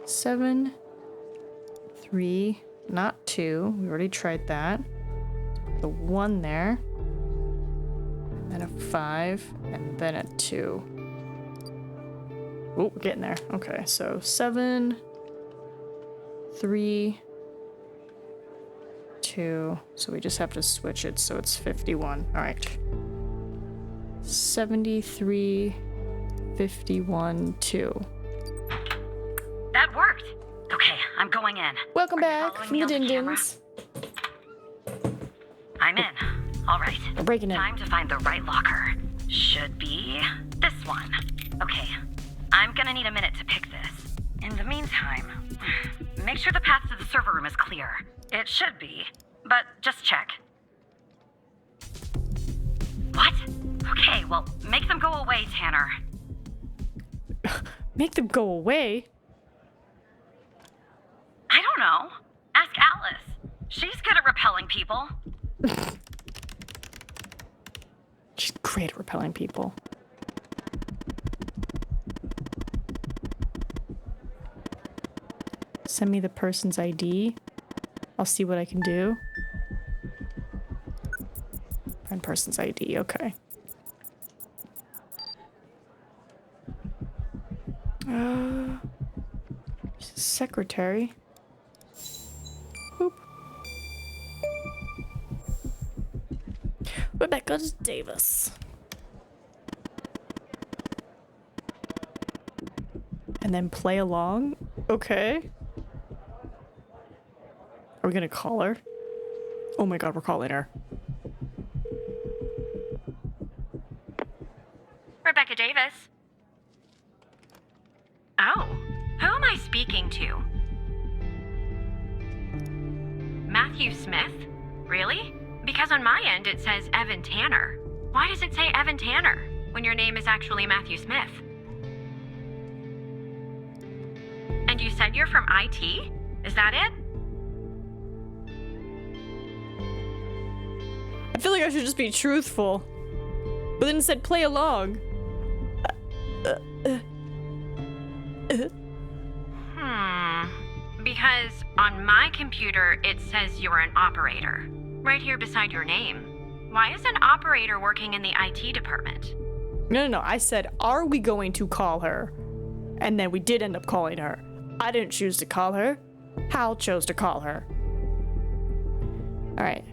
[SPEAKER 1] 7, 3, not 2. We already tried that. The 1 there. And then a 5. And then a 2. Oh, we're getting there. Okay, so 7, 3, 2. So we just have to switch it so it's 51. All right. 73, 51, 2.
[SPEAKER 6] That worked. Okay, I'm going in.
[SPEAKER 1] Welcome back from the Din-Dins.
[SPEAKER 6] I'm in. All right.
[SPEAKER 1] We're breaking in.
[SPEAKER 6] Time to find the right locker. Should be this one. Okay. I'm gonna need a minute to pick this. In the meantime, make sure the path to the server room is clear. It should be, but just check. What? Okay, well, make them go away, Tanner.
[SPEAKER 1] Make them go away?
[SPEAKER 6] I don't know. Ask Alice. She's good at repelling people.
[SPEAKER 1] She's great at repelling people. Send me the person's ID. I'll see what I can do. Find person's ID, okay. Secretary. Boop. Rebecca Davis. and then play along? Okay. Are we gonna call her? Oh my god, we're calling her.
[SPEAKER 7] Rebecca Davis. Oh, who am I speaking to? Matthew Smith? Really? Because on my end it says Evan Tanner. Why does it say Evan Tanner when your name is actually Matthew Smith? And you said you're from IT? Is that it?
[SPEAKER 1] I feel like I should just be truthful. But then it said play along.
[SPEAKER 7] Because on my computer it says you're an operator. Right here beside your name. Why is an operator working in the IT department?
[SPEAKER 1] No. I said, are we going to call her? And then we did end up calling her. I didn't choose to call her. Hal chose to call her. Alright.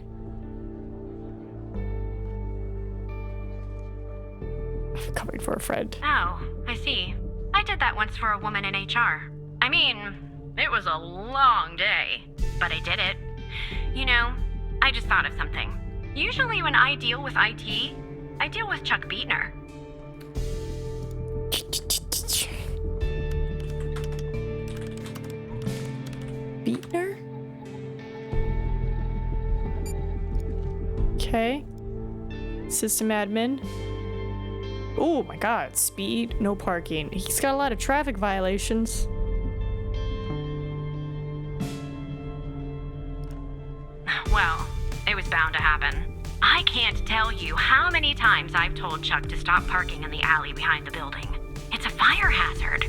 [SPEAKER 1] I'm coming for a friend.
[SPEAKER 7] Oh, I see. I did that once for a woman in HR. I mean, it was a long day, but I did it. You know, I just thought of something. Usually when I deal with IT, I deal with Chuck Beatner.
[SPEAKER 1] Beatner? Okay. System admin. Oh my god, speed, no parking. He's got a lot of traffic violations.
[SPEAKER 7] Well, it was bound to happen. I can't tell you how many times I've told Chuck to stop parking in the alley behind the building. It's a fire hazard.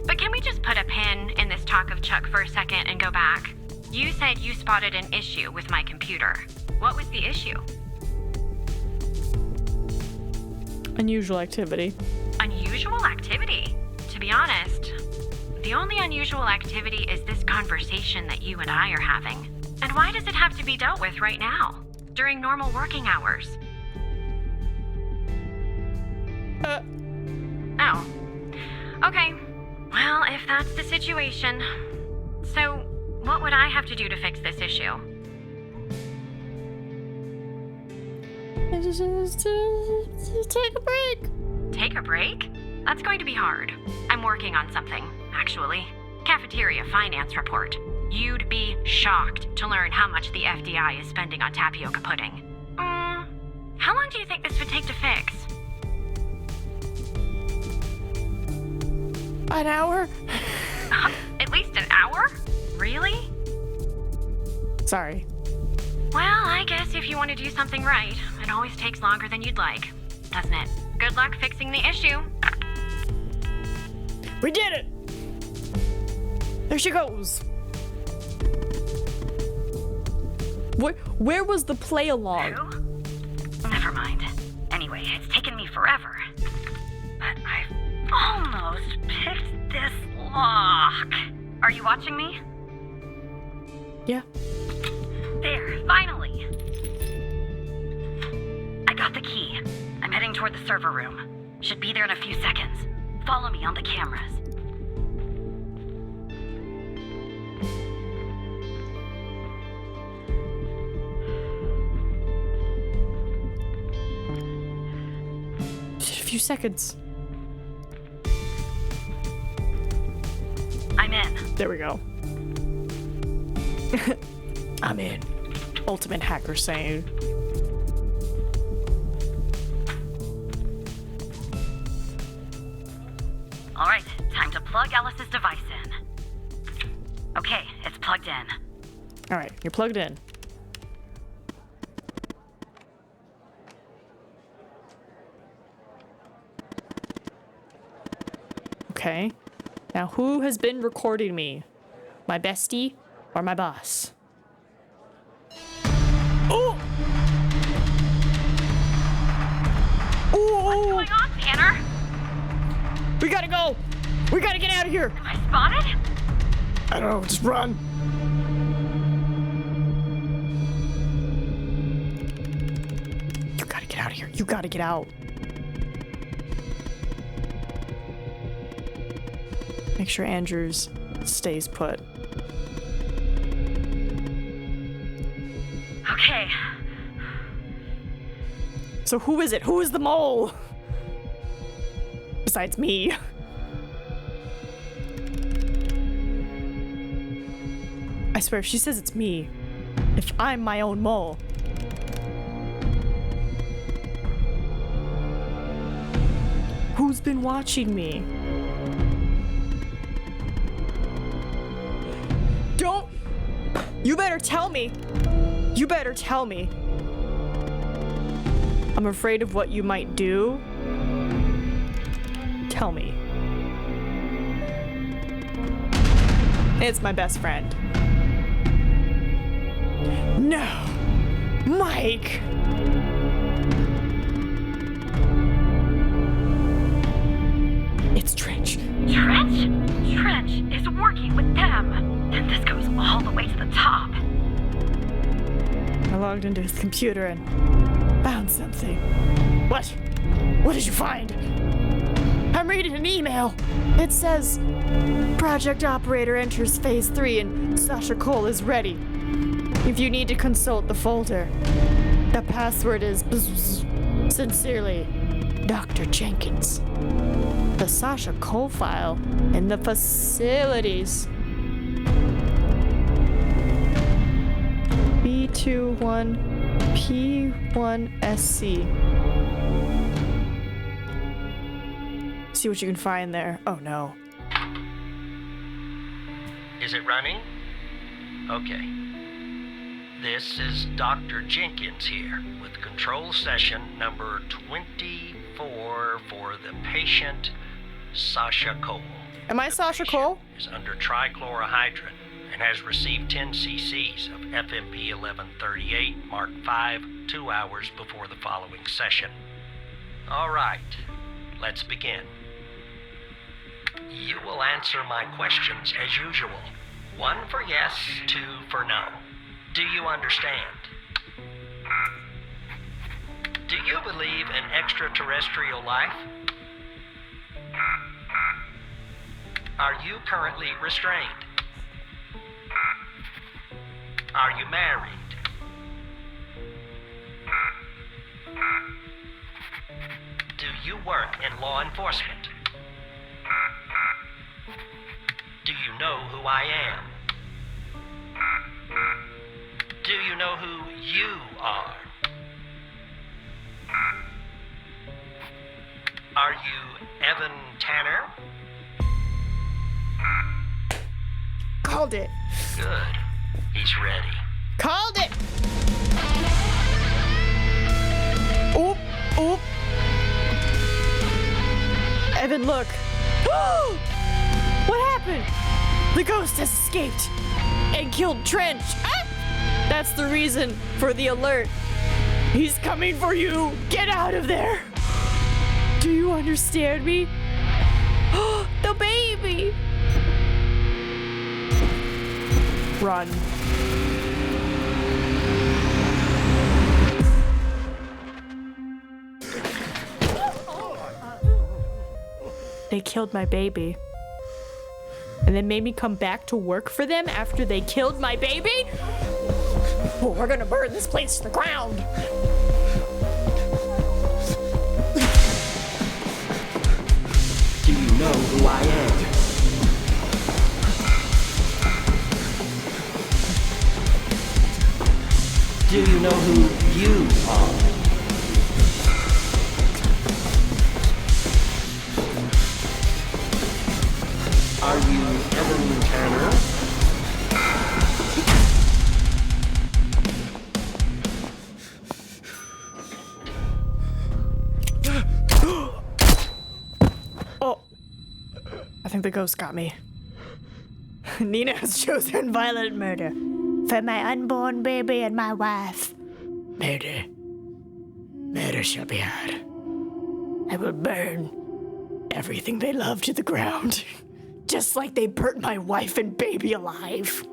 [SPEAKER 7] But can we just put a pin in this talk of Chuck for a second and go back? You said you spotted an issue with my computer. What was the issue?
[SPEAKER 1] Unusual activity.
[SPEAKER 7] Unusual activity? To be honest, the only unusual activity is this conversation that you and I are having. And why does it have to be dealt with right now, during normal working hours? Oh. Okay. Well, if that's the situation. So, what would I have to do to fix this issue?
[SPEAKER 1] Take a break.
[SPEAKER 7] Take a break? That's going to be hard. I'm working on something, actually. Cafeteria finance report. You'd be shocked to learn how much the FDI is spending on tapioca pudding. How long do you think this would take to fix?
[SPEAKER 1] An hour?
[SPEAKER 7] At least an hour? Really?
[SPEAKER 1] Sorry.
[SPEAKER 7] Well, I guess if you want to do something right, it always takes longer than you'd like, doesn't it? Good luck fixing the issue.
[SPEAKER 1] We did it! There she goes. Where was the play along?
[SPEAKER 6] Who? Never mind. Anyway, it's taken me forever. But I've almost picked this lock. Are you watching me?
[SPEAKER 1] Yeah.
[SPEAKER 6] There, finally. I got the key. I'm heading toward the server room. Should be there in a few seconds. Follow me on the cameras.
[SPEAKER 1] Just a few seconds.
[SPEAKER 6] I'm in.
[SPEAKER 1] There we go. I'm in. Ultimate hacker saying.
[SPEAKER 6] All right, time to plug Alice's device in. Okay, it's plugged in.
[SPEAKER 1] All right, you're plugged in. Okay. Now, who has been recording me? My bestie or my boss? Oh!
[SPEAKER 6] What's going on, Tanner?
[SPEAKER 1] We gotta go! We gotta get out of here!
[SPEAKER 6] Am I spotted?
[SPEAKER 1] I don't know, just run! You gotta get out of here. You gotta get out. Make sure Andrews stays put.
[SPEAKER 6] Okay.
[SPEAKER 1] So who is it? Who is the mole? Besides me. I swear, if she says it's me, if I'm my own mole. Who's been watching me? Don't! You better tell me! You better tell me. I'm afraid of what you might do. Tell me. It's my best friend. No! Mike! It's Trench.
[SPEAKER 6] Trench? Trench is working with them. And this goes all the way to the top.
[SPEAKER 1] I logged into his computer and found something. What? What did you find? I'm reading an email. It says, Project Operator enters Phase 3 and Sasha Cole is ready. If you need to consult the folder, the password is sincerely, Dr. Jenkins. The Sasha Cole file in the facilities. B21P1SC. See what you can find there. Oh no.
[SPEAKER 5] Is it running? Okay. This is Dr. Jenkins here with control session number 24 for the patient Sasha Cole.
[SPEAKER 1] Am I Sasha Cole?
[SPEAKER 5] Is under trichlorohydrin and has received 10 cc's of FMP 1138 Mark V 2 hours before the following session. All right, let's begin. You will answer my questions as usual. 1 for yes, 2 for no. Do you understand? Do you believe in extraterrestrial life? Are you currently restrained? Are you married? Do you work in law enforcement? Do you know who I am? Do you know who you are? Are you Evan Tanner?
[SPEAKER 1] Called it.
[SPEAKER 5] Good. He's ready.
[SPEAKER 1] Called it! Oop, oop. Evan, look. What happened? The ghost has escaped and killed Trench. Ah! That's the reason for the alert. He's coming for you. Get out of there. Do you understand me? The baby. Run. They killed my baby. And then made me come back to work for them after they killed my baby? Oh, we're gonna burn this place to the ground.
[SPEAKER 8] Do you know who I am? Do you know who you are? Are you Evan Tanner?
[SPEAKER 1] Oh, I think the ghost got me. Nina has chosen violent murder for my unborn baby and my wife. Murder. Murder shall be heard. I will burn everything they love to the ground. Just like they burnt my wife and baby alive.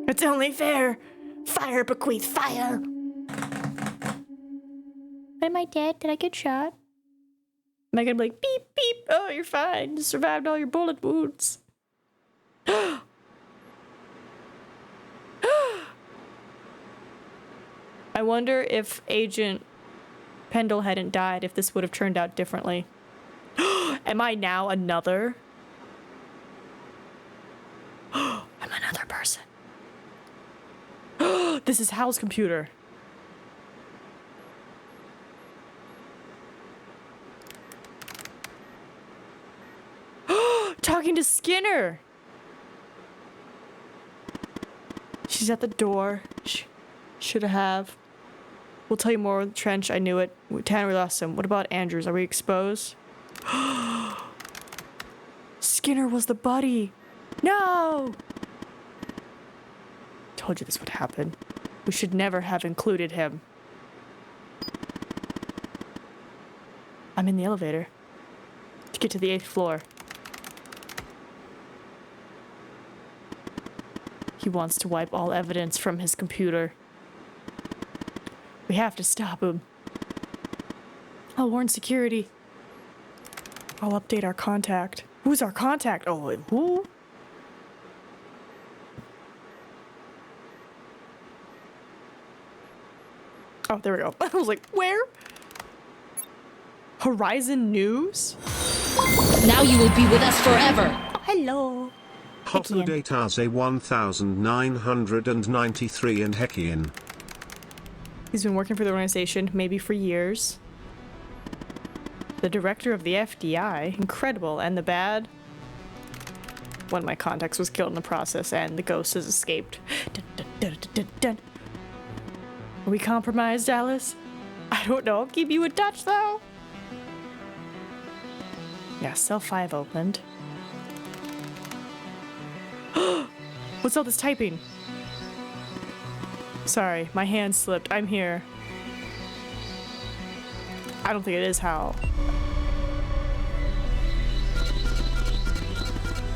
[SPEAKER 1] It's only fair. Fire bequeath fire. Am I dead? Did I get shot? Am I gonna be like, beep, beep, oh, you're fine. You survived all your bullet wounds. I wonder if Agent Pendle hadn't died, if this would have turned out differently. Am I now another? I'm another person. This is Hal's computer. Talking to Skinner. She's at the door. Should have. We'll tell you more. Trench, I knew it. Tanner, we lost him. What about Andrews? Are we exposed? Skinner was the buddy. No! Told you this would happen. We should never have included him. I'm in the elevator. To get to the 8th floor. He wants to wipe all evidence from his computer. We have to stop him. I'll warn security. I'll update our contact. Who's our contact? Oh, who? Oh, there we go. I was like, where? Horizon News?
[SPEAKER 11] Now you will be with us forever.
[SPEAKER 1] Oh, hello.
[SPEAKER 12] Hotodataze 1993 in Hekian.
[SPEAKER 1] He's been working for the organization, maybe for years. The director of the FDI, incredible, and the bad. One of my contacts was killed in the process, and the ghost has escaped. Dun, dun, dun, dun, dun. Are we compromised, Alice? I don't know. I'll keep you in touch, though. Yeah, cell 5 opened. What's all this typing? Sorry, my hand slipped. I'm here. I don't think it is Hal.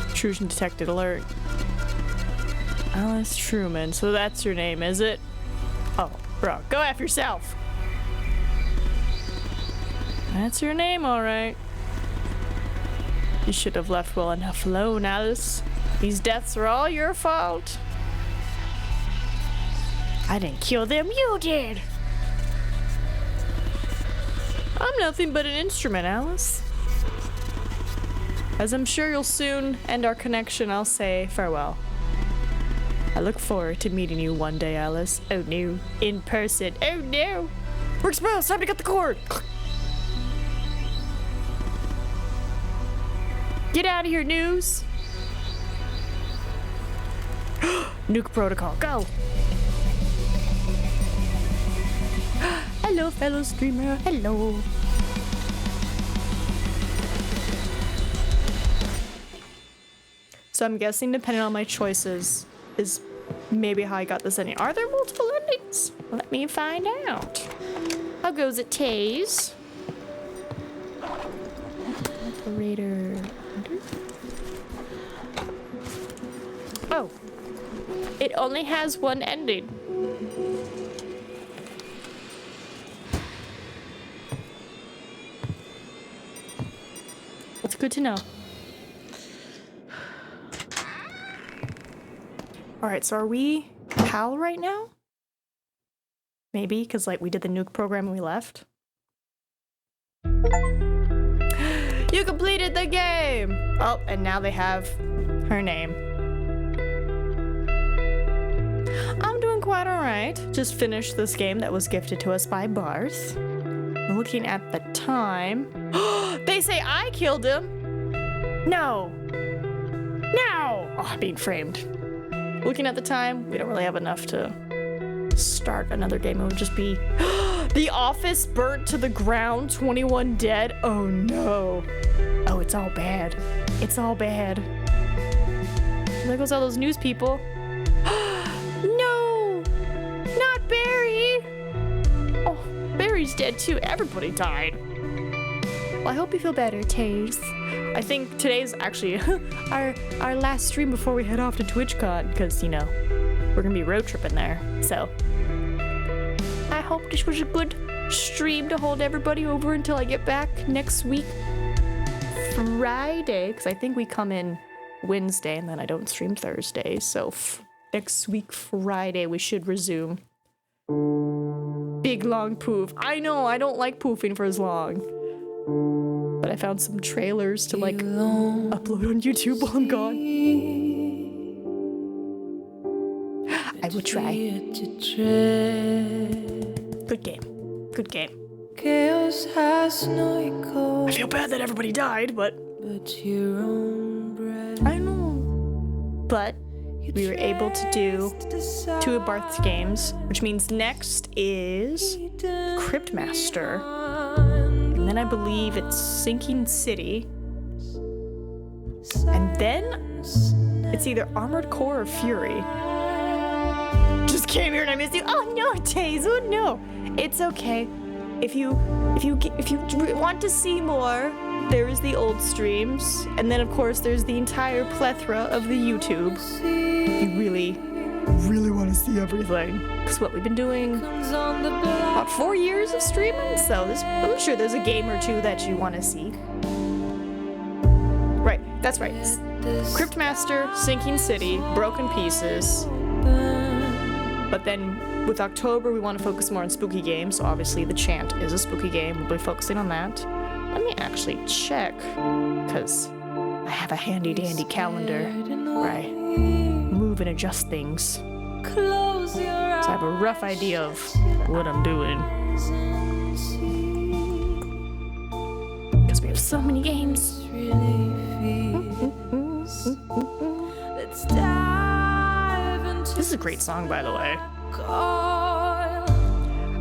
[SPEAKER 1] Intrusion detected alert. Alice Truman. So that's your name, is it? Oh, bro, go F yourself. That's your name, alright. You should have left well enough alone, Alice. These deaths are all your fault. I didn't kill them, you did. I'm nothing but an instrument, Alice. As I'm sure you'll soon end our connection, I'll say farewell. I look forward to meeting you one day, Alice. Oh no, in person. Oh no! We're exposed, time to cut the cord! Get out of here, News! Nuke protocol, go! Hello, fellow streamer, hello! So I'm guessing, depending on my choices, is maybe how I got this ending. Are there multiple endings? Let me find out. How goes it, Taze? Operator. Oh. It only has one ending. That's good to know. Alright, so are we Hal right now? Maybe, because like we did the nuke program and we left. You completed the game! Oh, and now they have her name. I'm doing quite alright. Just finished this game that was gifted to us by Barth. Looking at the time. They say I killed him! No! No! Oh, I'm being framed. Looking at the time, we don't really have enough to start another game. It would just be The Office burnt to the ground, 21 dead. Oh no. Oh, it's all bad. It's all bad. There goes all those news people. No! Not Barry! Oh, Barry's dead too. Everybody died. Well, I hope you feel better, Taze. I think today's actually our last stream before we head off to TwitchCon, because, you know, we're gonna be road tripping there. So, I hope this was a good stream to hold everybody over until I get back next week Friday, because I think we come in Wednesday and then I don't stream Thursday. So next week Friday we should resume. Big long poof. I know, I don't like poofing for as long. But I found some trailers to like upload on YouTube while I'm gone. I will try. Good game. Good game. I feel bad that everybody died, but I know. But we were able to do 2 of Barth's games, which means next is Cryptmaster. And then I believe it's Sinking City. And then it's either Armored Core or Fury. Just came here and I missed you. Oh no, Taze. Oh no. It's okay. If you want to see more, there is the old streams, and then of course there's the entire plethora of the YouTube. If you really want to see everything. Because what we've been doing about 4 years of streaming, so I'm sure there's a game or two that you want to see. Right, that's right. Cryptmaster, Sinking City, Broken Pieces. But then with October, we want to focus more on spooky games. So obviously The Chant is a spooky game. We'll be focusing on that. Let me actually check, because I have a handy dandy calendar where I move and adjust things. So I have a rough idea of what I'm doing. Because we have so many games. This is a great song, by the way.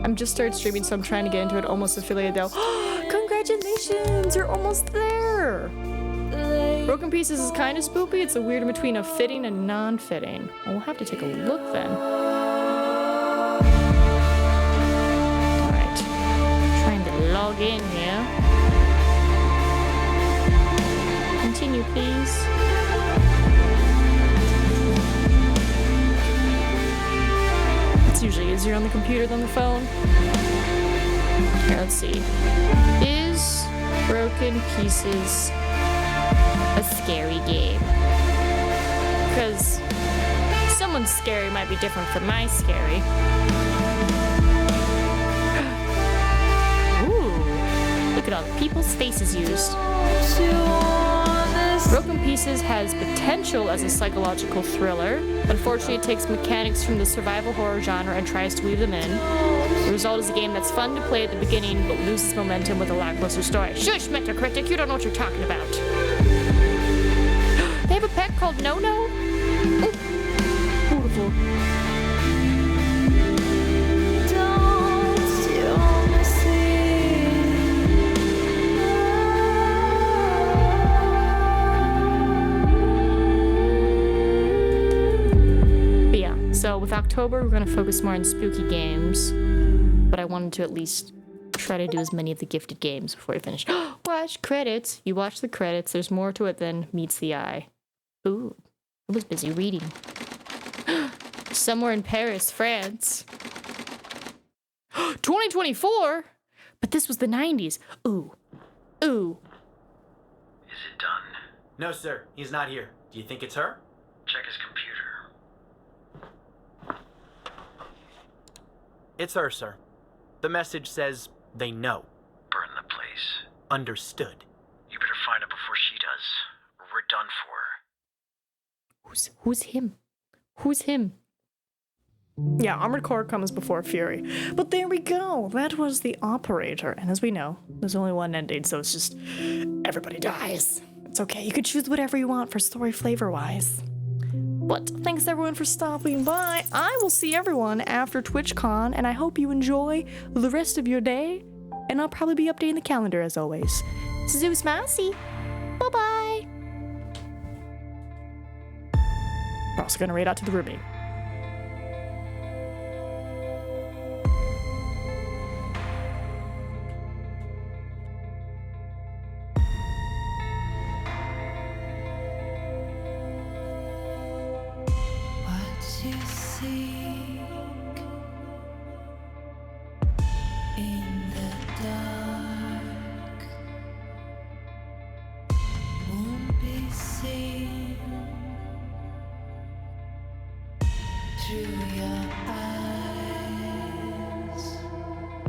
[SPEAKER 1] I'm just started streaming, so I'm trying to get into it. Almost affiliated though. Congratulations, you're almost there. Broken Pieces is kind of spooky. It's a weird in between of fitting and non-fitting. We'll have to take a look then. All right, trying to log in here. Continue, please. It's usually easier on the computer than the phone. Here, let's see. Is Broken Pieces a scary game? Because someone's scary might be different from my scary. Ooh, look at all the people's faces used. Broken Pieces has potential as a psychological thriller. Unfortunately, it takes mechanics from the survival horror genre and tries to weave them in. The result is a game that's fun to play at the beginning, but loses momentum with a lackluster story. Shush, Metacritic, you don't know what you're talking about. They have a pet called No-No? Ooh, beautiful. So with October, we're going to focus more on spooky games, but I wanted to at least try to do as many of the gifted games before we finish. Watch credits. You watch the credits. There's more to it than meets the eye. Ooh, I was busy reading. Somewhere in Paris, France. 2024? But this was the 90s. Ooh. Ooh.
[SPEAKER 14] Is it done?
[SPEAKER 10] No, sir. He's not here. Do you think it's her?
[SPEAKER 14] Check his computer.
[SPEAKER 10] It's her, sir. The message says they know.
[SPEAKER 14] Burn the place.
[SPEAKER 10] Understood.
[SPEAKER 14] You better find her before she does, or we're done for.
[SPEAKER 1] Who's him? Who's him? Yeah, Armored Core comes before Fury. But there we go. That was the Operator. And as we know, there's only one ending, so it's just everybody dies. It's okay. You could choose whatever you want for story flavor-wise. But thanks everyone for stopping by. I will see everyone after TwitchCon, and I hope you enjoy the rest of your day. And I'll probably be updating the calendar as always. Zeus Mousy. Bye-bye. We're also gonna raid out to the roommate.
[SPEAKER 15] You seek in through your eyes.